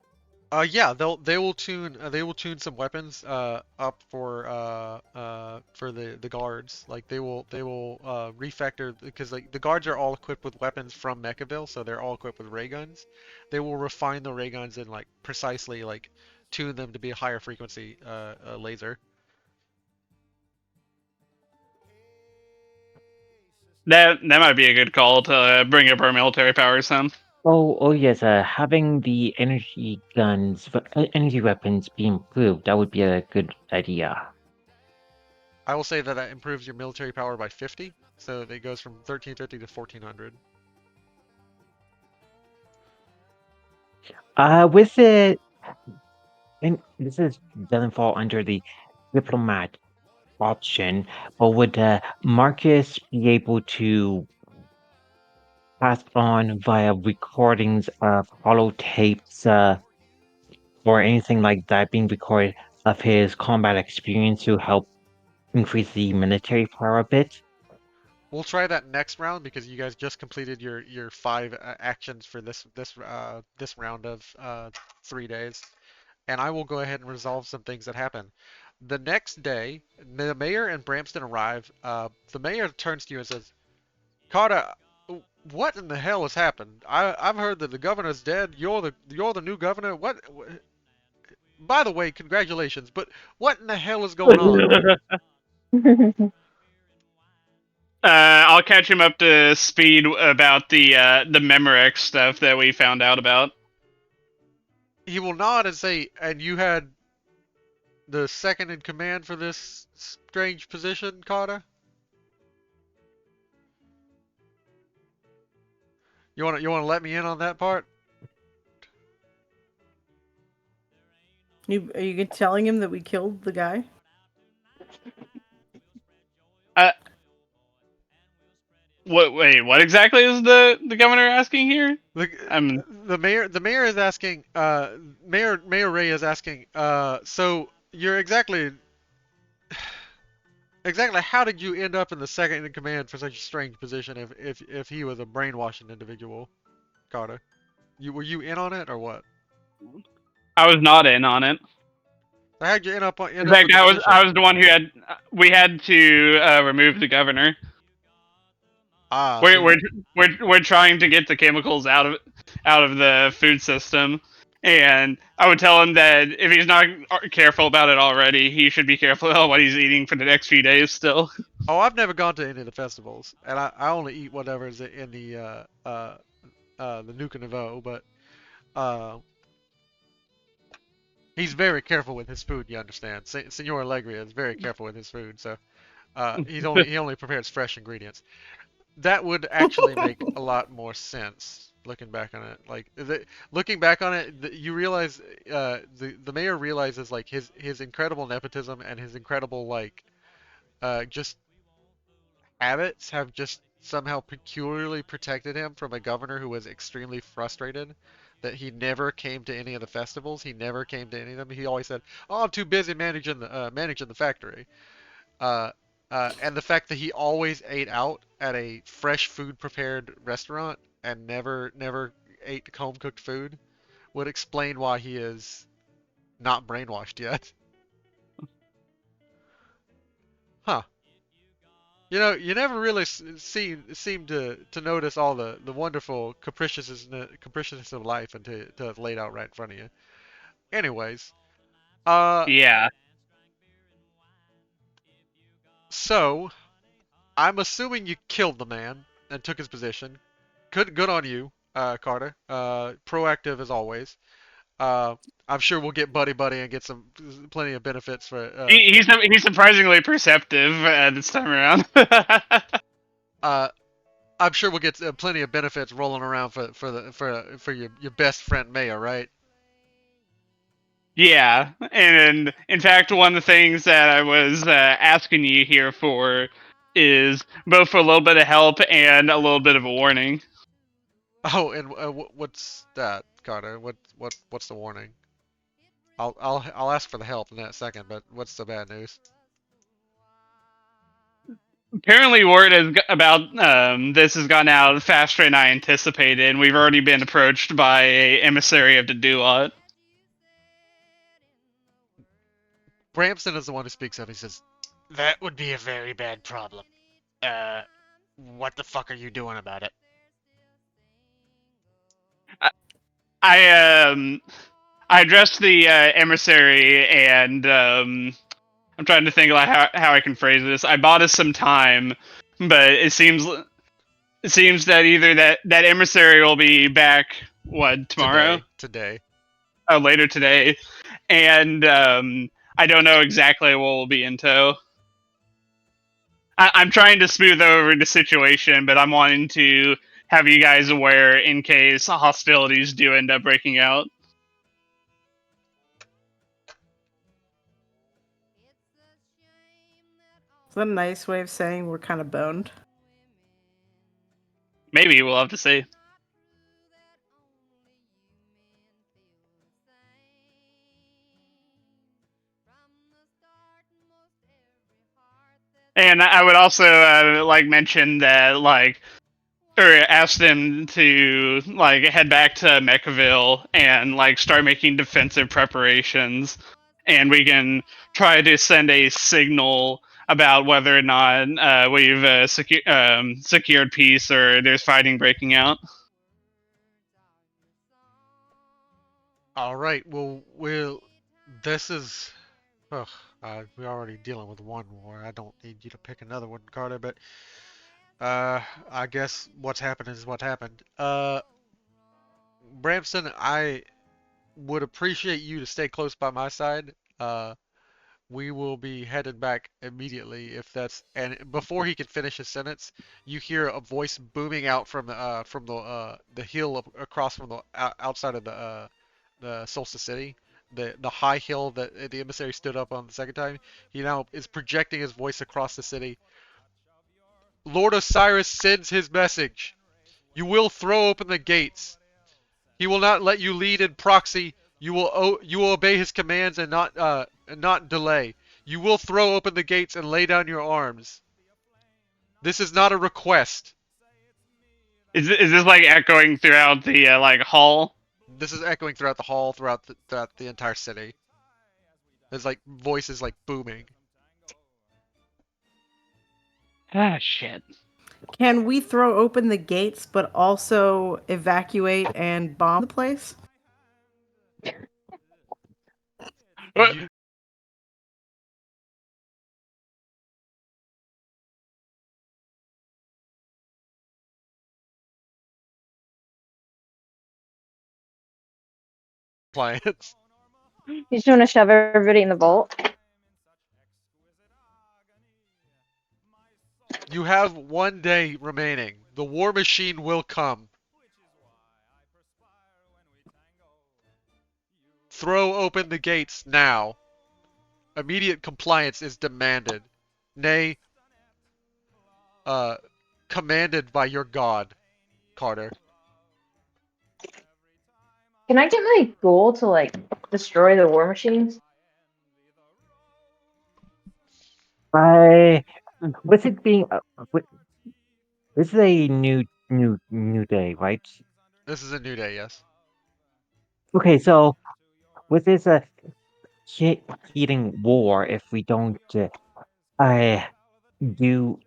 Yeah, they will tune some weapons up for the guards. Like they will refactor, because like the guards are all equipped with weapons from Mechaville, so they're all equipped with ray guns. They will refine the ray guns and like precisely like tune them to be a higher frequency laser. That might be a good call to bring up our military power some. Oh yes. Having the energy weapons be improved, that would be a good idea. I will say that that improves your military power by 50, so it goes from 1350 to 1400. With it, and this doesn't fall under the diplomat option, but would Marcus be able to pass on via recordings of holotapes or anything like that being recorded of his combat experience to help increase the military power a bit? We'll try that next round because you guys just completed your 5 actions for this round of 3 days, and I will go ahead and resolve some things that happen. The next day, the mayor and Bramston arrive. The mayor turns to you and says, "Carter, what in the hell has happened? I've heard that the governor's dead. You're the new governor. What? By the way, congratulations. But what in the hell is going on?" I'll catch him up to speed about the Memorex stuff that we found out about. He will nod and say, "And you had the second in command for this strange position, Carter? You wanna let me in on that part?" Are you telling him that we killed the guy? What? Wait, what exactly is the governor asking here? The mayor is asking. Mayor Ray is asking. So you're exactly how did you end up in the second in command for such a strange position if he was a brainwashing individual, Carter? Were you in on it or what? I was not in on it. How'd you end up In with fact, the position? I was the one who had we had to remove the governor. Ah, We're trying to get the chemicals out of the food system, and I would tell him that if he's not careful about it already, he should be careful about what he's eating for the next few days. Still, Oh, I've never gone to any of the festivals, and I only eat whatever's in the Nuka Nouveau, but he's very careful with his food. You understand? Senor Allegria is very careful with his food, so he only prepares fresh ingredients. That would actually make a lot more sense looking back on it. Like looking back on it, you realize the mayor realizes like his incredible nepotism and his incredible like just habits have just somehow peculiarly protected him from a governor who was extremely frustrated that he never came to any of the festivals. He never came to any of them. He always said, "Oh, I'm too busy managing the factory." Uh, and the fact that he always ate out at a fresh food prepared restaurant and never ate home cooked food would explain why he is not brainwashed yet. Huh. You know, you never really seem to notice all the wonderful capriciousness of life until it's laid out right in front of you. Anyways, uh, yeah. so I'm assuming you killed the man and took his position. Good on you, Carter. Proactive as always. Uh, I'm sure we'll get buddy and get some plenty of benefits for. He's surprisingly perceptive this time around. Uh, I'm sure we'll get plenty of benefits rolling around for your best friend Maya, right? Yeah, and in fact, one of the things that I was asking you here for is both for a little bit of help and a little bit of a warning. Oh, and what's that, Carter? What's the warning? I'll ask for the help in that second, but what's the bad news? Apparently, word about this has gone out faster than I anticipated, and we've already been approached by a emissary of the Duat. Bramson is the one who speaks up. He says, "That would be a very bad problem. Uh, what the fuck are you doing about it?" I I addressed the emissary, and I'm trying to think like how I can phrase this. I bought us some time, but it seems that either that emissary will be back tomorrow, Today. oh later today, and I don't know exactly what will be in tow. I'm trying to smooth over the situation, but I'm wanting to have you guys aware in case hostilities do end up breaking out. Is that a nice way of saying we're kind of boned? Maybe we'll have to see. And I would also like mention that or ask them to like head back to Mechaville and like start making defensive preparations, and we can try to send a signal about whether or not we've secured peace or there's fighting breaking out. All right. Well, this is. Ugh, we're already dealing with one war. I don't need you to pick another one, Carter. But I guess what's happened is what happened. Bramson, I would appreciate you to stay close by my side. We will be headed back immediately if that's and before he can finish his sentence, you hear a voice booming out from the hill across from the outside of the Solstice City, the high hill that the emissary stood up on the second time. He now is projecting his voice across the city. Lord Osiris sends his message. You will throw open the gates. He will not let you lead in proxy. You will obey his commands and not delay. You will throw open the gates and lay down your arms. This is not a request. Is this like echoing throughout the like hall? This is echoing throughout the hall, throughout the entire city. There's like voices like booming. Ah, shit. Can we throw open the gates but also evacuate and bomb the place? You, clients. You just want to shove everybody in the vault? You have 1 day remaining. The war machine will come. Throw open the gates now. Immediate compliance is demanded. Nay, uh, commanded by your god, Carter. Can I get my goal to like destroy the war machines? I with it being this is a new day, right? This is a new day, yes. Okay, so with this heating war, if we don't do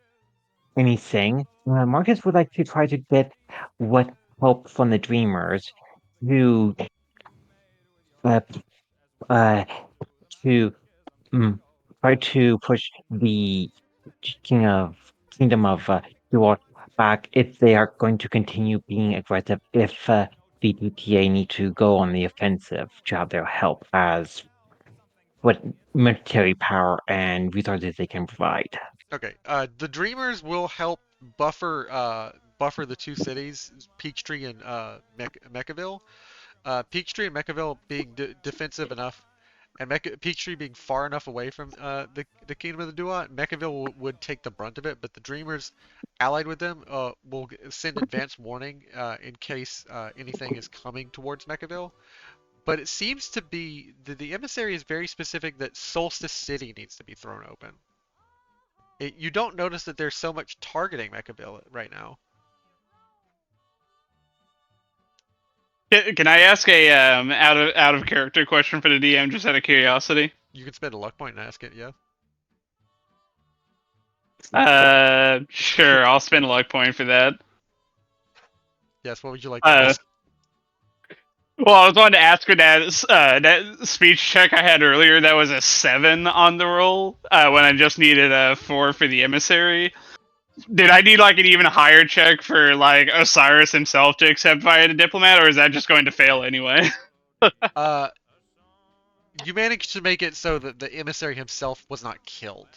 anything, Marcus would like to try to get what help from the Dreamers to uh, uh to mm, try to push the king of kingdom of Duat back if they are going to continue being aggressive. If the DTA need to go on the offensive to have their help as what military power and resources they can provide. Okay, the Dreamers will help buffer buffer the two cities, Peachtree and Mechaville. Peachtree and Mechaville being defensive enough, and Peachtree being far enough away from the Kingdom of the Duat, Mechaville would take the brunt of it, but the Dreamers allied with them will send advance warning in case anything is coming towards Mechaville. But it seems to be the emissary is very specific that Solstice City needs to be thrown open. You don't notice that there's so much targeting Mechaville right now. Can I ask a out of character question for the DM, just out of curiosity? You can spend a luck point and ask it, yeah. Sure. I'll spend a luck point for that. Yes, what would you like to Uh, ask? well, I was wanting to ask for that speech check I had earlier. That was a 7 on the roll. When I just needed a 4 for the emissary. Did I need like an even higher check for like Osiris himself to accept via the diplomat, or is that just going to fail anyway? You managed to make it so that the emissary himself was not killed.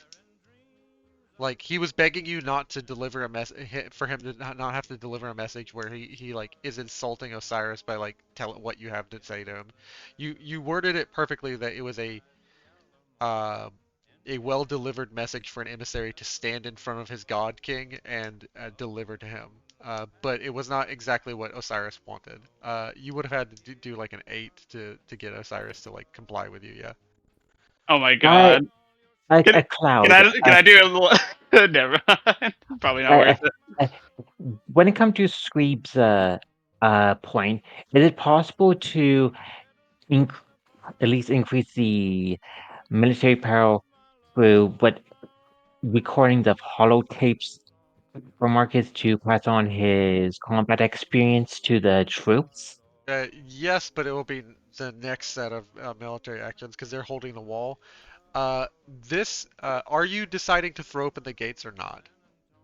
Like he was begging you not to deliver a message, for him to not have to deliver a message where he like is insulting Osiris by like telling what you have to say to him. You worded it perfectly that it was uh, a well delivered message for an emissary to stand in front of his god king and deliver to him. But it was not exactly what Osiris wanted. You would have had to do like an 8 to get Osiris to like comply with you, yeah. Oh my I god. like Can, a cloud. can I do a little? Never mind. Probably not I, worth it. I, when it comes to Screeb's point, is it possible to inc at least increase the military power through what recordings of holotapes for Marcus to pass on his combat experience to the troops? Yes, but it will be the next set of military actions because they're holding the wall. Are you deciding to throw open the gates or not?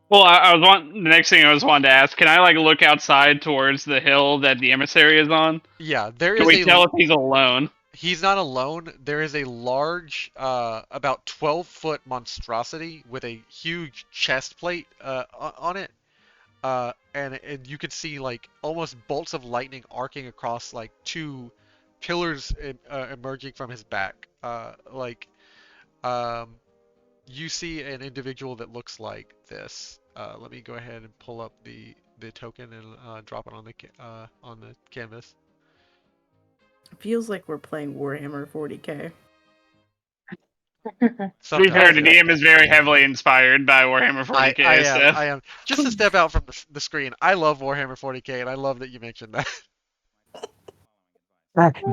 Well, I was the next thing I was wanting to ask. Can I like look outside towards the hill that the emissary is on? Yeah, Can we tell if he's alone? he's not alone. There is a large, about 12-foot monstrosity with a huge chest plate on it. And you could see like almost bolts of lightning arcing across like two pillars emerging from his back. Um, you see an individual that looks like this. Let me go ahead and pull up the token and drop it on the canvas. It feels like we're playing Warhammer 40k. To be fair, Sometimes, the yeah. DM is very heavily inspired by Warhammer 40k. I am. Just to step out from the screen, I love Warhammer 40k, and I love that you mentioned that.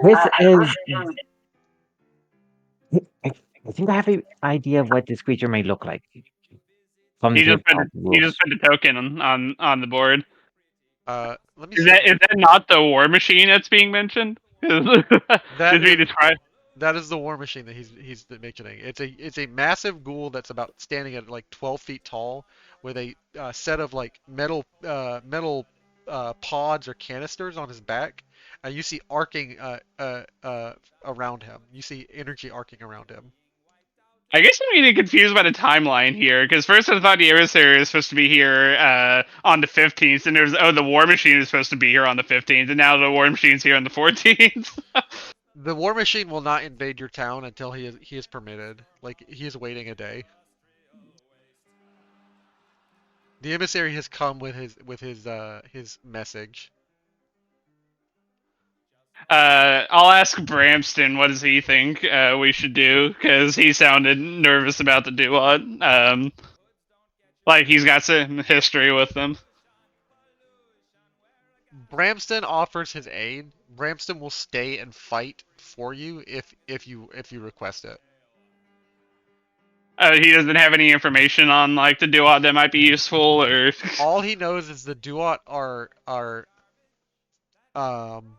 This is. I, I think I have an idea of what this creature may look like from the tabletop He just rules. put the token on the board. Let me see. Is that not the war machine that's being mentioned? That Did we is describe? that is the war machine that he's mentioning. It's a massive ghoul that's about standing at like 12 feet tall, with a set of like metal pods or canisters on his back. You see arcing around him. You see energy arcing around him. I guess I'm getting confused by the timeline here, because first I thought the emissary was supposed to be here on the 15th, and the war machine is supposed to be here on the 15th, and now the war machine's here on the 14th. The war machine will not invade your town until he is permitted. Like he is waiting a day. The emissary has come with his message. I'll ask Bramston what does he think we should do, because he sounded nervous about the duot. Like he's got some history with them. Bramston offers his aid. Bramston will stay and fight for you if you request it. He doesn't have any information on like the duot that might be useful, or All he knows is the Duat are um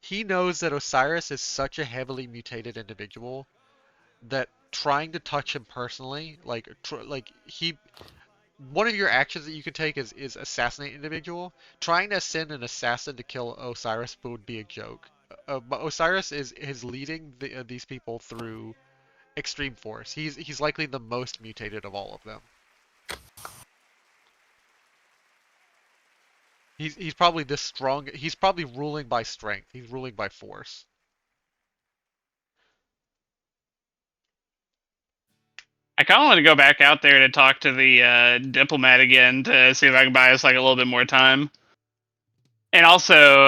he knows that Osiris is such a heavily mutated individual that trying to touch him personally, like he one of your actions that you can take is assassinate individual. Trying to send an assassin to kill Osiris would be a joke. But Osiris is leading these people through extreme force. He's likely the most mutated of all of them. He's probably the strong. He's probably ruling by strength. He's ruling by force. I kind of want to go back out there to talk to the diplomat again to see if I can buy us like a little bit more time. And also,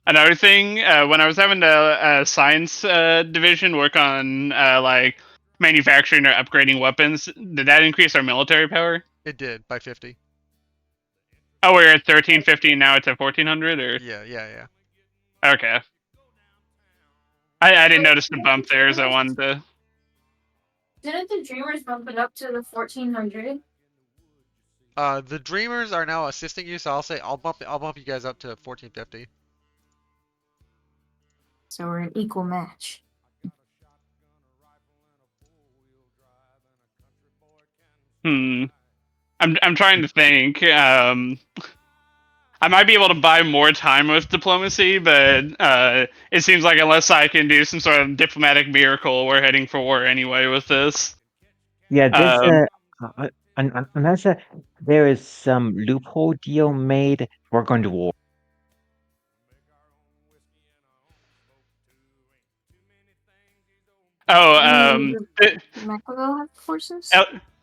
another thing, when I was having the science division work on like manufacturing or upgrading weapons, did that increase our military power? It did by 50. Oh, we're at 1350 and now it's at 1400, or Yeah. okay. I didn't notice the bump there, so I wanted to. Didn't the Dreamers bump it up to the 1400? The Dreamers are now assisting you, so I'll bump you guys up to 1450. So we're an equal match. I'm trying to think. I might be able to buy more time with diplomacy, but it seems like unless I can do some sort of diplomatic miracle, we're heading for war anyway with this. Yeah, this Um, unless there is some loophole deal made, we're going to war. oh, Mexico have forces?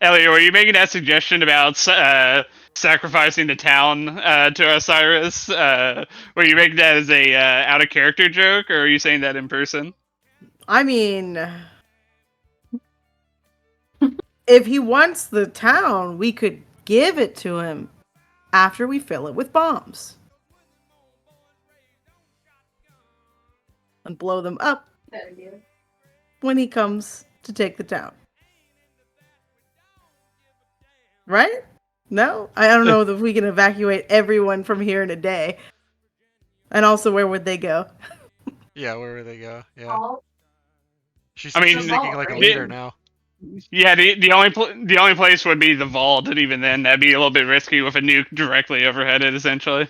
Elliot, were you making that suggestion about sacrificing the town to Osiris? Were you making that as a out of character joke, or are you saying that in person? I mean, if he wants the town, we could give it to him after we fill it with bombs. And blow them up when he comes to take the town. Right? No? I don't know if we can evacuate everyone from here in a day. And also, where would they go? Yeah, where would they go? Yeah. She's mean, thinking like a right? leader now. Yeah, the only place would be the vault, and even then, that'd be a little bit risky with a nuke directly overhead it, essentially.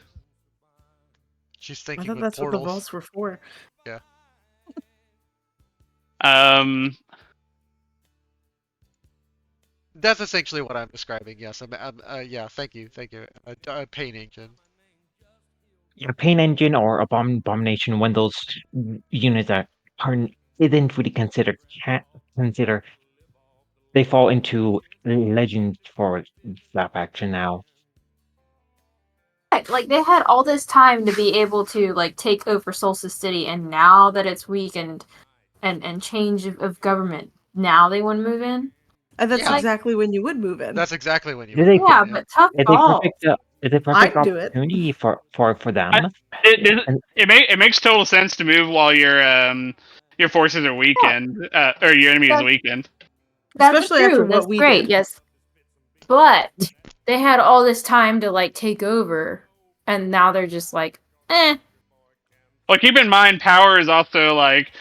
She's I thinking thought with that's what the portals. vaults were for. Yeah. That's essentially what I'm describing. Yes. Yeah. Thank you. A pain engine. Yeah, Pain Engine or Abomination, when those units are isn't really considered consider they fall into legend for that faction now. Like they had all this time to be able to like take over Solstice City, and now that it's weakened and change of government, now they want to move in. And that's Yeah. exactly when you would move in. That's exactly when you Do would. they- Yeah, Yeah. but tough It's a call. perfect I'd do it. opportunity for them. And It makes total sense to move while your forces are weakened, or your enemy is weakened. That's Especially true. after what That's we great. did. Yes, but they had all this time to like take over, and now they're just like, eh. Well, keep in mind, power is also like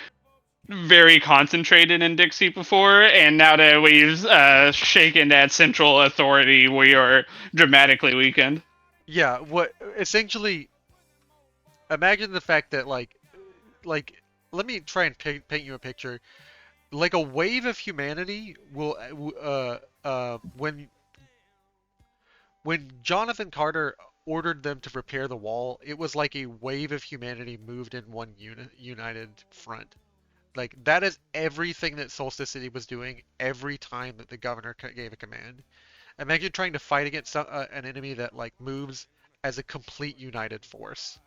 very concentrated in Dixie before, and now that we've shaken that central authority, we are dramatically weakened. Yeah. What essentially? Imagine the fact that like, let me try and paint you a picture. Like a wave of humanity will when Jonathan Carter ordered them to repair the wall, it was like a wave of humanity moved in one united front. Like that is everything that Solstice City was doing every time that the governor gave a command. Imagine trying to fight against an enemy that like moves as a complete united force.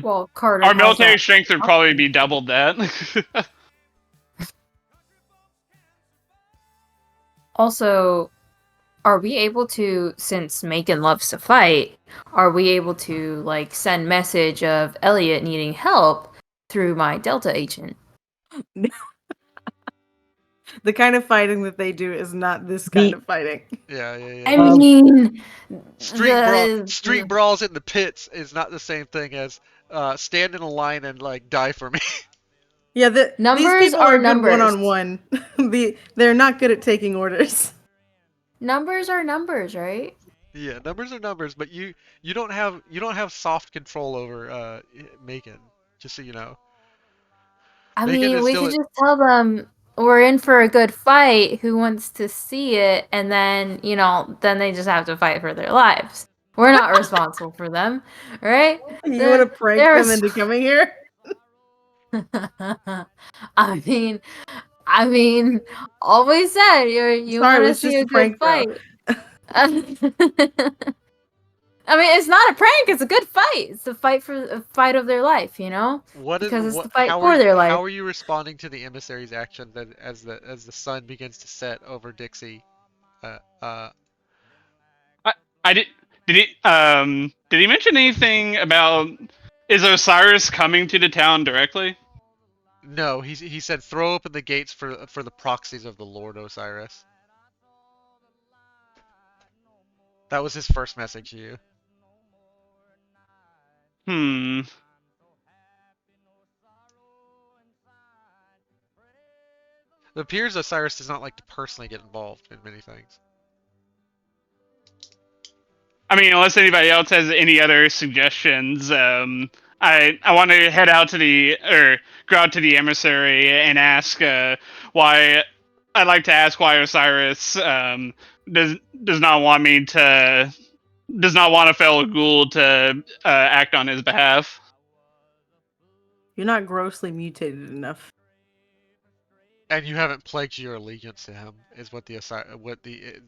Well, Carter. Our has military that. strength would probably be doubled that. Also, are we able to, since Macon loves to fight, are we able to like send message of Elliot needing help through my Delta agent? The kind of fighting that they do is not this kind of fighting. Yeah. I mean, Street brawls in the pits is not the same thing as stand in a line and like die for me. Yeah, Numbers these people are are good numbers. one-on-one. They're not good at taking orders. Numbers are numbers, right? Yeah, numbers are numbers, but you don't have soft control over Macon, just so you know. I Macon mean, is we still could just tell them we're in for a good fight. Who wants to see it? And then, then they just have to fight for their lives. We're not responsible for them, right? You want to prank They're them into coming here? I mean, always said you Sorry, it want to was see just a a good prank, bro. fight. I mean, it's not a prank. It's a good fight. It's the fight of their life, because it's the fight for their life. How are you responding to the emissary's action that as the sun begins to set over Dixie? Uh, uh, I did. Did he mention anything about is Osiris coming to the town directly? no, he said throw open the gates for the proxies of the Lord Osiris. That was his first message to you. Hmm. It appears Osiris does not like to personally get involved in many things. I mean, unless anybody else has any other suggestions, I want to head out to go out to the emissary and ask why. I'd like to ask why Osiris does does not want me to does not want a fellow ghoul to act on his behalf. You're not grossly mutated enough. And you haven't pledged your allegiance to him, is what the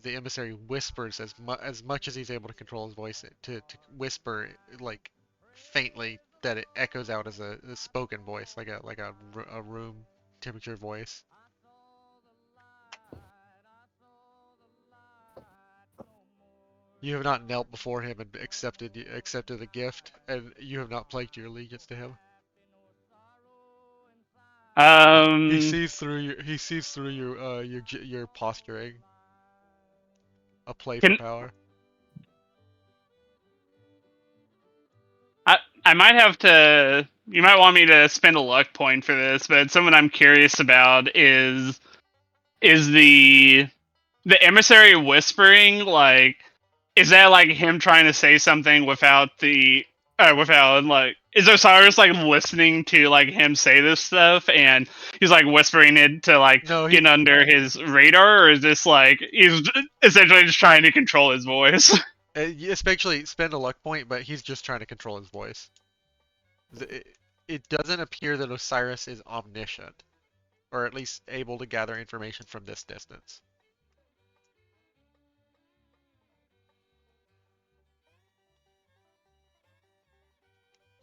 emissary whispers as much as he's able to control his voice to whisper like faintly that it echoes out as a spoken voice, like a room temperature voice. You have not knelt before him and accepted the gift, and you have not pledged your allegiance to him. He Um, sees through your posturing, a play for can power. I might have to. You might want me to spend a luck point for this, but something I'm curious about is the emissary whispering, like, is that like him trying to say something without like, is Osiris like listening to like him say this stuff and he's like whispering it to like No, get under his radar, or is this like he's essentially just trying to control his voice? especially spend a luck point, but he's just trying to control his voice. It doesn't appear that Osiris is omniscient, or at least able to gather information from this distance.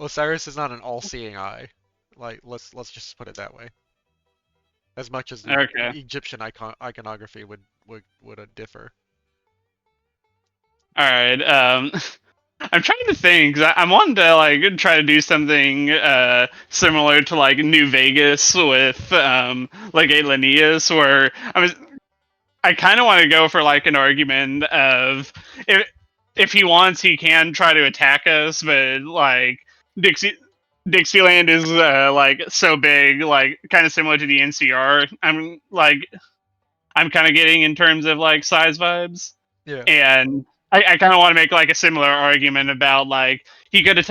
Osiris is not an all-seeing eye. Like let's just put it that way. As much as the Okay. Egyptian iconography would differ. All right. I'm trying to think. 'Cause I'm wanting to like try to do something similar to like New Vegas with like a Linnaeus, where I kind of want to go for like an argument of if he wants, he can try to attack us, but like Dixieland is like so big, like kind of similar to the NCR. I'm kind of getting in terms of like size vibes, Yeah. and I kind of want to make like a similar argument about like he could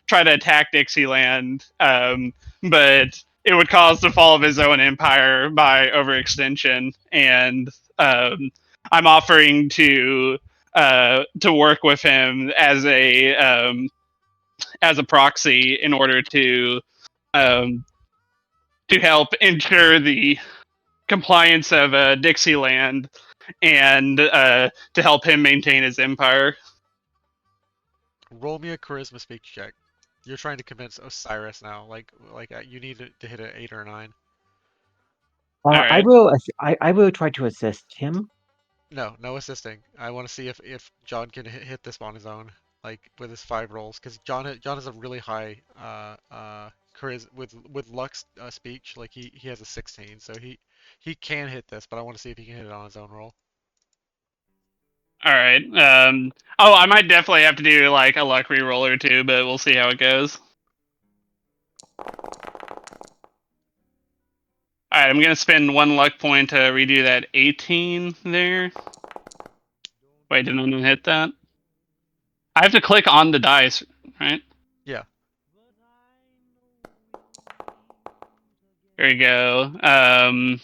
try to attack Dixieland, but it would cause the fall of his own empire by overextension, and I'm offering to work with him as a proxy in order um, to help ensure the compliance of Dixieland and to help him maintain his empire. Roll me a charisma speech check. You're trying to convince Osiris now. You need to hit an 8 or a 9. All I right. will. I will try to assist him. No, no assisting. I want to see if John can hit this on his own, like with his 5 rolls, because John has a really high with Luck's speech. Like he has a 16, so he can hit this, but I want to see if he can hit it on his own roll. All right. Oh, I might definitely have to do like a luck reroll or two, but we'll see how it goes. All right, I'm gonna spend one luck point to redo that 18 there. Wait, did I not hit that? I have to click on the dice, right? Yeah. There we go. And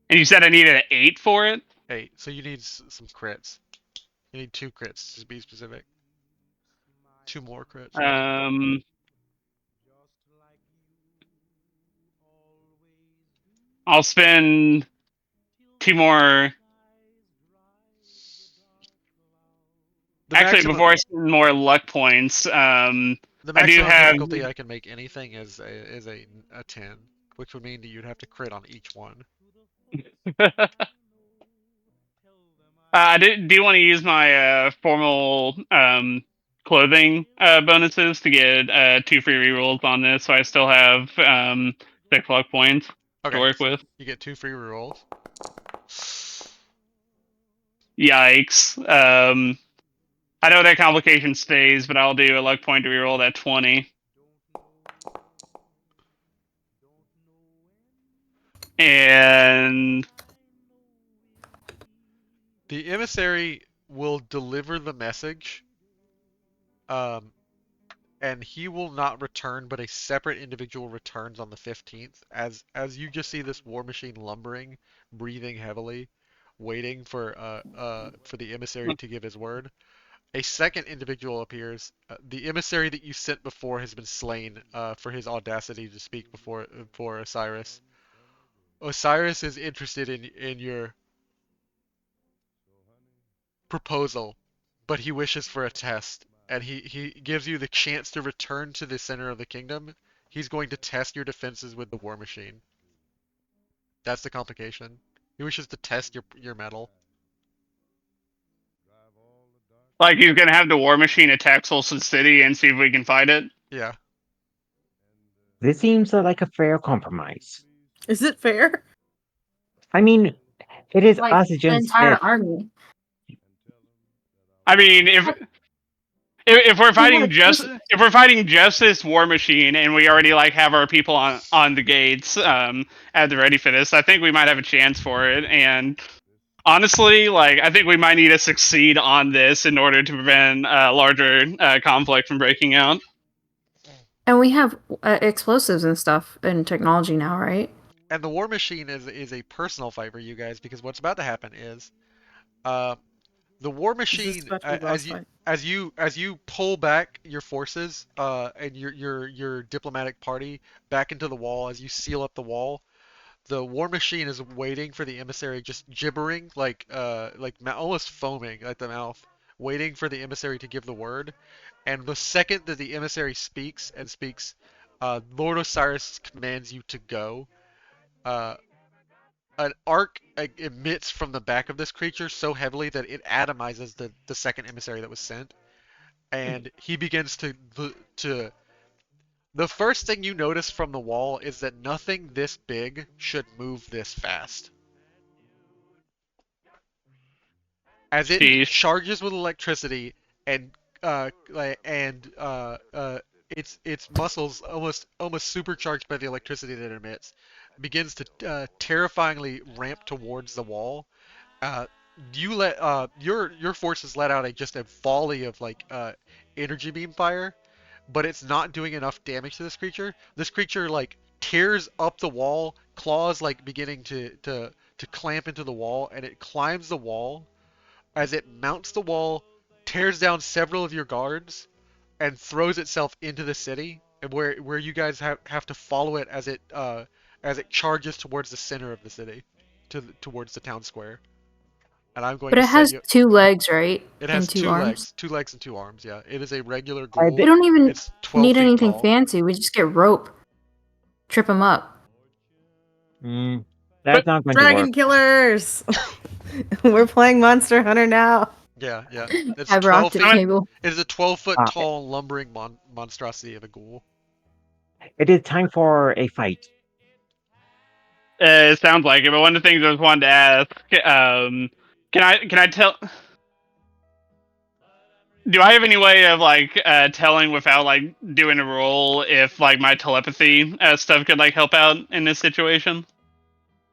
you said I needed an 8 for it? 8. So you need some crits. You need 2 crits to be specific. 2 more crits. I'll spend 2 more. The Actually, maximum, before I spend more luck points, the I do maximum have. difficulty I can make anything is a 10, which would mean that you'd have to crit on each one. Do you want to use my formal clothing bonuses to get 2 free rerolls on this, so I still have 6 luck points to Okay, work so with? you get 2 free rerolls. Yikes. I know that complication stays, but I'll do a luck point to reroll at 20. And The emissary will deliver the message, and he will not return, but a separate individual returns on the 15th. As you just see this war machine lumbering, breathing heavily, waiting for the emissary to give his word. A second individual appears. The emissary that you sent before has been slain for his audacity to speak before Osiris. Osiris is interested in your proposal, but he wishes for a test, and he gives you the chance to return to the center of the kingdom. He's going to test your defenses with the war machine. That's the complication. He wishes to test your metal. like he's gonna have the war machine attack Solstice City and see if we can fight it. Yeah. This seems like a fair compromise. Is it fair? I mean, it is Like us the against entire it. army. I mean, if we're We have fighting just this war machine and we already like have our people on the gates at the ready for this, I think we might have a chance for it. And honestly, like I think we might need to succeed on this in order to prevent larger conflict from breaking out. And we have explosives and stuff and technology now, right? And the war machine is a personal fight for you guys, because what's about to happen is uh, the war This is machine, about to be a boss fight. as you pull back your forces and your diplomatic party back into the wall, as you seal up the wall, the war machine is waiting for the emissary, just gibbering almost foaming at the mouth, waiting for the emissary to give the word. And the second that the emissary speaks, Lord Osiris commands you to go. Uh, an arc emits from the back of this creature so heavily that it atomizes the second emissary that was sent, and he begins to. The first thing you notice from the wall is that nothing this big should move this fast. As it Jeez. charges with electricity and its muscles almost supercharged by the electricity that it emits, begins to terrifyingly ramp towards the wall. Uh, your forces let out just a volley of energy beam fire, but it's not doing enough damage to this creature. This creature like tears up the wall, claws like beginning to clamp into the wall, and it climbs the wall. As it mounts the wall, tears down several of your guards, and throws itself into the city, and where you guys have to follow it as it charges towards the center of the city, towards the town square. And I'm going But to it set has you. 2 legs, right? It And has 2 two arms. legs, 2 legs and 2 arms. Yeah, it is a regular I ghoul. We did, don't even It's 12 need feet anything tall. fancy. We just get rope, trip them up. that's not going to Dragon work. killers! We're playing Monster Hunter now. Yeah, yeah. It's Have 12 rocket feet. cable. It is a 12-foot Uh, tall lumbering monstrosity of a ghoul. it is time for a fight. It sounds like it, but one of the things I was wanted to ask, can I tell? Do I have any way of like telling without like doing a roll if like my telepathy stuff could like help out in this situation?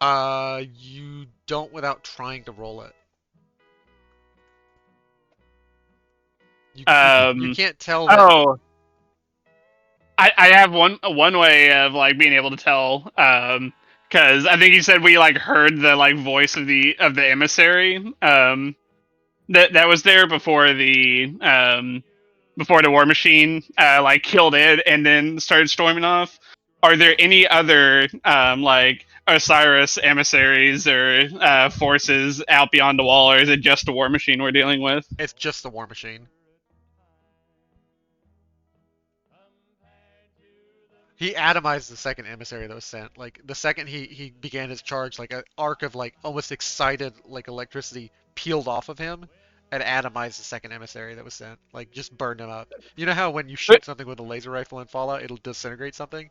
You don't without trying to roll it. You Um. can't tell that. Oh, I have one way of like being able to tell, because I think you said we like heard the like voice of the emissary, that was there before the war machine like killed it and then started storming off. Are there any other like Osiris emissaries or forces out beyond the wall, or is it just the war machine we're dealing with? It's just the war machine. He atomized the second emissary that was sent. Like the second he began his charge, like an arc of like almost excited like electricity peeled off of him and atomized the second emissary that was sent. Like just burned him up. You know how when you shoot something with a laser rifle in Fallout, it'll disintegrate something?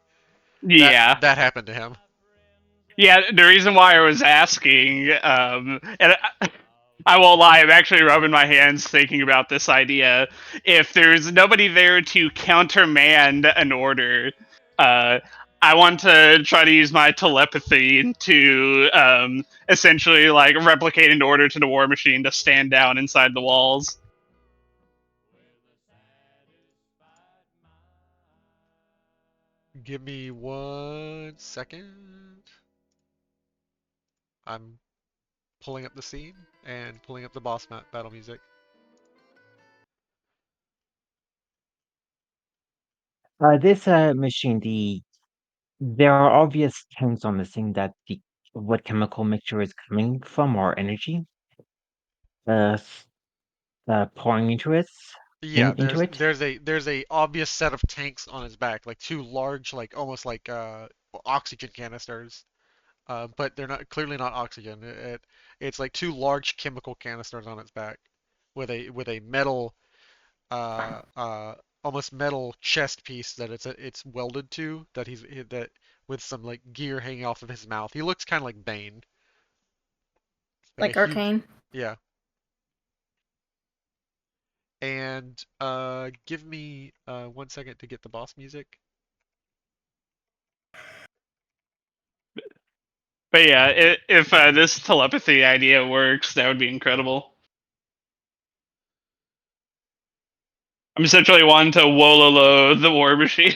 That Yeah. that happened to him. Yeah, the reason why I was asking, and I won't lie, I'm actually rubbing my hands thinking about this idea. If there's nobody there to countermand an order, uh, I want to try to use my telepathy to essentially like replicate an order to the war machine to stand down inside the walls. Give me 1 second. I'm pulling up the scene and pulling up the boss battle music. This machine, there are obvious hints on the thing that what chemical mixture is coming from or energy uh, s- pouring Yeah, into there's it. there's a there's a obvious set of tanks on his back, like two large, like almost like oxygen canisters. But they're not clearly not oxygen. It's like two large chemical canisters on its back, with a metal uh uh almost metal chest piece that it's welded to that with some like gear hanging off of his mouth. He looks kind of like Bane, like a Like huge, Arcane. yeah. And give me 1 second to get the boss music. But yeah, if this telepathy idea works, that would be incredible. I'm essentially wanting to Wololo the war machine.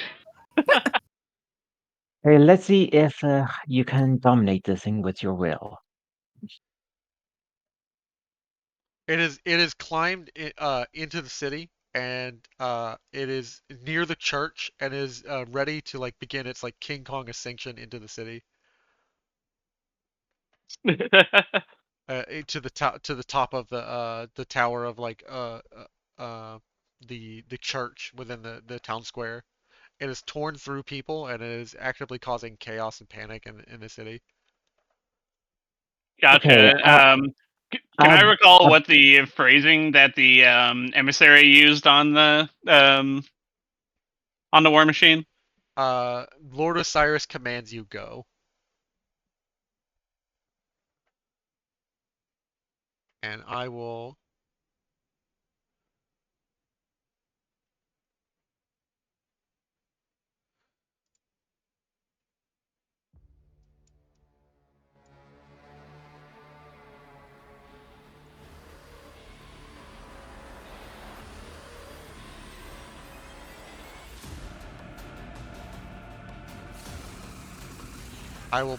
Hey, let's see if you can dominate this thing with your will. It is climbed into the city and it is near the church and is ready to like begin its like King Kong ascension into the city. To the top of the tower of like the church within the town square. It is torn through people and it is actively causing chaos and panic in the city. Okay, Gotcha. Can I uh, recall uh, what the phrasing that the emissary used on the war machine? Lord Osiris commands you go, and I will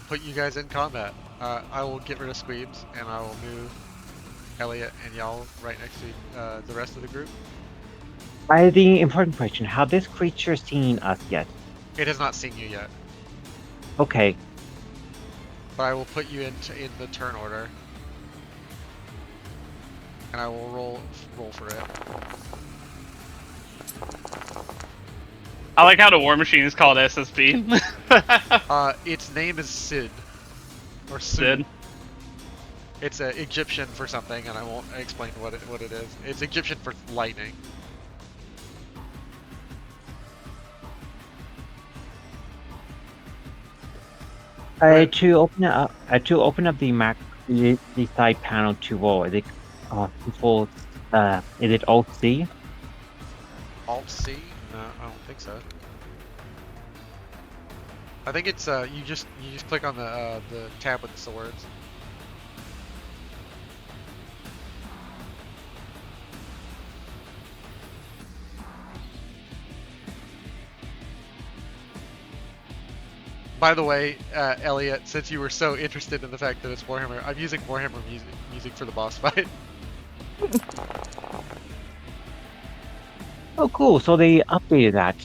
put you guys in combat. I will get rid of Squeebs, and I will move Elliot and y'all right next to the rest of the group. the important question: Have this creature seen us yet? It has not seen you yet, Okay, but I will put you in the turn order, and I will roll for it. I like how the war machine is called SSB. Its name is Sid, or Su. Sid. It's Egyptian for something, and I won't explain what it is. It's Egyptian for lightning. Go ahead. to open up the side panel to roll, full, is it Alt C? Alt C? No, I don't think so. I think it's you just click on the tab with the swords. By the way, Elliot, since you were so interested in the fact that it's Warhammer, I'm using Warhammer music for the boss fight. Oh, cool. So they updated that.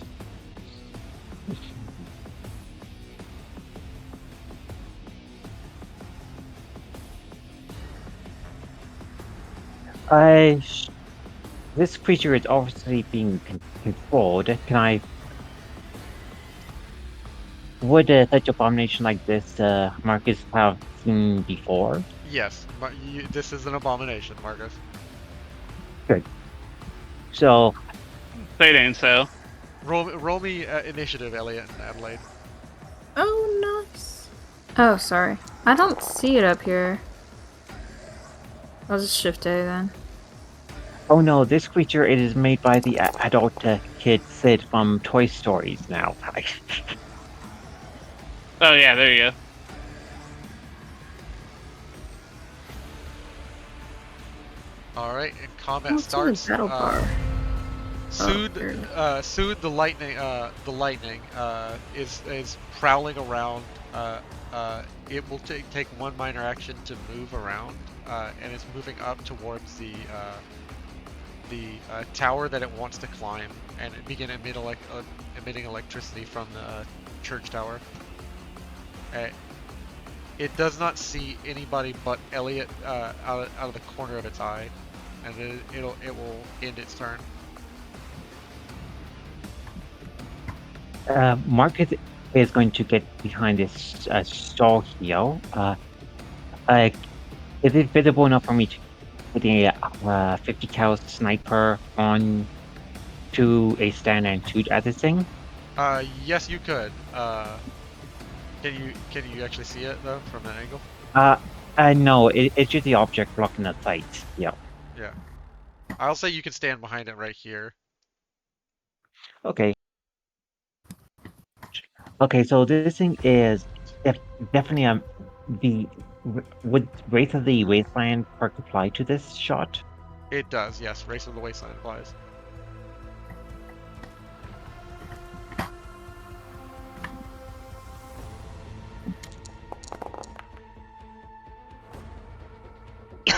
This creature is obviously being controlled. Can I? Would such abomination like this, Marcus, have seen before? Yes, this is an abomination, Marcus. Good. So, They didn't so. Roll me initiative, Elliot and Adelaide. Oh, nice. Oh, sorry. I don't see it up here. I'll just shift A then. oh no, this creature it is made by the adult kid Sid from Toy Stories now. Oh yeah, there you go. All right, and combat Oh, it's in the starts. battle bar. Sood, here it Sood the lightning, is prowling around. It will take one minor action to move around, and it's moving up towards the tower that it wants to climb and begin emitting electricity from the church tower. It does not see anybody but Elliot out of the corner of its eye, and then it will end its turn. Marcus is going to get behind this stall heel. Is it visible enough for me to put a 50 cal sniper on to a stand and shoot at this thing? Yes, you could. Can you actually see it though from that angle? No, it's just the object blocking the sight. Yeah. Yeah. I'll say you can stand behind it right here. Okay. Okay, so this thing is definitely would Wraith of the Wasteland perk apply to this shot? It does, yes. Race of the Wasteland applies.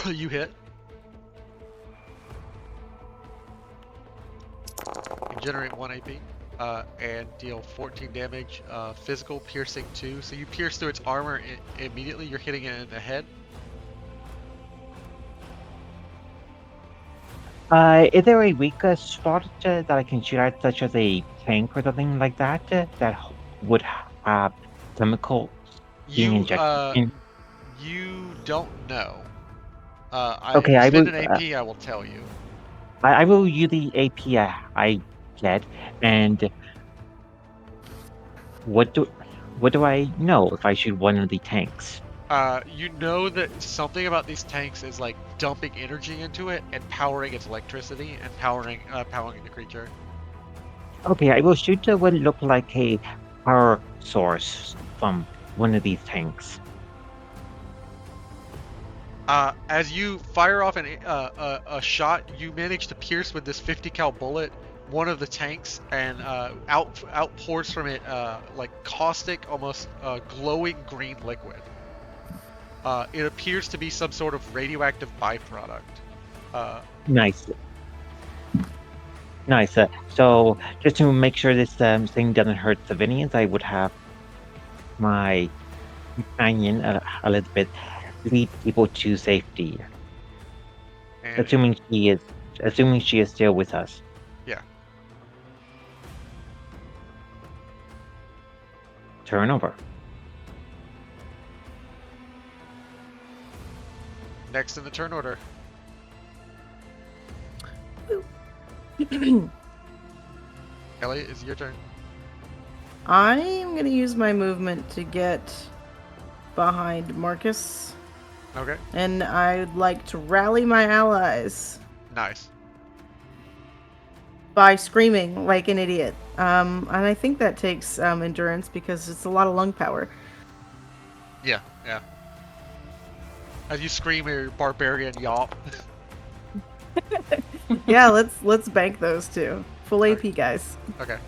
You hit. You generate 1 AP and deal 14 damage. Physical piercing 2. So you pierce through its armor immediately. You're hitting it in the head. Is there a weaker spot that I can shoot at, such as a tank or something like that, that would have chemical being injected in? You don't know. If Okay, you I spend will. an AP, I will tell you. I will use the AP I get, and what do I know if I shoot one of the tanks? You know that something about these tanks is like dumping energy into it and powering its electricity and powering the creature. Okay, I will shoot what look like a power source from one of these tanks. As you fire off a shot, you manage to pierce with this 50 cal bullet one of the tanks, and outpours from it like caustic, almost glowing green liquid. It appears to be some sort of radioactive byproduct. Nice. Nice. So just to make sure this thing doesn't hurt civilians, I would have my companion, Elizabeth, lead people to safety. And Assuming she is still with us. yeah. Turnover. Next in the turn order. Elliot, it's your turn. I'm gonna use my movement to get behind Marcus, Okay. and I'd like to rally my allies Nice. by screaming like an idiot. And I think that takes endurance because it's a lot of lung power. Yeah. As you scream your barbarian yawp. Yeah, let's bank those two. Full AP, guys. Okay.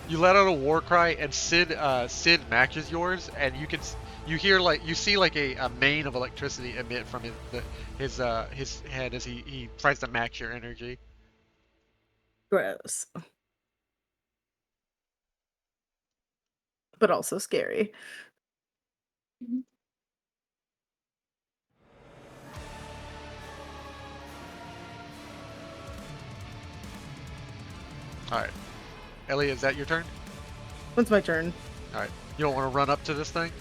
You let out a war cry, and Sid matches yours, and you hear you see like a main of electricity emit from his head as he tries to match your energy. Gross. But also scary. All right, Ellie, is that your turn? When's my turn? All right, you don't want to run up to this thing?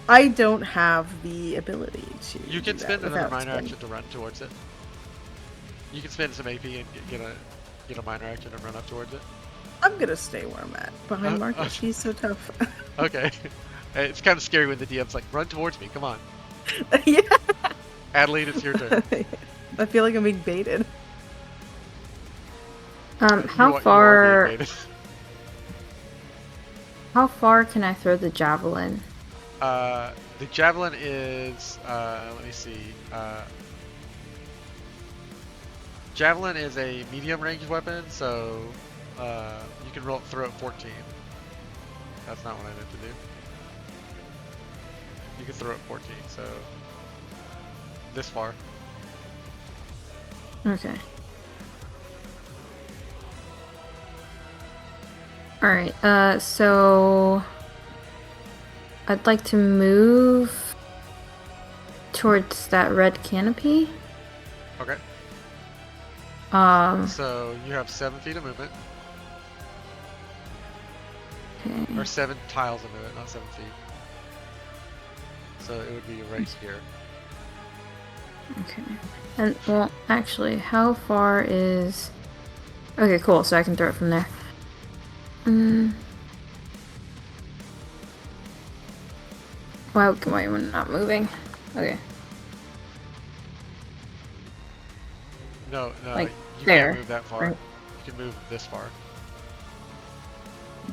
I don't have the ability to. You can do spend that another without minor spending. action to run towards it. You can spend some AP and get a minor action and run up towards it. I'm gonna stay where I'm at, behind Marcus. Okay. She's so tough. Okay. It's kind of scary when the DM's like, run towards me, come on. Yeah. Adelaide, it's your turn. I feel like I'm being baited. How You are being far? baited. How far can I throw the javelin? The javelin is, let me see. Javelin is a medium range weapon, so you can throw it 14. That's not what I meant to do. You can throw it 14, so this far. Okay. Alright, so I'd like to move towards that red canopy. Okay. Um, So you have 7 feet of movement, okay. or 7 tiles of movement, not 7 feet. So it would be right here. Okay. And, well, actually, how far is... Okay, cool, so I can throw it from there. Why am I not moving? Okay. No, Like, you there, can't move that far. right? You can move this far.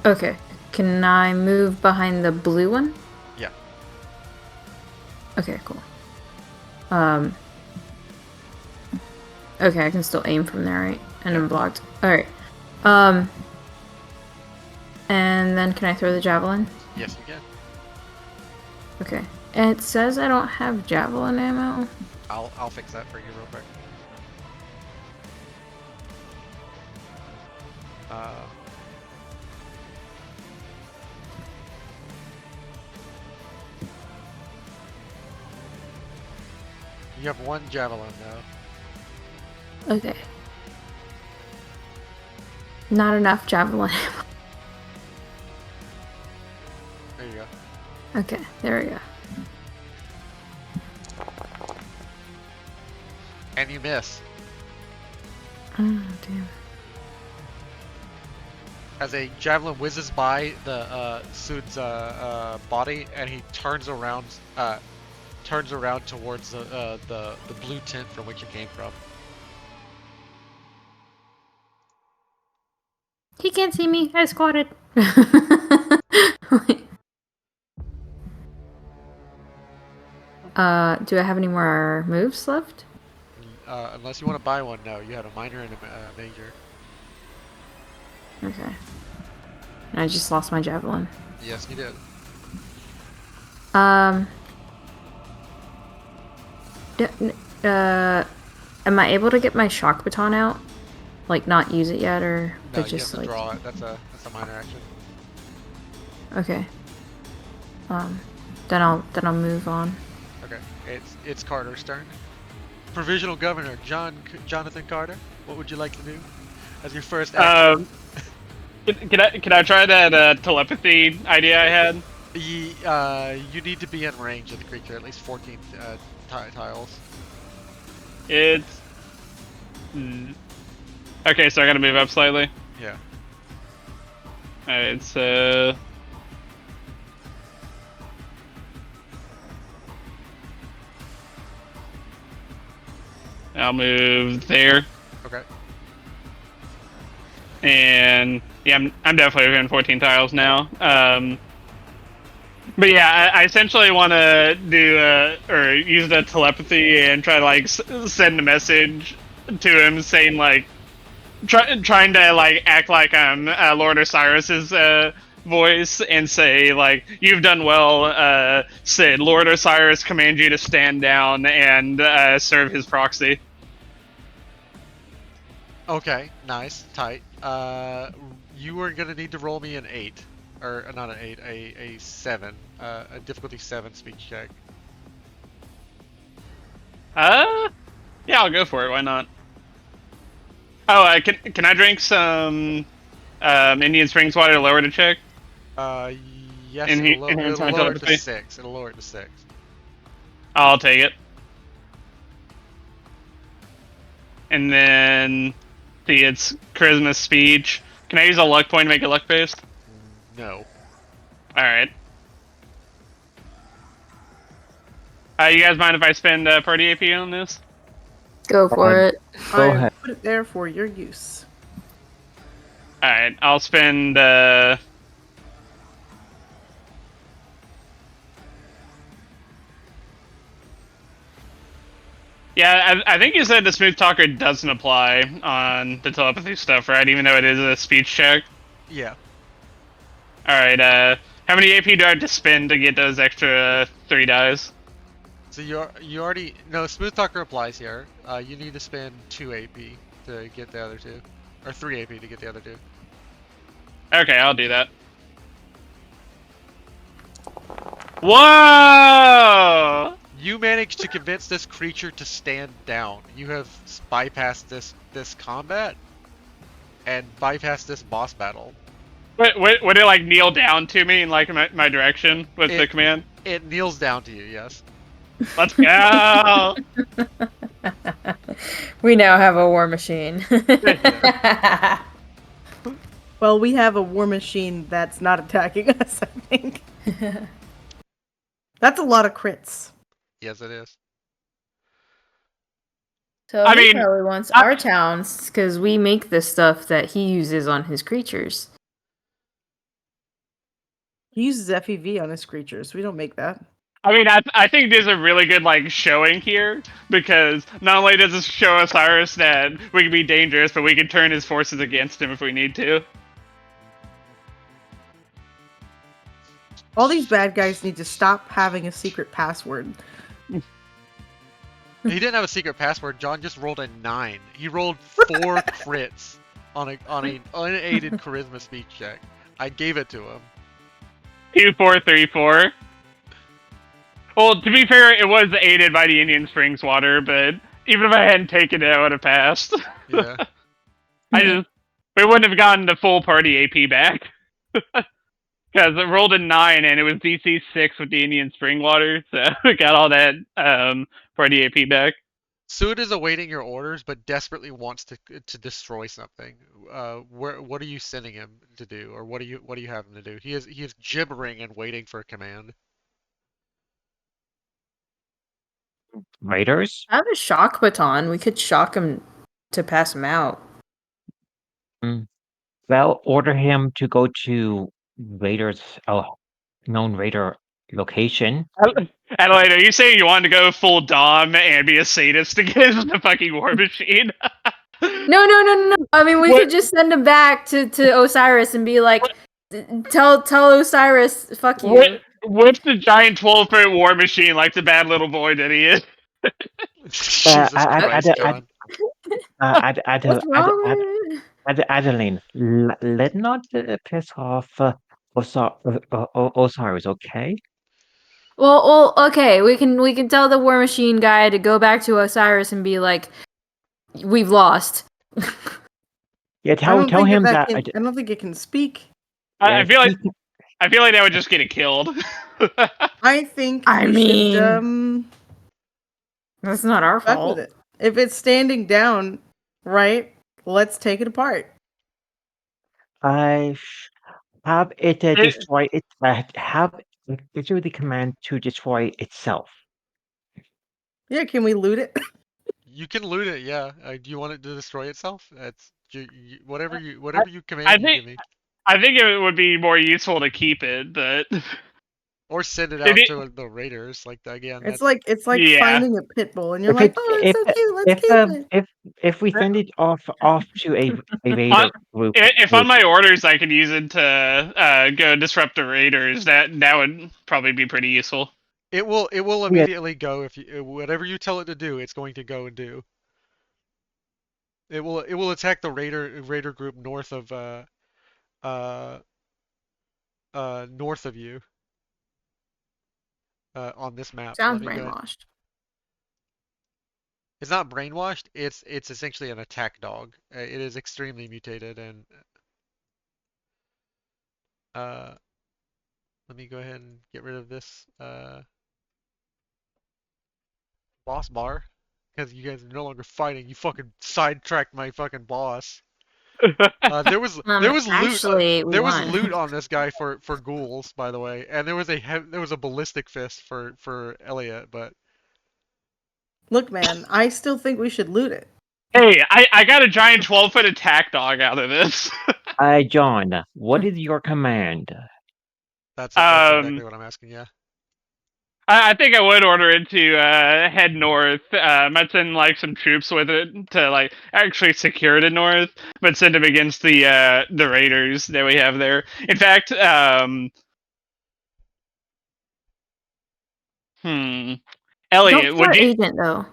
Okay. Can I move behind the blue one? Yeah. Okay, cool. Okay, I can still aim from there, right? And I'm blocked. Alright. And then can I throw the javelin? Yes, you can. Okay. It says I don't have javelin ammo. I'll fix that for you real quick. You have 1 javelin now. Okay. Not enough javelin ammo. There you go. Okay, there we go. And you miss. Oh, damn. As a javelin whizzes by the Sud's body, and he turns around towards the blue tent from which it came from. He can't see me. I squatted. Do I have any more moves left? Unless you want to buy one, no. You had a minor and a major. Okay. I just lost my javelin. Yes, you did. Am I able to get my shock baton out? Like, not use it yet, or No, but you just have to like... draw it. That's a minor action. Okay. Then I'll move on. Okay, it's Carter's turn. Provisional Governor Jonathan Carter, what would you like to do as your first action? Can I try that telepathy idea I had? You need to be in range of the creature, at least 14 tiles. It's okay, so I gotta move up slightly. Yeah. Alright, so I'll move there. Okay. And yeah, I'm definitely within 14 tiles now. But yeah, I essentially want to do or use the telepathy and try to like send a message to him saying like, trying to like act like I'm Lord Osiris's voice and say like, "You've done well, Sid. Lord Osiris commands you to stand down and serve his proxy." Okay, nice, tight. You are gonna need to roll me an 8, or not an 8, a 7, a difficulty 7 speech check. Yeah, I'll go for it. Why not? Oh, can I drink some Indian Springs water to lower the check? Uh, yes, Enhance it'll my lower it to telepathy. 6. It'll lower it to 6. I'll take it. And then see its charisma speech. Can I use a luck point to make it luck based? No. All right. You guys mind if I spend party AP on this? Go for it. Go I ahead. put it there for your use. All right, I'll spend. Yeah, I think you said the smooth talker doesn't apply on the telepathy stuff, right? Even though it is a speech check. Yeah. All right. How many AP do I have to spend to get those extra 3 dice? So you already no smooth talker applies here. You need to spend 2 AP to get the other 2, or 3 AP to get the other 2. Okay, I'll do that. Whoa! You managed to convince this creature to stand down. You have bypassed this combat and bypassed this boss battle. Would it like kneel down to me in like my direction with the command? It kneels down to you, yes. Let's go! We now have a war machine. Well, we have a war machine that's not attacking us, I think. That's a lot of crits. Yes, it is. So I he mean, probably wants our towns because we make the stuff that he uses on his creatures. He uses FEV on his creatures. We don't make that. I mean, I think there's a really good like showing here because not only does this show Osiris that we can be dangerous, but we can turn his forces against him if we need to. All these bad guys need to stop having a secret password. He didn't have a secret password. John just rolled a 9. He rolled 4 crits on an unaided charisma speech check. I gave it to him. 2434. Well, to be fair, it was aided by the Indian Springs water, but even if I hadn't taken it, I would have passed. Yeah. We wouldn't have gotten the full party AP back. Because it rolled a 9 and it was DC 6 with the Indian Spring water, so we got all that party AP back. Suit is awaiting your orders, but desperately wants to destroy something. What are you sending him to do, or what do you have him to do? He is gibbering and waiting for a command. Raiders? I have a shock baton. We could shock him to pass him out. Well, order him to go to Raiders, known Raider location. Adelaide, are you saying you wanted to go full Dom and be a sadist against the fucking war machine? No. I mean, we could just send him back to Osiris and be like, tell Osiris, fuck you. What's the giant 12-foot war machine like the bad little boy that he is? Jesus Christ, John. What's wrong? Adeline, let not piss off Osiris, okay? Well, okay. We can tell the war machine guy to go back to Osiris and be like, we've lost. Yeah, tell him that. I don't think it can speak. I feel like that would just get it killed. I think I we mean, should, that's not our fuck fault. with it. If it's standing down, right? Let's take it apart. I have it destroy it. Have it issue the command to destroy itself. Yeah, can we loot it? You can loot it, yeah. Do you want it to destroy itself? That's whatever you I command you think give me. I think it would be more useful to keep it, but Or send it If out it- to the raiders. Like again, It's that's like Yeah. finding a pit bull, and you're If like, it oh, it's so cute. Let's keep it. if we send it off to a raider group, If on my orders I could use it to go disrupt the raiders, that would probably be pretty useful. it will Yeah. immediately go if you whatever you tell it to do, it's going to go and do. It will attack the raider group north of uh north of you on this map. Sounds Let me go. brainwashed. It's not brainwashed. It's essentially an attack dog. It is extremely mutated and uh let me go ahead and get rid of this boss bar because you guys are no longer fighting. You fucking sidetracked my fucking boss. There was loot. Actually, we There was won. loot on this guy for ghouls, by the way, and there was a ballistic fist for Elliot, but Look, man, I still think we should loot it. Hey, I got a giant 12-foot attack dog out of this. John, what is your command? that's Um, exactly what I'm asking. Yeah. I think I would order it to head north. Might send like some troops with it to like actually secure the north, but send them against the raiders that we have there. In fact, Don't Elliot, kill would our you? agent though.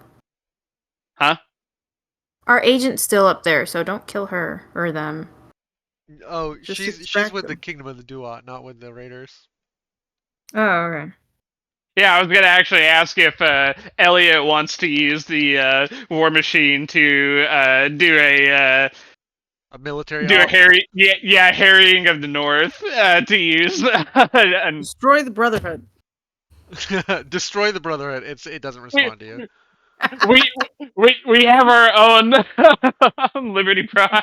Huh? Our agent's still up there, so don't kill her or them. Oh, Just she's extract with the them. Kingdom of the Duat, not with the Raiders. Oh, okay. Yeah, I was gonna actually ask if Elliot wants to use the war machine to do A military a op. harrying of the north to use and Destroy the Brotherhood. Destroy the Brotherhood. It doesn't respond to you. we we have our own Liberty Prime.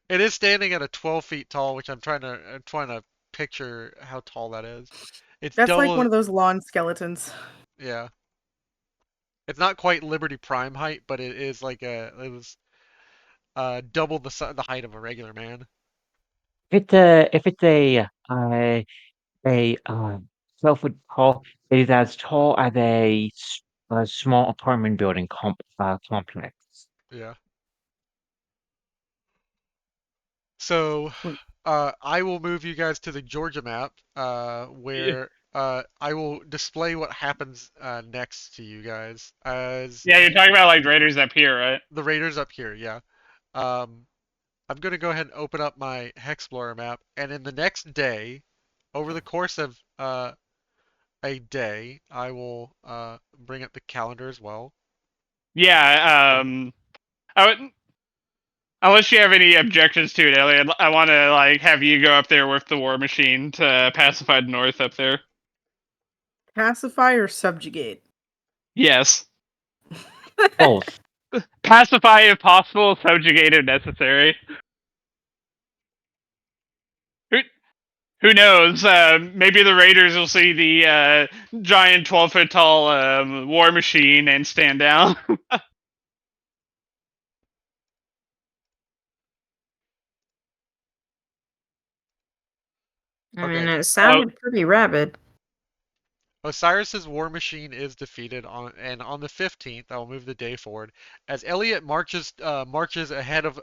It is standing at a 12 feet tall, which I'm trying to picture how tall that is. It's That's like double. one of those lawn skeletons. Yeah. It's not quite Liberty Prime height, but it is like it was double the height of a regular man. If it's a 12-foot tall, it is as tall as a small apartment building complex. Yeah. So, I will move you guys to the Georgia map, where I will display what happens next to you guys as Yeah, you're talking about like raiders up here, right? the Raiders up here. Yeah. Um, I'm going to go ahead and open up my Hexplorer map, and in the next day, over the course of a day, I will bring up the calendar as well. Yeah. I would, unless you have any objections to it, Elliot, I want to like have you go up there with the war machine to pacify the north up there. Pacify or subjugate? Yes. Both. Pacify if possible, subjugate if necessary. Who, who knows? Maybe the raiders will see the giant 12-foot tall war machine and stand down. I mean, Okay. it sounded pretty rabid. Osiris's war machine is defeated on the 15th. I will move the day forward as Elliot marches ahead of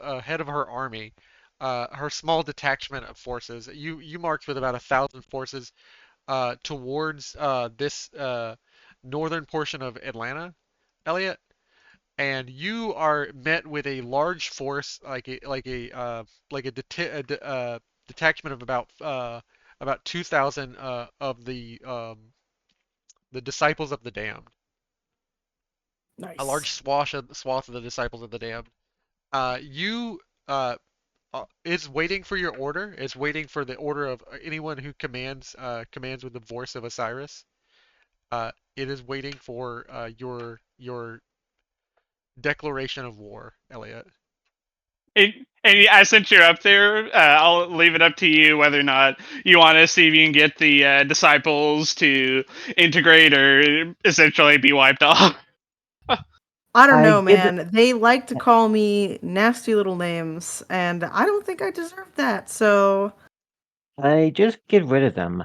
her army, her small detachment of forces. You march with about 1,000 forces towards this northern portion of Atlanta, Elliot, and you are met with a large force, like a detachment of about 2,000 of the disciples of the damned. Nice. A large swath of the disciples of the damned. You is waiting for your order. It's waiting for the order of anyone who commands with the voice of Osiris. It is waiting for your declaration of war, Elliot. And I sent you up there. I'll leave it up to you whether or not you want to see if you can get the disciples to integrate or essentially be wiped off. I don't I know, did. man. They like to call me nasty little names, and I don't think I deserve that. So I just get rid of them.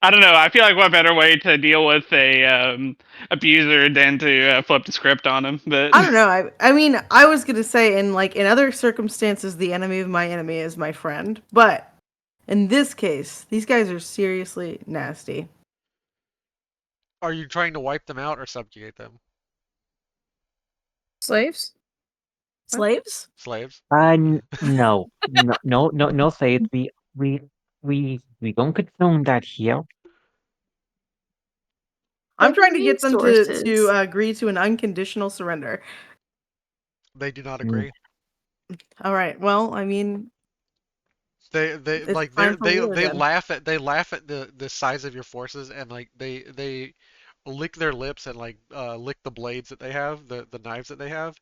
I don't know. I feel like what better way to deal with a abuser than to flip the script on him. But I don't know. I mean, I was gonna say in other circumstances, the enemy of my enemy is my friend, but in this case, these guys are seriously nasty. Are you trying to wipe them out or subjugate them? Slaves? Slaves? Slaves? No, Faith. We don't condone that here. I'm But the trying to get them to resources. agree to an unconditional surrender. They do not Mm. agree. All right. Well, I mean, They it's like time for war they then. laugh at the size of your forces, and like they lick their lips and like lick the blades that they have, the knives that they have,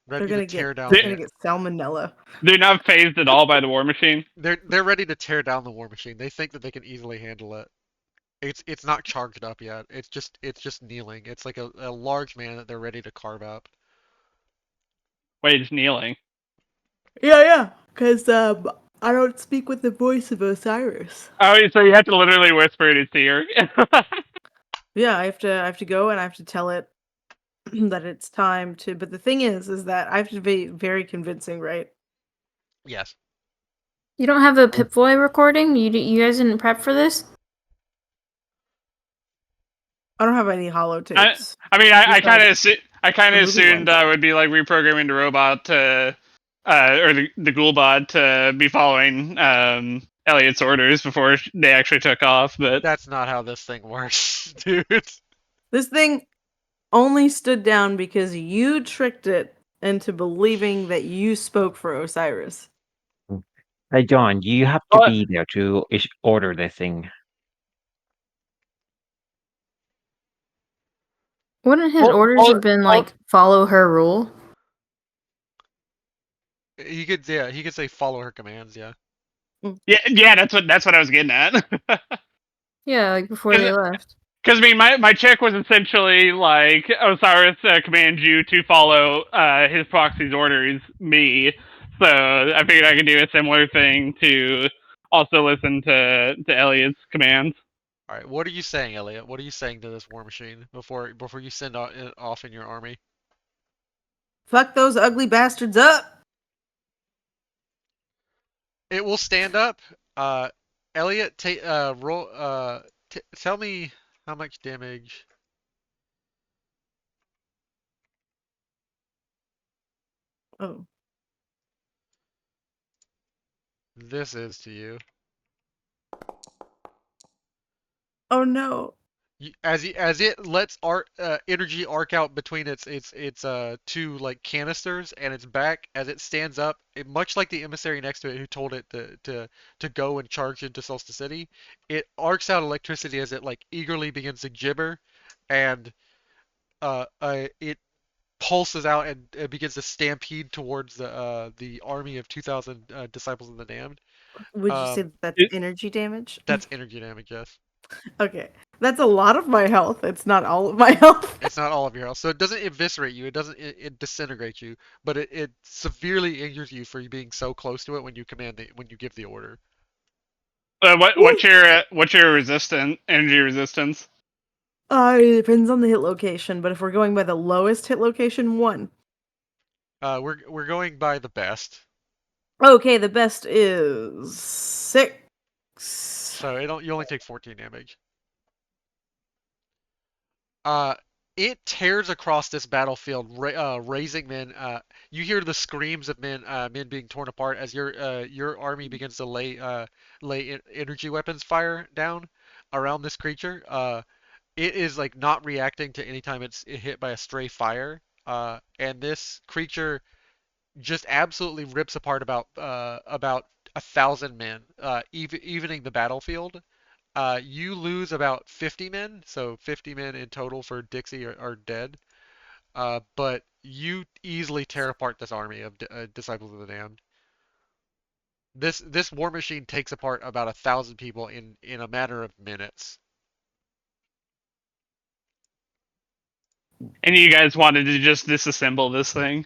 They're ready to gonna tear get down they're they, gonna get salmonella. they're not phased at all by the war machine. they're ready to tear down the war machine. They think that they can easily handle it. It's not charged up yet. It's just kneeling. It's like a large man that they're ready to carve up. Wait, it's kneeling. Yeah. Because I don't speak with the voice of Osiris. Oh, so you have to literally whisper in his ear. Yeah, I have to go and I have to tell it that it's time to. But the thing is that I have to be very convincing, right? Yes. You don't have a Pip-Boy recording? You guys didn't prep for this? I don't have any I, holotapes I mean, I kind besides of I kind the of movie assumed ones. I would be like reprogramming the robot to, or the Ghoulbot to be following Elliot's orders before they actually took off. But That's not how this thing works, dude. This thing only stood down because you tricked it into believing that you spoke for Osiris. Hey, John, you have to be there to order this thing. Wouldn't his well, orders well, have been well, like follow her rule? He could say follow her commands, yeah. yeah, that's what I was getting at. Yeah, like before they left. Because I mean, my check was essentially like Osiris commands you to follow his proxy's orders, me. So I figured I could do a similar thing to also listen to Elliot's commands. All right, what are you saying, Elliot? What are you saying to this war machine before you send it off in your army? Fuck those ugly bastards up! It will stand up. Elliot, roll. Tell me how much damage. Oh. This is to you. Oh no. As it lets energy arc out between its two like canisters and its back as it stands up, much like the emissary next to it who told it to go and charge into Solstice City, it arcs out electricity as it like eagerly begins to gibber, and it pulses out and begins to stampede towards the army of 2,000 disciples of the damned. Would you say Um, that's It, energy damage? that's energy damage, yes. Okay. That's a lot of my health. It's not all of my health. It's not all of your health, so it doesn't eviscerate you. It disintegrates you, but it severely injures you for you being so close to it when when you give the order. what's your energy resistance? It depends on the hit location, but if we're going by the lowest hit location, 1. We're going by the best, Okay, the best is 6. so you only take 14 damage. Uh, it tears across this battlefield, raising men. You hear the screams of men being torn apart as your army begins to lay energy weapons fire down around this creature. It is like not reacting to any time it's hit by a stray fire. And this creature just absolutely rips apart about 1,000 men, evening the battlefield. You lose about 50 men, so 50 men in total for Dixie are dead. But you easily tear apart this army of disciples of the damned. This war machine takes apart about 1,000 people in a matter of minutes. And you guys wanted to just disassemble this thing?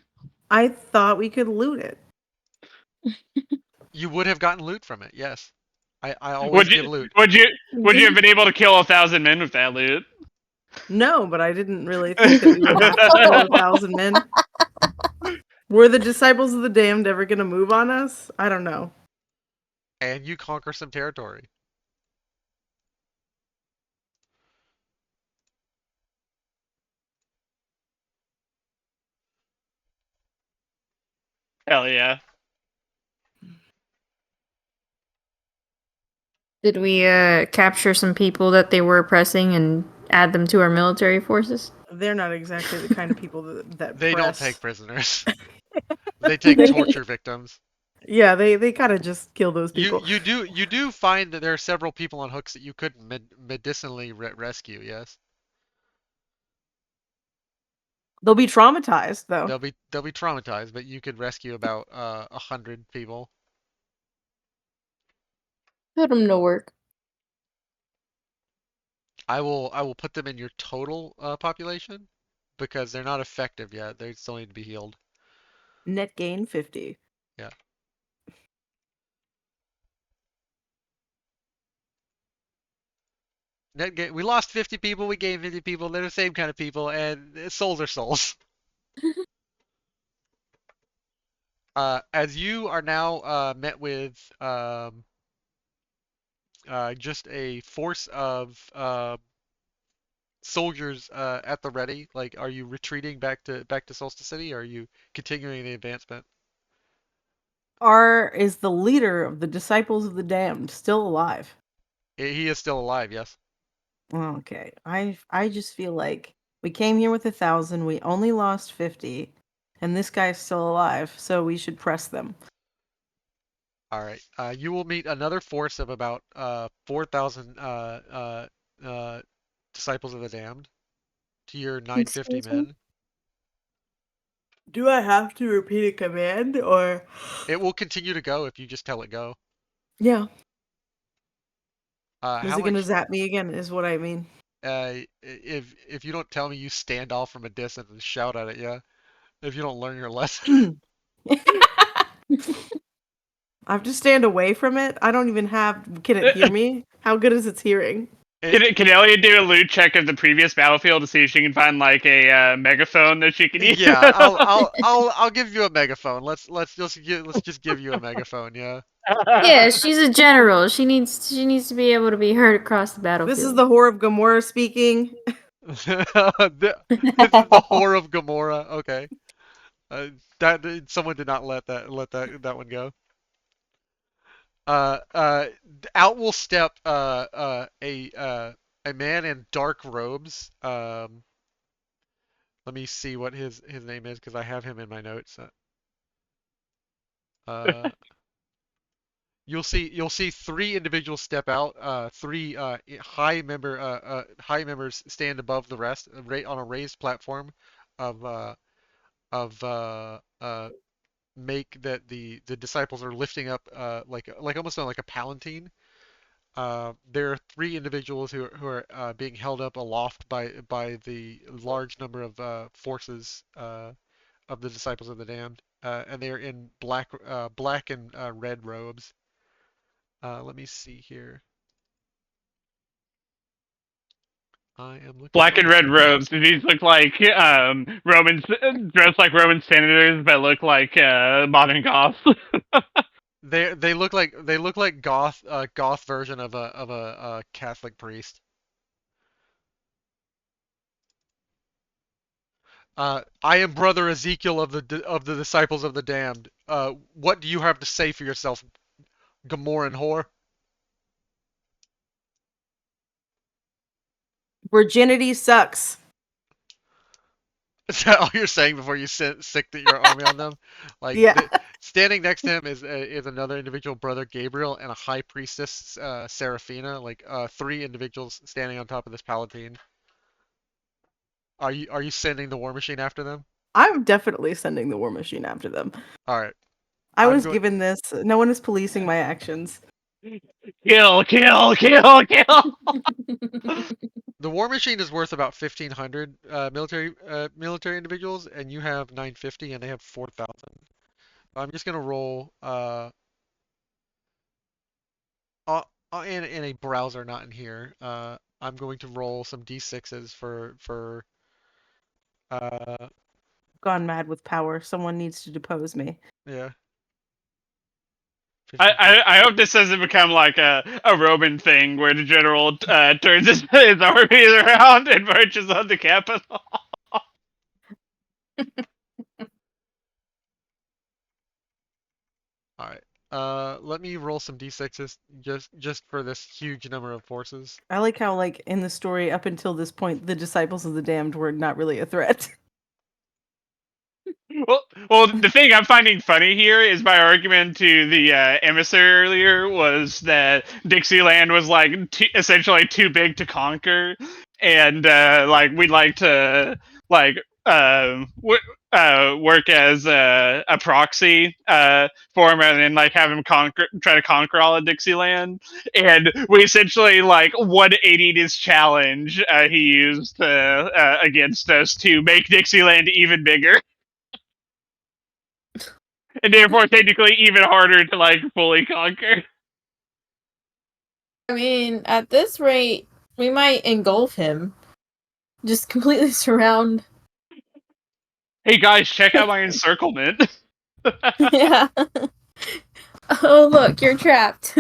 I thought we could loot it. You would have gotten loot from it, yes. I always Would give you loot. would you have been able to kill 1,000 men with that loot? No, but I didn't really think that we would have to kill 1,000 men. Were the disciples of the damned ever going to move on us? I don't know. And you conquer some territory. Hell yeah. Did we capture some people that they were oppressing and add them to our military forces? They're not exactly the kind of people that They don't press. take prisoners. They take torture victims. Yeah, they gotta just kill those You people. you do find that there are several people on hooks that you could medicinally rescue. Yes, They'll be traumatized though. they'll be traumatized, but you could rescue about 100 people. Put them to work. I will put them in your total population because they're not effective yet. They still need to be healed. Net gain 50. Yeah. We lost 50 people. We gained 50 people. They're the same kind of people, and souls are souls. As you are now met with just a force of soldiers at the ready. Like, are you retreating back to Solstice City, or are you continuing the advancement? Is the leader of the disciples of the damned still alive? He is still alive, yes. Okay. I just feel like we came here with 1,000, we only lost 50, and this guy's still alive, so we should press them. All right. You will meet another force of about 4,000 disciples of the damned to your 950 Excuse me? men. Do I have to repeat a command or It will continue to go if you just tell it go. yeah. Is How it gonna much? zap me again is what I mean. If you don't tell me, you stand off from a distance and shout at it, yeah. If you don't learn your lesson. I have to stand away from it. I don't even have. Can it hear me? How good is its hearing? Can Elliot do a loot check of the previous battlefield to see if she can find like a megaphone that she can use? Yeah, I'll give you a megaphone. Let's just give you a megaphone, yeah. Yeah, she's a general. She needs to be able to be heard across the battlefield. This is the whore of Gomorrah speaking. This is the whore of Gomorrah. Okay. That someone did not let that one go. Uh, uh, Out will step a man in dark robes. Let me see what his name is because I have him in my notes. Uh, you'll see three individuals step out. Three high members stand above the rest, on a raised platform of make that the disciples are lifting up like almost on like a palanquin. There are three individuals who are being held up aloft by the large number of forces of the disciples of the damned, and they are in black and red robes. Let me see here. I am looking Black at and red robes. Do these look like Romans dressed like Roman senators, but look like modern goths? they look like goth version of a Catholic priest. I am brother Ezekiel of the disciples of the damned. What do you have to say for yourself, Gomorran whore? Virginity sucks. Is that all you're saying before you sick your army on them? Like Yeah. standing next to him is another individual, brother Gabriel, and a high priestess, Seraphina. Like three individuals standing on top of this palatine. Are you sending the war machine after them? I'm definitely sending the war machine after them. All right. I I'm was going. given this. No one is policing my actions. Kill, kill, kill, kill! The war machine is worth about 1,500 military individuals, and you have 950, and they have 4,000. I'm just gonna roll. in a browser, not in here. I'm going to roll some d6s for uh Gone mad with power. Someone needs to depose me. yeah. I, 50. I, I hope this doesn't become like a Roman thing where the general turns his armies around and marches on the capital. All right. Let me roll some d6s just for this huge number of forces. I like how, like, in the story up until this point, the disciples of the damned were not really a threat. Well, the thing I'm finding funny here is my argument to the emissary earlier was that Dixieland was like essentially too big to conquer, and like we'd like to like work as a proxy for him, and then like have him try to conquer all of Dixieland, and we essentially like 180'd his challenge he used against us to make Dixieland even bigger. And therefore technically even harder to like fully conquer. I mean, at this rate, we might engulf him. Just completely surround. Hey guys, check out my encirclement. Yeah. Oh, look, you're trapped.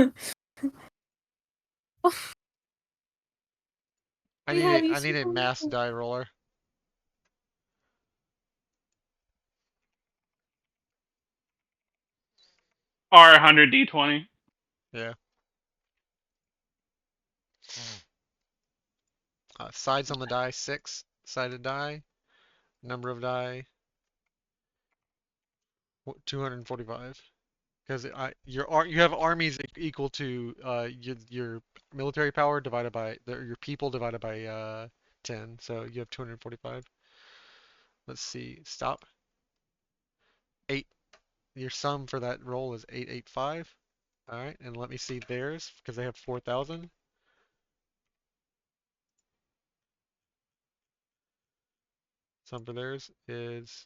We have you I need a mass surrounded. die roller. R100 D20. Yeah. Sides on the die, 6 sided die. Number of die, 245. Because you have armies equal to your military power divided by your people divided by 10. So you have 245. Let's see. Stop. 8. Your sum for that roll is 885. All right, and let me see theirs because they have 4,000. Sum for theirs is.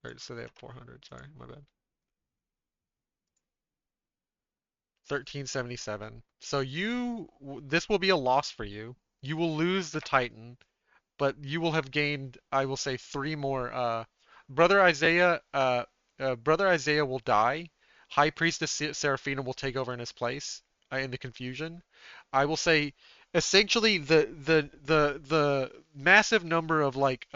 All right, so they have 400. Sorry, my bad. 1377. So this will be a loss for you. You will lose the Titan, but you will have gained, I will say, 3 more. Brother Isaiah, Brother Isaiah will die. High Priestess Seraphina will take over in his place in the confusion. I will say, essentially, the massive number of like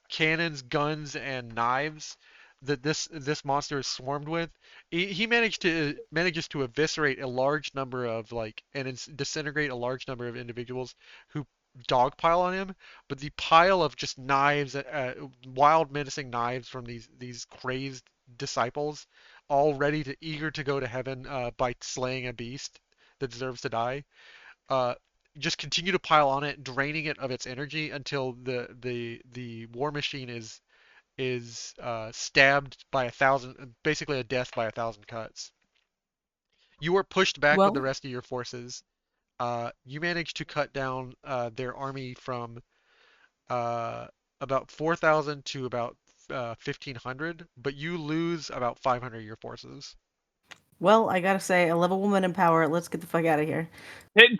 cannons, guns, and knives that this monster is swarmed with. He manages to eviscerate a large number of like and disintegrate a large number of individuals who dogpile on him, but the pile of just knives, wild menacing knives from these crazed disciples, all ready to eager to go to heaven by slaying a beast that deserves to die, uh, just continue to pile on it, draining it of its energy until the war machine is stabbed by 1,000, basically a death by 1,000 cuts. You are pushed back with the Well, rest of your forces. You manage to cut down their army from uh, about 4,000 to about 1,500, but you lose about 500 of your forces. well, I gotta say, a level woman in power. Let's get the fuck out of here.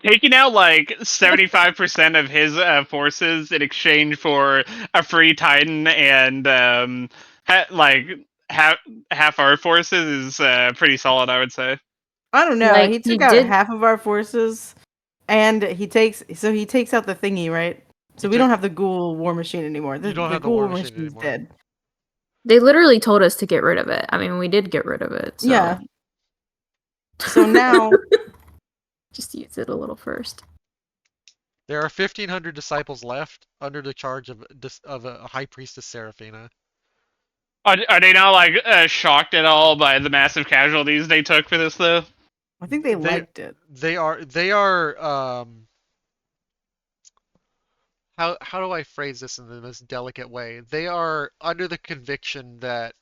Taking out like 75% of his forces in exchange for a free Titan and like half half our forces is pretty solid, I would say. I don't know. Like, He he took out did. half of our forces, and he takes out the thingy, right? He So we took. don't have the ghoul war machine anymore. You don't The have the ghoul war war machine machine's anymore. dead. They literally told us to get rid of it. I mean, we did get rid of it, so. Yeah. So now, Just use it a little first. There are 1,500 disciples left under the charge of a high priestess Seraphina. Are they not like shocked at all by the massive casualties they took for this though? I think they They liked it. they are how do I phrase this in the most delicate way? They are under the conviction that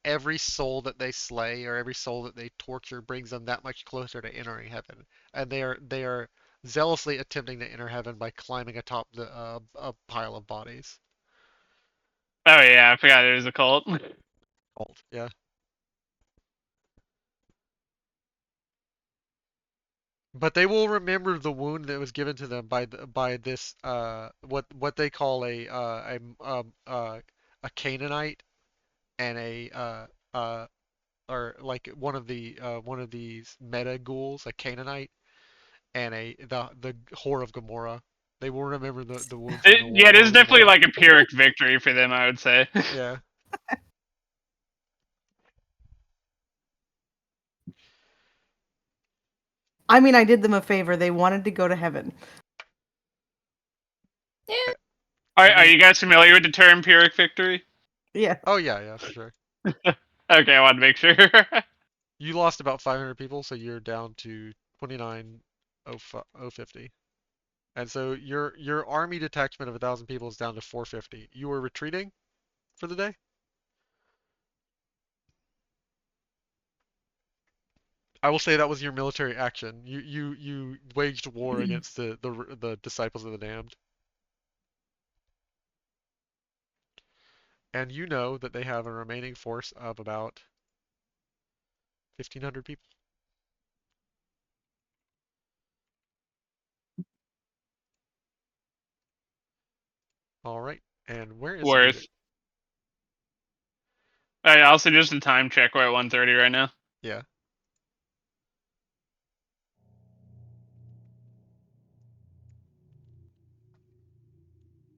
every soul that they slay or every soul that they torture brings them that much closer to entering heaven, and they are zealously attempting to enter heaven by climbing atop a pile of bodies. Oh yeah, I forgot there was a cult. Cult, yeah. But they will remember the wound that was given to them by this what they call a Canaanite and a or like one of these meta ghouls, a Canaanite and the whore of Gomorrah. They will remember the wounds from the Yeah, it whore is of definitely Gomorrah. like a Pyrrhic victory for them, I would say. Yeah. I mean, I did them a favor. They wanted to go to heaven. Are mean, you guys familiar with the term Pyrrhic victory? Yeah. oh yeah, for sure. Okay, I wanted to make sure. You lost about 500 people, so you're down to 29,050. And so your army detachment of 1,000 people is down to 450. You were retreating for the day? I will say that was your military action. You waged war against the disciples of the damned. And you know that they have a remaining force of about 1,500 people. All right. And where is the music? Worth. Also, just a time check. We're at 1:30 right now. Yeah.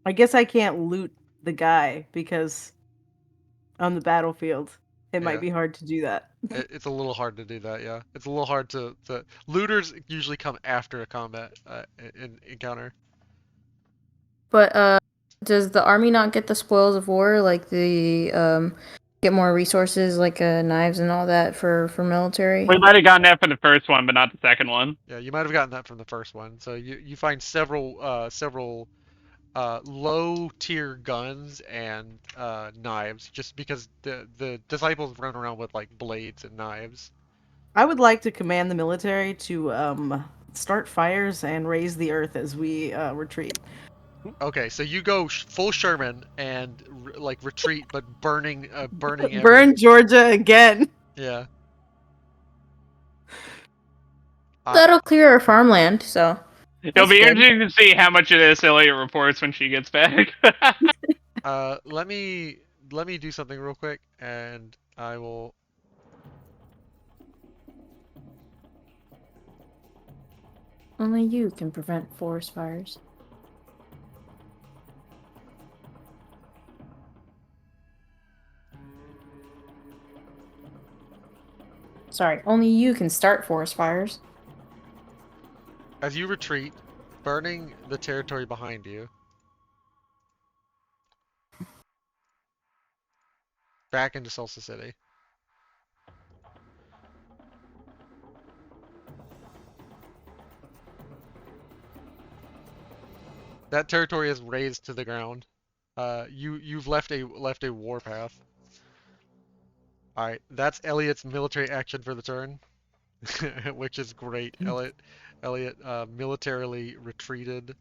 I guess I can't loot the guy because on the battlefield, it might Yeah. be hard to do that. It's a little hard to do that, yeah. It's a little hard to looters usually come after a combat encounter. But does the army not get the spoils of war, like the get more resources, like knives and all that for military? We might have gotten that for the first one, but not the second one. Yeah, you might have gotten that from the first one. So you find several low tier guns and knives just because the disciples run around with like blades and knives. I would like to command the military to start fires and raise the earth as we retreat. Okay, so you go full Sherman and like retreat, but burning every Burn Georgia again. yeah. I That'll clear our farmland, so It'll that's be good. interesting to see how much of this Elliot reports when she gets back. let me do something real quick, and I will. Only you can prevent forest fires. Sorry, only you can start forest fires. As you retreat, burning the territory behind you, back into Salsa City. That territory is razed to the ground. You've left a warpath. All right, that's Elliot's military action for the turn, which is great. Elliot militarily retreated,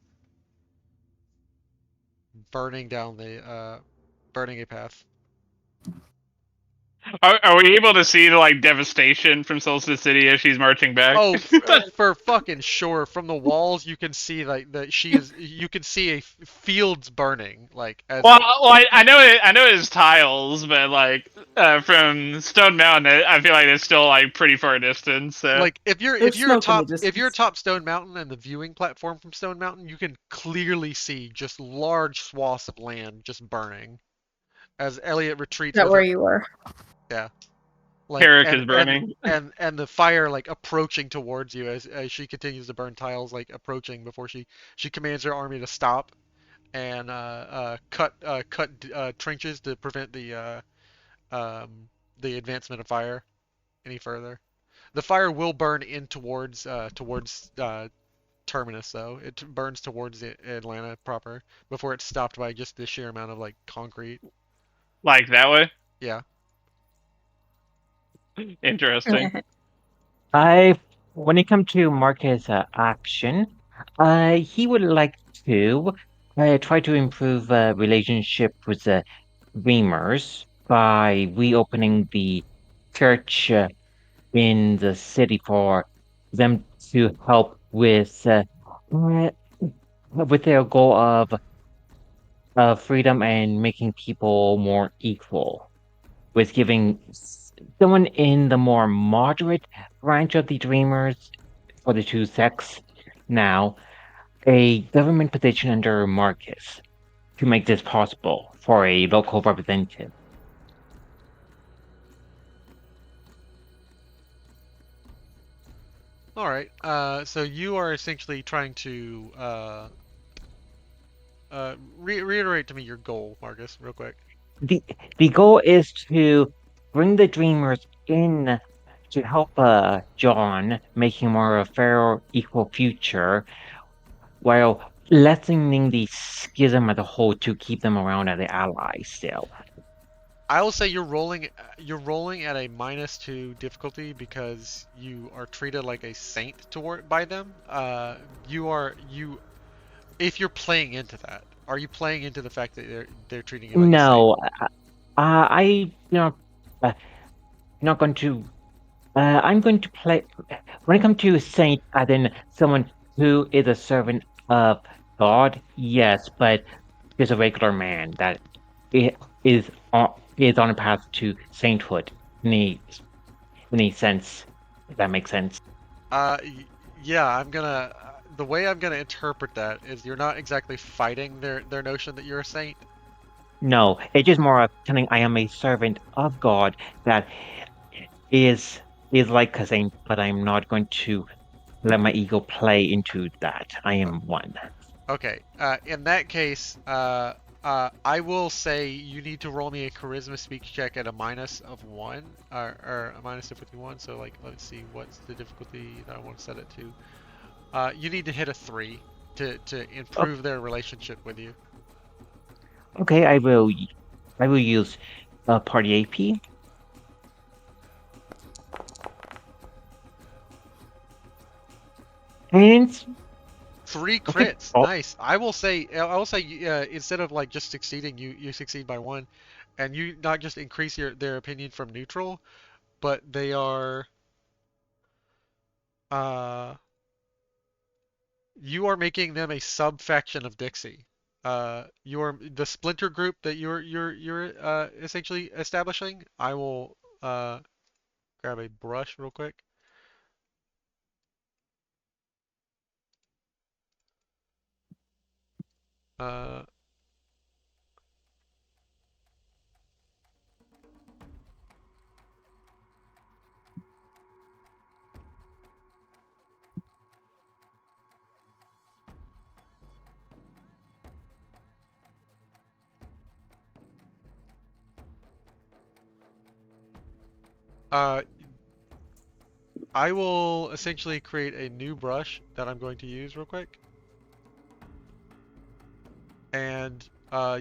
burning down burning a path. Are we able to see the like devastation from Solstice City as she's marching back? Oh, for fucking sure. From the walls, you can see like that she is. You can see fields burning, like as Well, I know I know it's tiles, but like from Stone Mountain, I feel like it's still like pretty far distance. So like if There's you're smoke in the if you're distance. atop Stone Mountain and the viewing platform from Stone Mountain, you can clearly see just large swaths of land just burning as Elliot Is retreats that with where her. you were? Yeah, like Herrick is burning. and the fire like approaching towards you as she continues to burn tiles, like approaching before she commands her army to stop and cut trenches to prevent the advancement of fire any further. The fire will burn in towards Terminus though. It burns towards Atlanta proper before it's stopped by just the sheer amount of like concrete. Like that way. Yeah. Interesting. I, when it comes to Marquez' action, he would like to try to improve relationship with the dreamers by reopening the church in the city for them to help with their goal of freedom and making people more equal, with giving someone in the more moderate branch of the Dreamers for the two sects now a government position under Marcus to make this possible for a local representative. All right. So you are essentially trying to reiterate to me your goal, Marcus, real quick. The the goal is to bring the Dreamers in to help John making more of a fair, equal future, while lessening the schism as a whole to keep them around as an ally still. I will say you're rolling at a -2 difficulty because you are treated like a saint toward by them. You if you're playing into that, are you playing into the fact that they're treating you like a saint? No, I uh, not going to. I'm going to play when it comes to saint, as in someone who is a servant of God. Yes, but just a regular man that i- is on a path to sainthood in any sense. If that makes sense. Yeah, the way I'm gonna interpret that is you're not exactly fighting their notion that you're a saint. No, it's just more of telling I am a servant of God that is is like a saint, but I'm not going to let my ego play into that. I Uh, am one. Okay. In that case, I will say you need to roll me a charisma speech check at a -1, or a -51. So like, let's see, what's the difficulty that I want to set it to? You need to hit a 3 to Oh, improve their relationship with you. okay, I will use party AP. And 3 okay, crits, oh, nice. I will say, instead of like just succeeding, you succeed by 1, and you not just increase their opinion from neutral, but they are uh you are making them a sub-faction of Dixie. You're the splinter group that you're essentially establishing. I will grab a brush real quick. Uh, uh, I will essentially create a new brush that I'm going to use real quick, and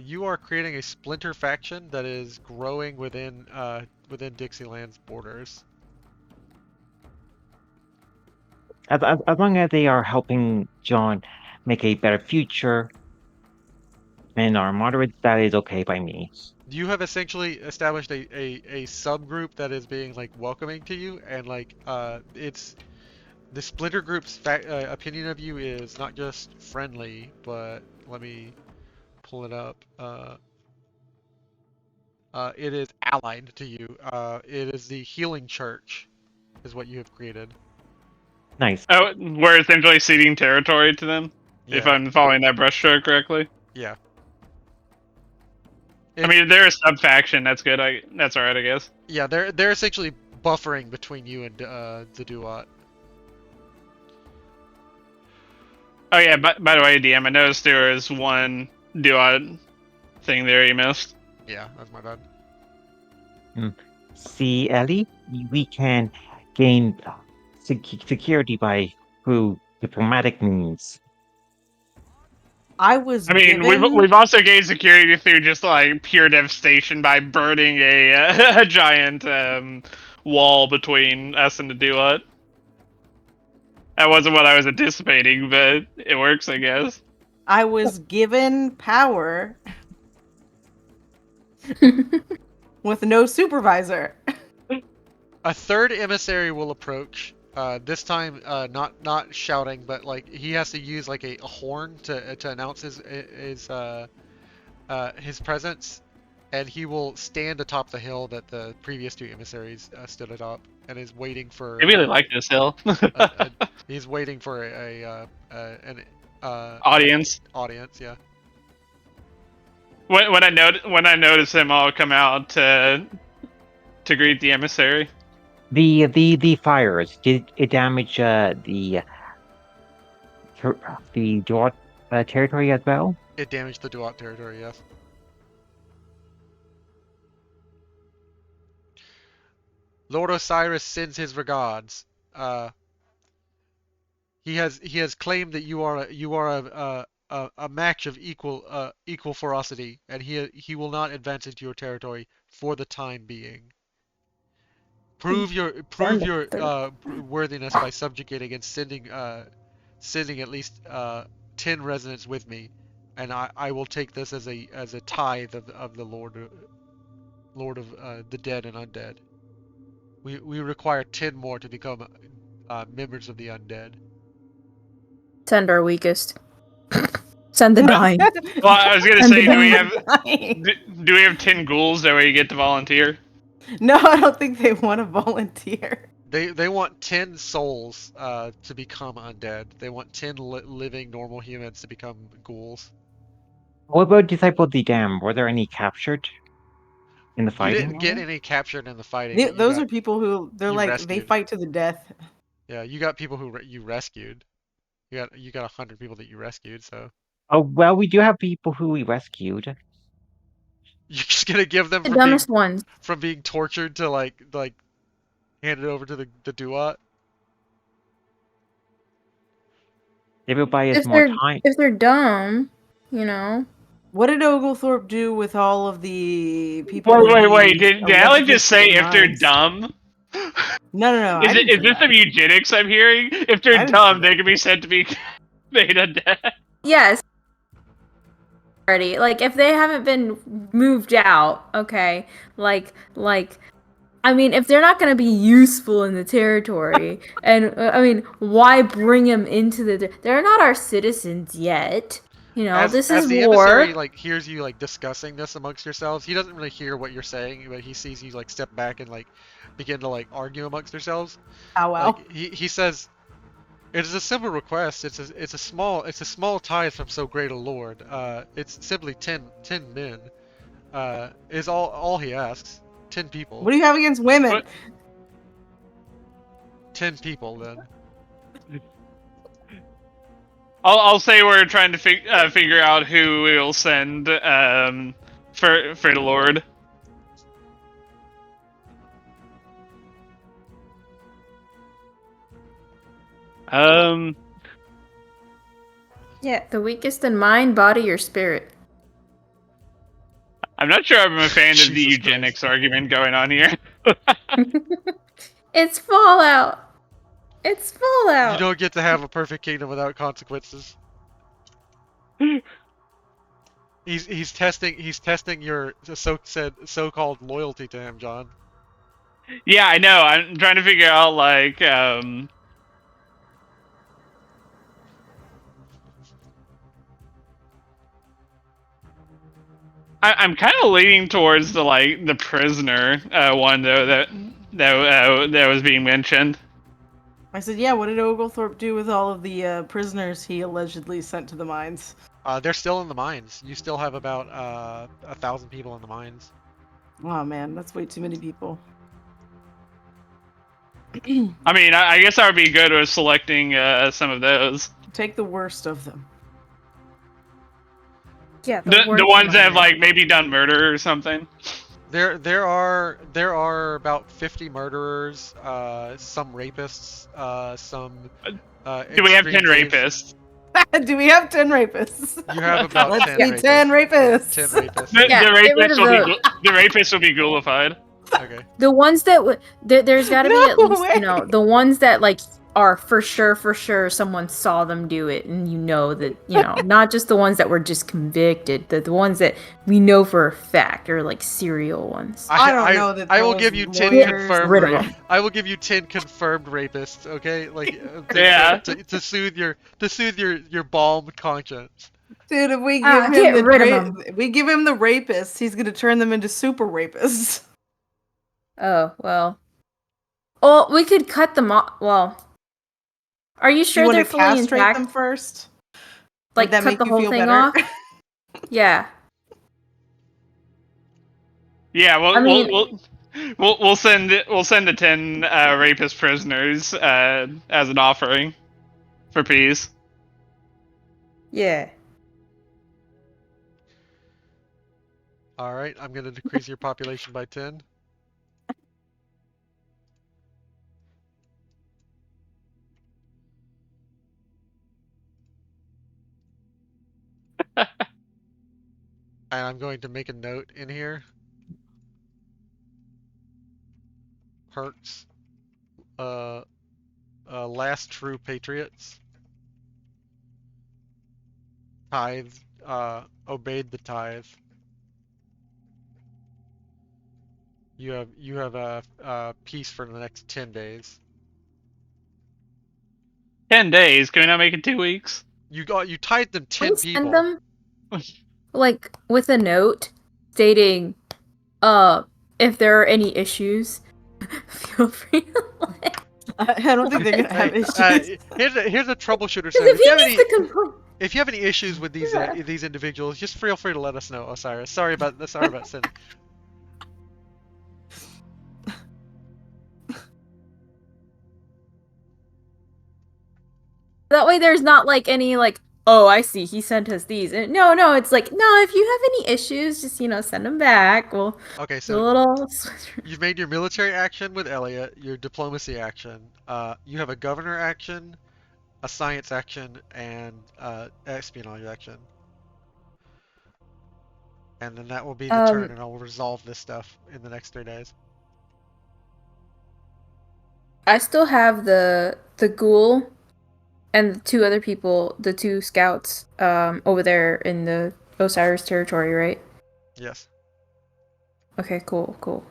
you are creating a splinter faction that is growing within Dixieland's borders. as long as they are helping John make a better future and are moderate, that is okay by me. You have essentially established a subgroup that is being like welcoming to you, and like it's the splinter group's opinion of you is not just friendly, but let me pull it up. It is allied to you. It is the healing church, is what you have created. Nice. Oh, we're essentially ceding territory to them, if Yeah, I'm following that brushstroke correctly. yeah. I It mean, they're a sub faction. That's good. That's all right, I guess. yeah, they're essentially buffering between you and the Duat. Oh yeah. By the way, DM, I noticed there was one duo thing there you missed. Yeah, that's my bad. See, Ellie, we can gain security by through diplomatic means. I was I mean, given we've also gained security through just like pure devastation by burning a a giant wall between us and the duo. That wasn't what I was anticipating, but it works, I guess. I was given power with no supervisor. A third emissary will approach This time, not shouting, but like he has to use like a horn to announce his presence, and he will stand atop the hill that the previous two emissaries stood atop, and is waiting for. I really like this hill. He's waiting for an Audience. audience. Yeah. When I notice him, I'll come out to greet the emissary. The fires, did it damage the Duat territory as well? It damaged the Duat territory. Yes. Lord Osiris sends his regards. He has claimed that you are a match of equal ferocity, and he will not advance into your territory for the time being. Prove your worthiness by subjugating and sending at least 10 residents with me, and I will take this as a tithe of the Lord of the dead and undead. We require 10 more to become members of the undead. Send our weakest. Send the dying. Well, I was gonna And say, the do we have 10 ghouls that way you get to volunteer? No, I don't think they want to volunteer. They want 10 souls to become undead. They want 10 living normal humans to become ghouls. What about Disciple of the Damned? Were there any captured in the You fighting? didn't get any captured in the fighting. but Those are people who they're you like they rescued. fight to the death. Yeah, you got people who you rescued. You got 100 people that you rescued. So Oh well, we do have people who we rescued. you're just gonna give them dumbest ones. from being tortured to like handed over to the Duat. They will buy us If more they're time. if they're dumb, you know. What did Oglethorpe do with all of the people? Wait. Did Alec just say if they're mines? dumb? No. Is this some eugenics I'm hearing? If I they're didn't dumb, say they can be sent to be made undead. Yes. Already, like if they haven't been moved out, okay. Like, I mean, if they're not going to be useful in the territory, and I mean, why bring them into the? They're not our citizens yet. You know, this As is the war. emissary like hears you like discussing this amongst yourselves, he doesn't really hear what you're saying, but he sees you like step back and like begin to like argue amongst yourselves. Ow, ow. Like he says, "It is a simple request. It's a small tithe from so great a lord. It's simply 10 men. Is all he asks. 10 people. What do you have against women? What? 10 people then." I'll say we're trying to figure out who we'll send for the Lord. Yeah, the weakest in mind, body, or spirit. I'm not sure I'm a fan of the Jesus eugenics argument going on here. It's Fallout. It's Fallout. You don't get to have a perfect kingdom without consequences. He's testing your so-called loyalty to him, John. Yeah, I know. I'm trying to figure out like I'm kind of leaning towards the prisoner one though that was being mentioned. I said, yeah, what did Oglethorpe do with all of the prisoners he allegedly sent to the mines? They're still in the mines. You still have about 1,000 people in the mines. Oh man, that's way too many people. I mean, I guess I would be good with selecting some of those. Take the worst of them. Yeah, The ones that have like maybe done murder or something. There are about 50 murderers, some rapists, some. Do we have 10 extreme thieves. rapists? Do we have 10 rapists? You have about Let's 10 be rapists. 10 rapists. 10 rapists. Yeah, get rid of The rapists will be ghoulified. Okay. The ones that there's got to be at No least way. the ones that like are for sure someone saw them do it, and you know that, not just the ones that were just convicted, the ones that we know for a fact are like serial ones. I don't know that I will those give you 10 lawyers- confirmed Rid of them. I will give you 10 confirmed rapists, okay? Like Yeah. to soothe your balm conscience. Dude, if we give him Get the rid of 'em. we give him the rapists, he's gonna turn them into super rapists. Oh, well. Oh, we could cut them off. Well, are you You sure want they're to fully castrate intact? them first? Like, Would that cut make the you whole feel thing better? off? Yeah. Yeah, I mean, we'll send the 10 rapist prisoners as an offering for peace. yeah. All right, I'm going to decrease your population by 10. And I'm going to make a note in here. Hertz, last true patriots. Tithe, obeyed the tithe. You have a peace for the next 10 days. 10 days. Can we not make it 2 weeks? You tithed them 10 We people. send them, like, with a note stating, if there are any issues, feel free to let. I don't think they're gonna have issues. Here's a troubleshooter. Because So if he needs to complain, if you have any issues with these individuals, just feel free to let us know, Osiris. Sorry about sending. that way there's not like any like, oh, I see, he sent us these. And no, it's like, no, if you have any issues, just send them back. We'll Okay, do a so little. you've made your military action with Elliot, your diplomacy action. You have a governor action, a science action, and espionage action. And then that will be the turn, and I'll resolve this stuff in the next 3 days. I still have the ghoul and the 2 other people, the 2 scouts, over there in the Osiris territory, right? Yes. Okay, cool.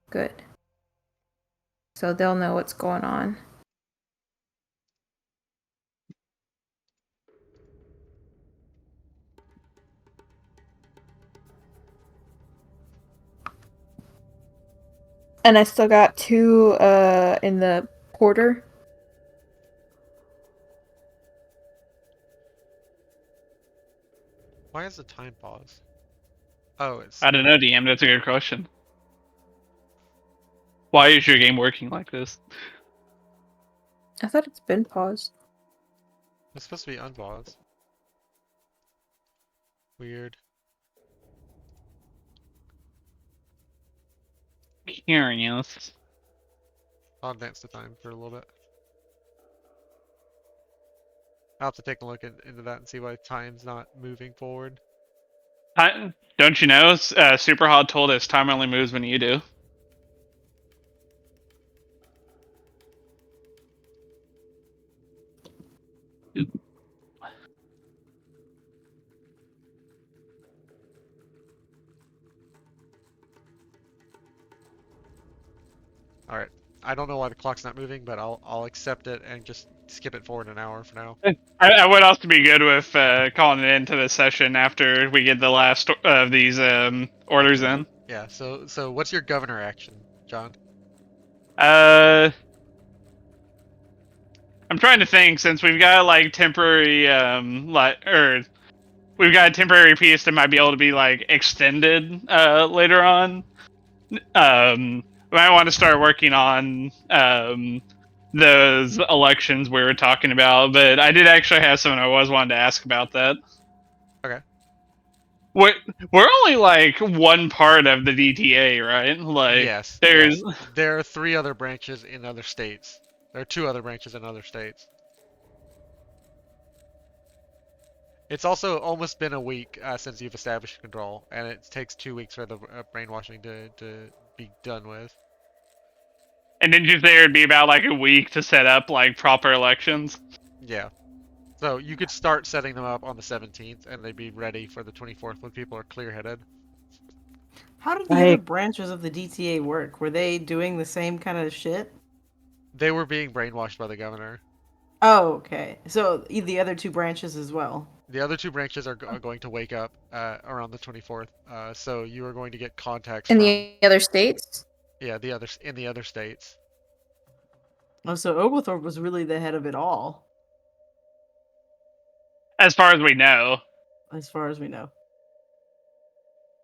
Good. So they'll know what's going on. And I still got 2 in the porter. Why is the time pause? Oh, it's. I don't know, DM. That's a good question. Why is your game working like this? I thought it's been paused. It's supposed to be unpaused. Weird. Curious. I'll advance the time for a little bit. I'll have to take a look into that and see why time's not moving forward. Don't you know? Superhot told us time only moves when you do. All right. I don't know why the clock's not moving, but I'll accept it and just skip it forward an hour for now. I would also be good with calling it into the session after we get the last of these orders in. Yeah. So what's your governor action, John? I'm trying to think, since we've got like temporary we've got a temporary piece that might be able to be like extended later on. We might want to start working on those elections we were talking about, but I did actually have someone I was wanting to ask about that. Okay. We're only like one part of the DTA, right? Like, Yes. there's There are 3 other branches in other states. There are 2 other branches in other states. It's also almost been a week since you've established control, and it takes 2 weeks for the brainwashing to be done with. And didn't you say it'd be about like a week to set up like proper elections? Yeah. So you could start setting them up on the 17th, and they'd be ready for the 24th when people are clear-headed. How did the other Like, branches of the DTA work? Were they doing the same kind of shit? They were being brainwashed by the governor. Oh, okay. So the other two branches as well. The other two branches are going to wake up around the 24th. So you are going to get contacts In from, the other states? yeah, the other states. Oh, so Oglethorpe was really the head of it all, As far as we know. as far as we know.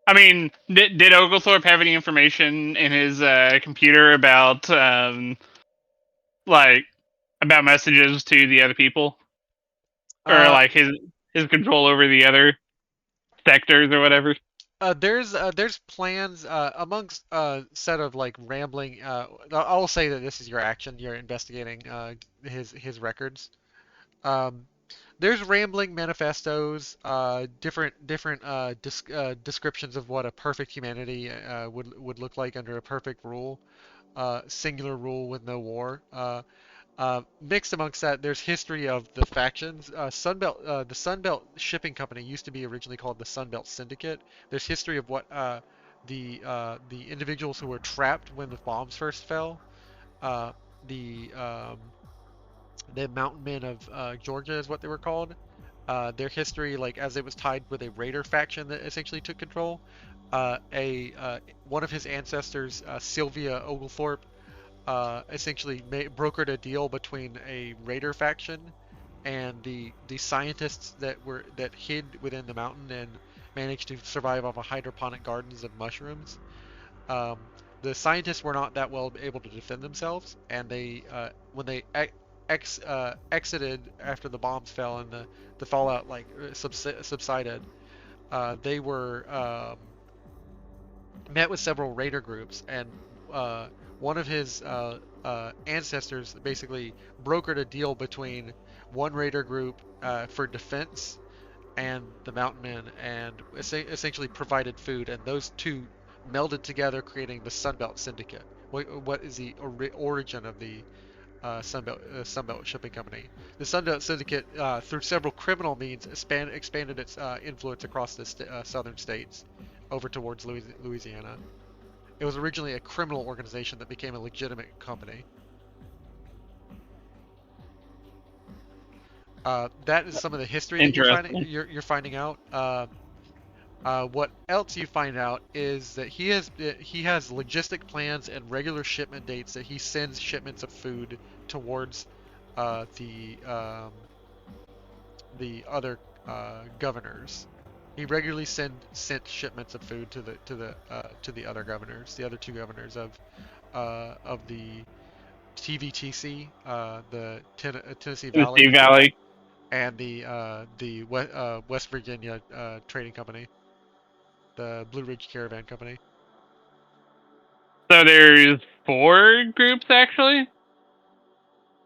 I mean, did Oglethorpe have any information in his computer about like about messages to the other people, or Uh, like his control over the other sectors or whatever? there's plans amongst a set of like rambling. I'll say that this is your action. You're investigating his records. Um, there's rambling manifestos, different descriptions of what a perfect humanity would look like under a perfect rule, singular rule with no war. Mixed amongst that, there's history of the factions. The Sunbelt Shipping Company used to be originally called the Sunbelt Syndicate. There's history of what the individuals who were trapped when the bombs first fell. Uh, the the Mountain Men of Georgia is what they were called. Their history, like as it was tied with a raider faction that essentially took control. One of his ancestors, Sylvia Oglethorpe, essentially brokered a deal between a raider faction and the scientists that hid within the mountain and managed to survive off of hydroponic gardens of mushrooms. Um, the scientists were not that well able to defend themselves, and they when they exited after the bombs fell and the fallout like subsided, they were met with several raider groups, and uh, one of his ancestors basically brokered a deal between one raider group for defense and the mountain men, and essentially provided food, and those two melded together, creating the Sunbelt Syndicate. What is the origin of the Sunbelt Shipping Company? The Sunbelt Syndicate, through several criminal means, expanded its influence across the southern states over towards Louisiana. It was originally a criminal organization that became a legitimate company. That is some of the history that Interesting. you're finding out. What else you find out is that he has logistic plans and regular shipment dates that he sends shipments of food towards the other governors. He regularly sent shipments of food to the other governors, the other two governors of the TVTC, the Tennessee Tennessee Valley, Valley. and the West Virginia Trading Company, the Blue Ridge Caravan Company. So there's four groups actually.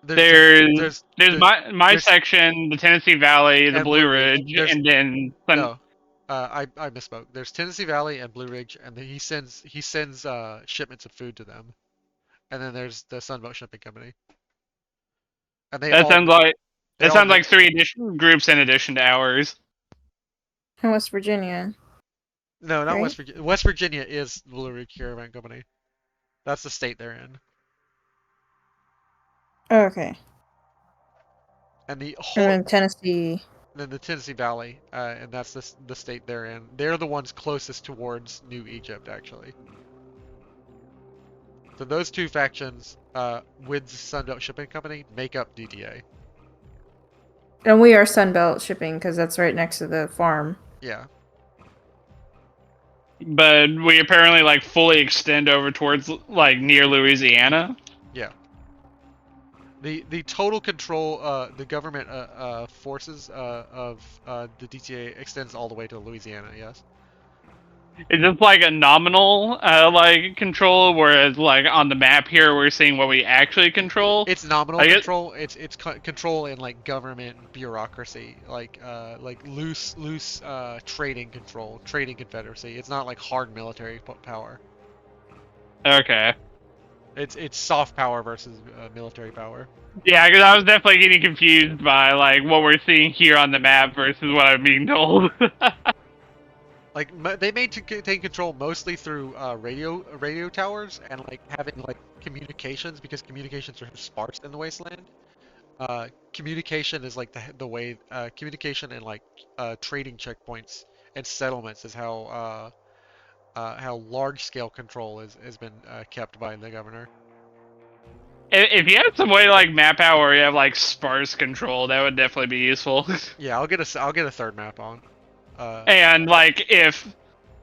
There's just There's my there's section, the Tennessee Valley, the and Blue Blue Ridge. Ridge, There's and then no, I misspoke. There's Tennessee Valley and Blue Ridge, and then he sends shipments of food to them. And then there's the Sunbelt Shipping Company, and that sounds like they all make three groups in addition to ours. In West Virginia, no, not right? West Virginia. West Virginia is the Blue Ridge Caravan Company. That's the state they're in, Oh, okay. and the And whole then Tennessee. then the Tennessee Valley, and that's the state they're in. They're the ones closest towards New Egypt, actually. So those two factions, with the Sunbelt Shipping Company, make up DTA. And we are Sunbelt Shipping because that's right next to the farm. Yeah, But we apparently like fully extend over towards like near Louisiana. yeah. The total control, the government forces of the DTA extends all the way to Louisiana. Yes. It's just like a nominal like control, whereas like on the map here we're seeing what we actually control. It's nominal I guess control. It's control in like government bureaucracy, like loose trading control, trading confederacy. It's not like hard military power. okay. It's soft power versus military power. Yeah, because I was definitely getting confused by like what we're seeing here on the map versus what I'm being told. Like they made to take control mostly through radio towers and like having like communications because communications are sparse in the wasteland. Communication is like the way communication and like trading checkpoints and settlements is how large scale control has been kept by the governor. If you have some way to like map out where you have like sparse control, that would definitely be useful. Yeah, I'll get a third map on. And like if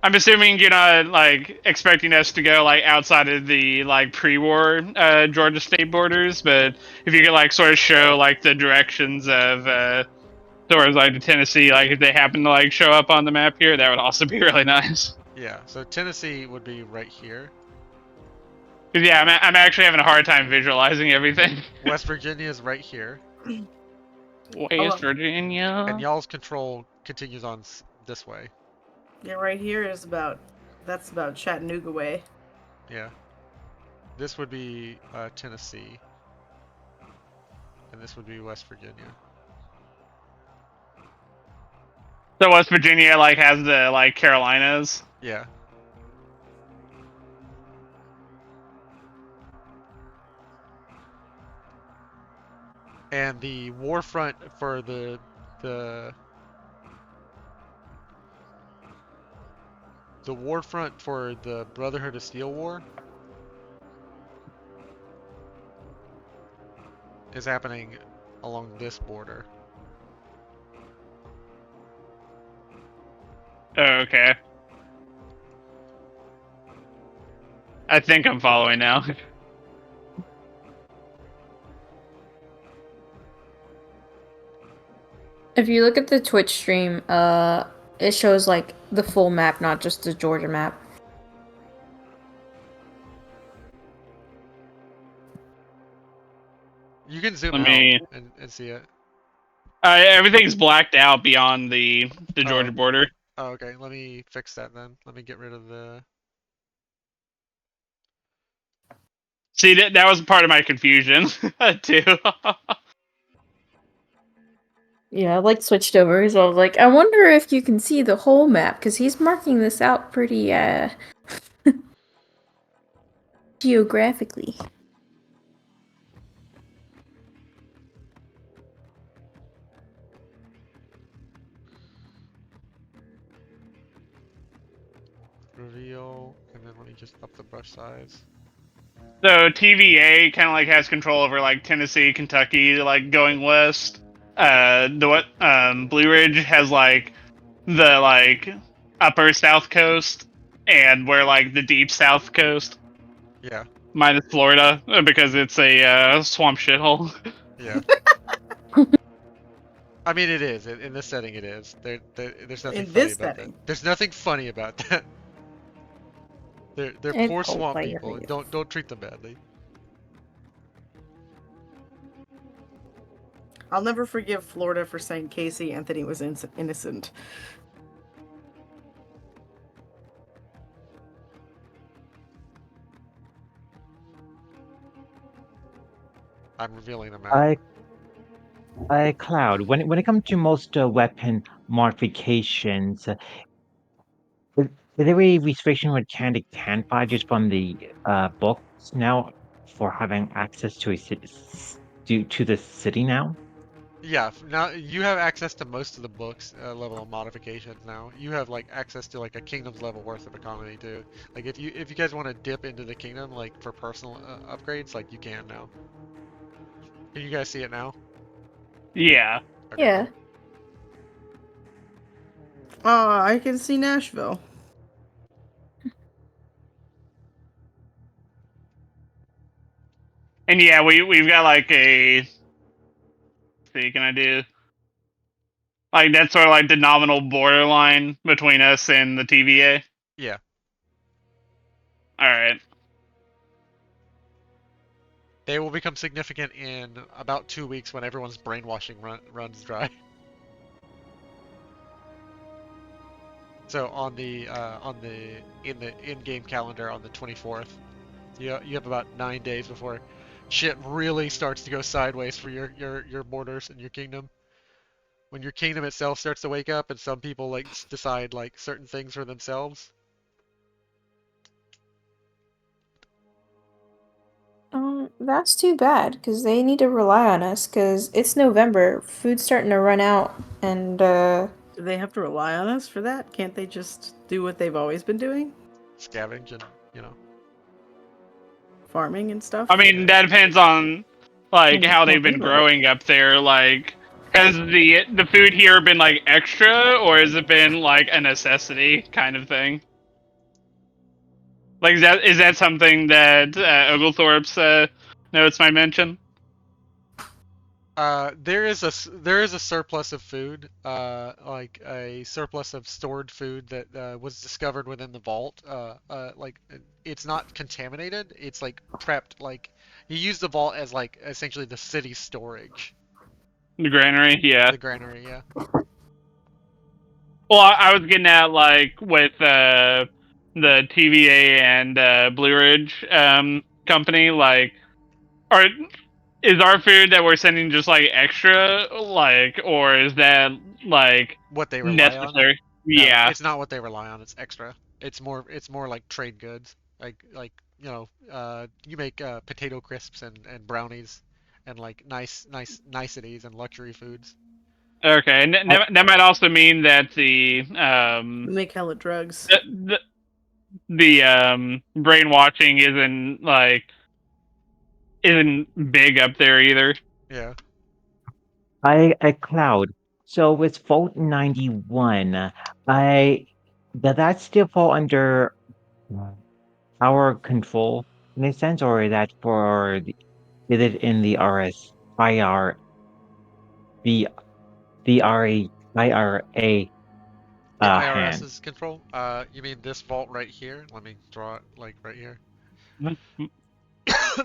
I'm assuming you're not like expecting us to go like outside of the like pre-war Georgia state borders, but if you could like sort of show like the directions of towards like the Tennessee, like if they happen to like show up on the map here, that would also be really nice. Yeah, so Tennessee would be right here. 'Cause, yeah, I'm actually having a hard time visualizing everything. West Virginia is right here, West Virginia. and y'all's control continues on this way. Yeah, right here is that's about Chattanooga way. Yeah, this would be Tennessee, and this would be West Virginia. So West Virginia like has the like Carolinas. Yeah. And the war front for the war front for the Brotherhood of Steel War is happening along this border. Oh, okay. I think I'm following now. If you look at the Twitch stream, it shows like the full map, not just the Georgia map. You can zoom Let out me. and see it. Everything's blacked out beyond the Georgia border. Oh, okay. Let me fix that then. Let me get rid of the. See, that was part of my confusion too. Yeah, I like switched over, so I was like, I wonder if you can see the whole map, because he's marking this out pretty, geographically. Reveal, and then let me just up the brush size. So TVA kind of like has control over like Tennessee, Kentucky, like going west. Blue Ridge has like the like upper South Coast, and we're like the deep South Coast. Yeah. Minus Florida because it's a swamp shithole. Yeah. I mean, it is. In this setting, it is. There's nothing In funny this about setting. that. There's nothing funny about that. They're poor swamp people. Don't treat them badly. I'll never forgive Florida for saying Casey Anthony was innocent. I'm revealing the map. Cloud, when it comes to most weapon modifications, is there a restriction with can't buy just from the books now for having access to to the city now? Yeah, now you have access to most of the books level of modifications now. You have like access to like a kingdom's level worth of economy too. Like if you guys want to dip into the kingdom like for personal upgrades, like you can now. Can you guys see it now? Yeah. Okay, Yeah. Oh, I can see Nashville. And yeah, we've got like a. Let's see, can I do? Like that's sort of like the nominal borderline between us and the TVA. Yeah. All right. They will become significant in about 2 weeks when everyone's brainwashing runs dry. So in the in-game calendar on the 24th, You have about 9 days before shit really starts to go sideways for your borders and your kingdom. When your kingdom itself starts to wake up and some people like decide like certain things for themselves. That's too bad because they need to rely on us because it's November. Food's starting to run out, and Do they have to rely on us for that? Can't they just do what they've always been doing? Scavenge and, you know. Farming and stuff? I mean, that depends on like and how more they've been payroll. growing up there. Like, has the food here been like extra, or has it been like a necessity kind of thing? Like, is that something that Oglethorpe's notes might mention? There is a surplus of food, like a surplus of stored food that was discovered within the vault. Like it's not contaminated. It's like prepped. Like you use the vault as like essentially the city's storage, The granary, yeah. the granary. Yeah. Well, I was getting at like with the TVA and Blue Ridge company, like, are is our food that we're sending just like extra, like, or is that like What they rely on? necessary? No, Yeah. it's not what they rely on. It's extra. It's more like trade goods. Like you know, you make potato crisps and brownies, and like niceties and luxury foods. Okay, and I, that might also mean that We make hella drugs. the, the brainwashing isn't big up there either. Yeah. I cloud. So with Vault 91, I does that still fall under uh, our control in a sense, or is that is it in the the IRA The hand? IRS's control. You mean this vault right here? Let me draw it like right here. I'm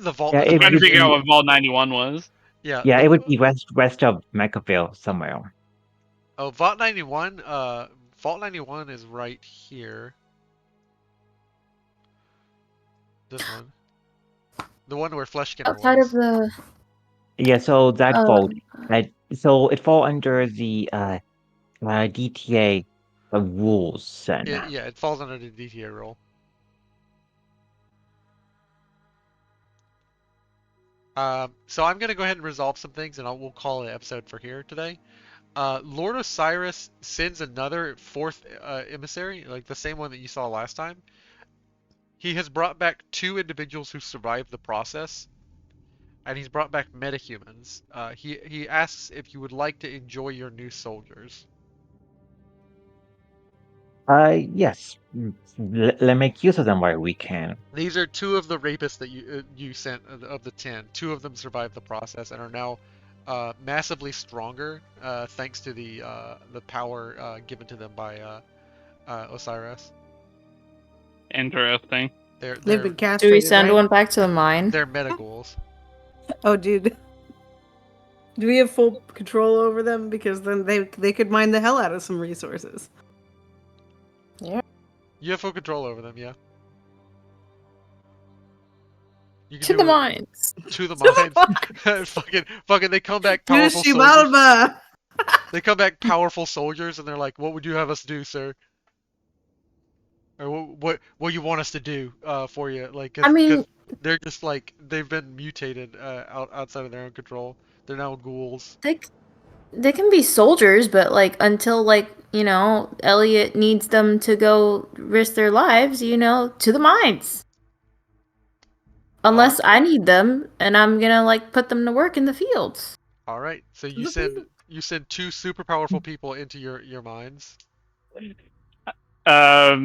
The vault Yeah, that's it right trying to would figure out be here. what Vault 91 was. Yeah. yeah, it would be west of Mechaville somewhere. Oh, Vault 91. Vault 91 is right here. This one. The one where Fleshkinner Outside of was. the Yeah, so that uh, vault, so it fall under the DTA rules then. Yeah, it falls under the DTA role. So I'm gonna go ahead and resolve some things, and we'll call it an episode for here today. Lord Osiris sends another fourth emissary, like the same one that you saw last time. He has brought back two individuals who survived the process, and he's brought back metahumans. He asks if you would like to enjoy your new soldiers. Yes, let make use of them while we can. These are two of the rapists that you sent of the 10. Two of them survived the process and are now massively stronger thanks to the power given to them by Osiris. Interesting. They're They've they're been do we castrated, send right? one back to the mine? they're metaghouls. Oh, dude. Do we have full control over them? Because then they could mine the hell out of some resources. You have full control over them, yeah. You can To do the it mines. to the mines. fucking, they come back powerful Dude, soldiers. Shibalba! They come back powerful soldiers, and they're like, "What would you have us do, sir? Or what you want us to do for you?" Like, I cause mean, they're just like they've been mutated outside of their own control. They're now ghouls. they they can be soldiers, but like until like Elliot needs them to go risk their lives, to the mines. Uh, Unless I need them and I'm gonna like put them to work in the fields. all right. So The you send two super powerful people into your mines. What are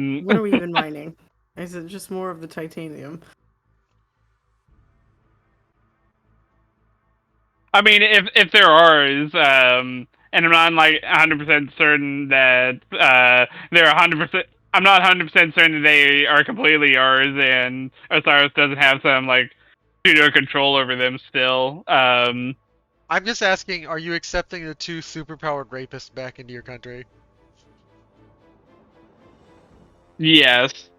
we even mining? Is it just more of the titanium? I mean, if there are, and I'm not like 100% certain that they're 100%. I'm not 100% certain that they are completely ours, and Osiris doesn't have some like pseudo control over them still. I'm just asking, are you accepting the two superpowered rapists back into your country? Yes.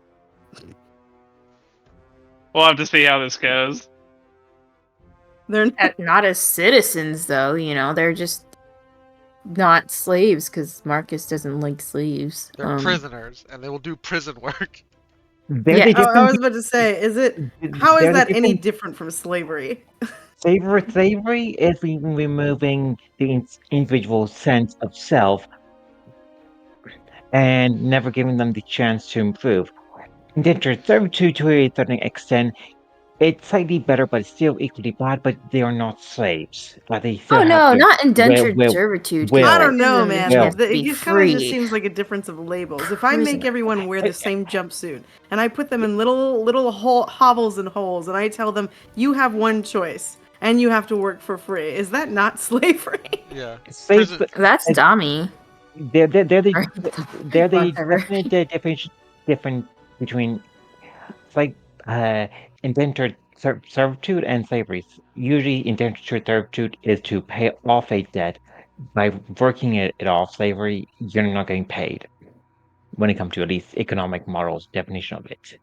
We'll have to see how this goes. They're Not as citizens, though. You know, they're just not slaves because Marcus doesn't like slaves. They're prisoners, and they will do prison work. They're Yeah. the I different. was about to say, how is They're the that any different. different from slavery? Slavery is removing the individual sense of self and never giving them the chance to improve. Indentured servitude, to a certain extent, it's slightly better, but it's still equally bad. But they are not slaves. But they still Oh have no, their not indentured will, servitude. 'Cause I will, don't that gives know, them the man. will. chance to be It kind of just free. seems like a difference of labels. If I make Prisoner. everyone wear the same jumpsuit and I put them in little hovels and holes, and I tell them you have one choice and you have to work for free, is that not slavery? Yeah. Slaves, That's uh, dummy. they're the Or they're the whatever. definite definition different between it's like uh indentured servitude and slavery. Usually, indentured servitude is to pay off a debt. By working it off, slavery, you're not getting paid. When it comes to at least economic models definition of it.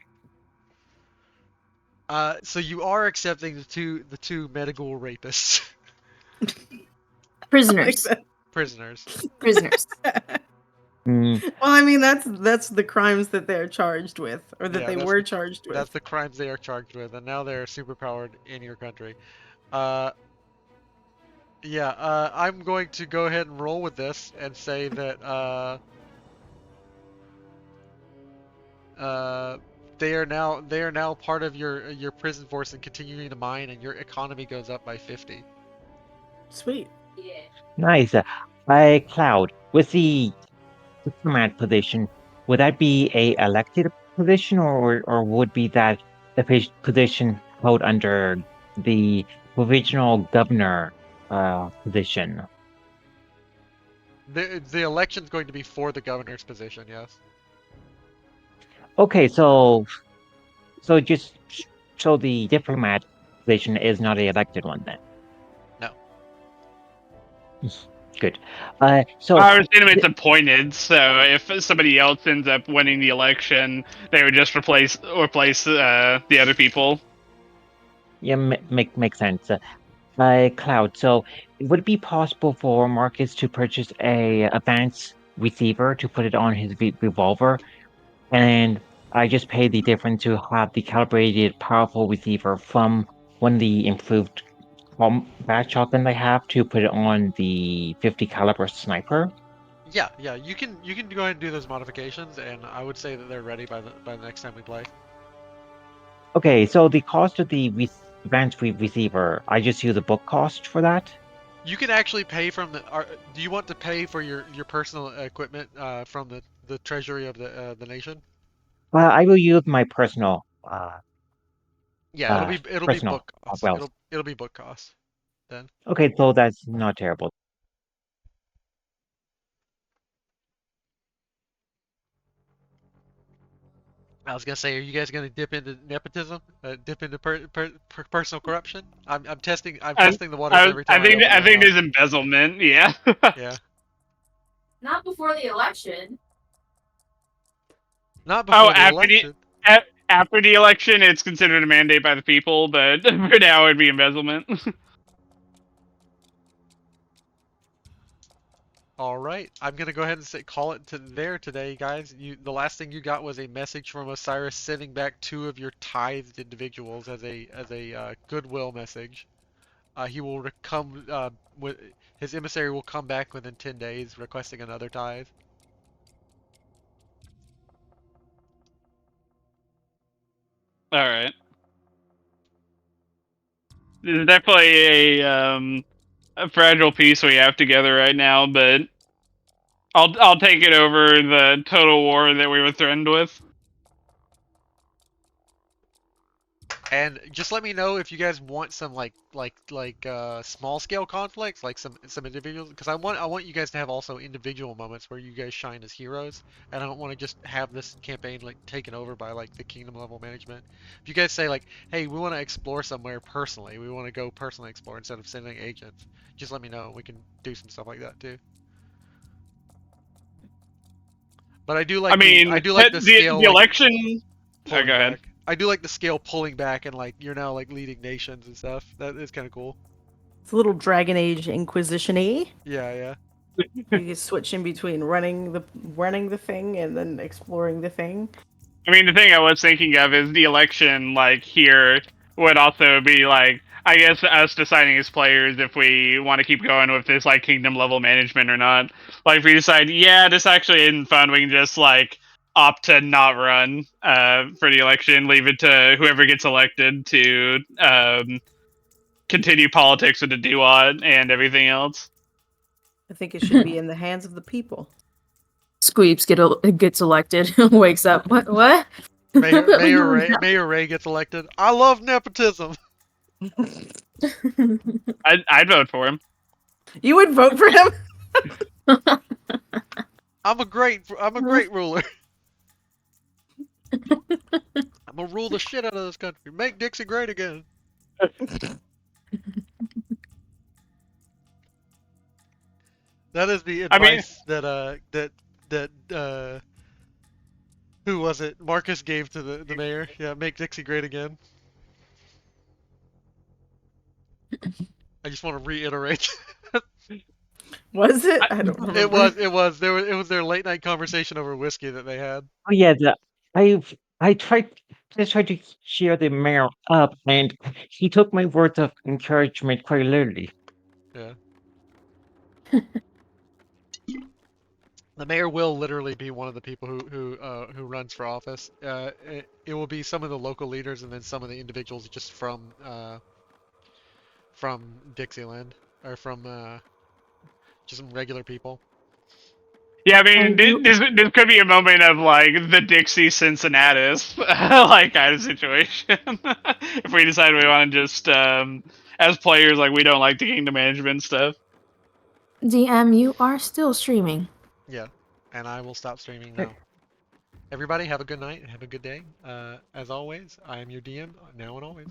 So you are accepting the two medical rapists, Like Prisoners. that. prisoners. Prisoners. Mm, Well, I mean that's the crimes that they're charged with, or that Yeah, they that's were the charged that's with. the crimes they are charged with, and now they're superpowered in your country. Uh, yeah. I'm going to go ahead and roll with this and say that uh, they are now part of your prison force and continuing to mine, and your economy goes up by 50. Sweet. nice. By Cloud, with the diplomat position, would that be a elected position, or would be that the position held under the provisional governor position? The election's going to be for the governor's position, yes. Okay, so just so the diplomat position is not a elected one then. No. Good. So I was assuming it's th- appointed, so if somebody else ends up winning the election, they would just replace the other people. yeah, makes sense. Cloud. So would it be possible for Marcus to purchase a advanced receiver to put it on his revolver, and I just pay the difference to have the calibrated, powerful receiver from one of the improved combat shotgun they have to put it on the 50 caliber sniper? Yeah. You can go ahead and do those modifications, and I would say that they're ready by the next time we play. Okay, so the cost of the advanced receiver, I just use the book cost for that. You can actually pay from the. Do you want to pay for your personal equipment from the treasury of the nation? I will use my Yeah, it'll be personal book cost. wealth. It'll be book cost then. Okay, so that's not terrible. I was gonna say, are you guys gonna dip into nepotism? Dip into personal corruption? I'm testing. I'm I, testing the waters every I time I think open I my think mouth. there's embezzlement. Yeah. Yeah. Not before the election. Not Oh, before the election. after the election, it's considered a mandate by the people, but for now, it'd be embezzlement. All right, I'm gonna go ahead and call it to there today, guys. The last thing you got was a message from Osiris sending back 2 of your tithed individuals as a goodwill message. He will come with his emissary will come back within 10 days requesting another tithe. All right. This is definitely a fragile piece we have together right now, but I'll take it over the total war that we were threatened with. And just let me know if you guys want some small scale conflicts, like some individuals, because I want you guys to have also individual moments where you guys shine as heroes, and I don't want to just have this campaign like taken over by like the kingdom level management. If you guys say like, hey, we want to explore somewhere personally, we want to go personally explore instead of sending agents, just let me know. We can do some stuff like that too. But I do I like mean, the the scale the like election. Oh, pulling go ahead. back. I do like the scale pulling back and like you're now like leading nations and stuff. That is kind of cool. It's a little Dragon Age Inquisition-y. Yeah, yeah. You can switch in between running the thing and then exploring the thing. I mean, the thing I was thinking of is the election, like, here would also be, like, I guess us deciding as players if we want to keep going with this, like, kingdom level management or not. Like, if we decide, yeah, this actually isn't fun, we can just, like, opt to not run for the election, leave it to whoever gets elected to continue politics with the Duat and everything else. I think it should be in the hands of the people. Squeeps gets elected, wakes up. What? Mayor Ray gets elected. I love nepotism. I'd vote for him. You would vote for him? I'm a great ruler. I'm gonna rule the shit out of this country. Make Dixie great again. That is the advice that who was it? Marcus gave to the mayor. Yeah, make Dixie great again. I just want to reiterate. Was it? I don't remember. It was their late night conversation over whiskey that they had. Oh yeah, I tried to cheer the mayor up, and he took my words of encouragement quite literally. Yeah. The mayor will literally be one of the people who runs for office. It will be some of the local leaders and then some of the individuals just from Dixieland or from just some regular people. Yeah, I mean, And you- this could be a moment of, like, the Dixie Cincinnatus, like, kind of situation. If we decide we want to just, as players, like, we don't like the kingdom management stuff. DM, you are still streaming. Yeah, and I will stop streaming now. Everybody, have a good night and have a good day. As always, I am your DM now and always.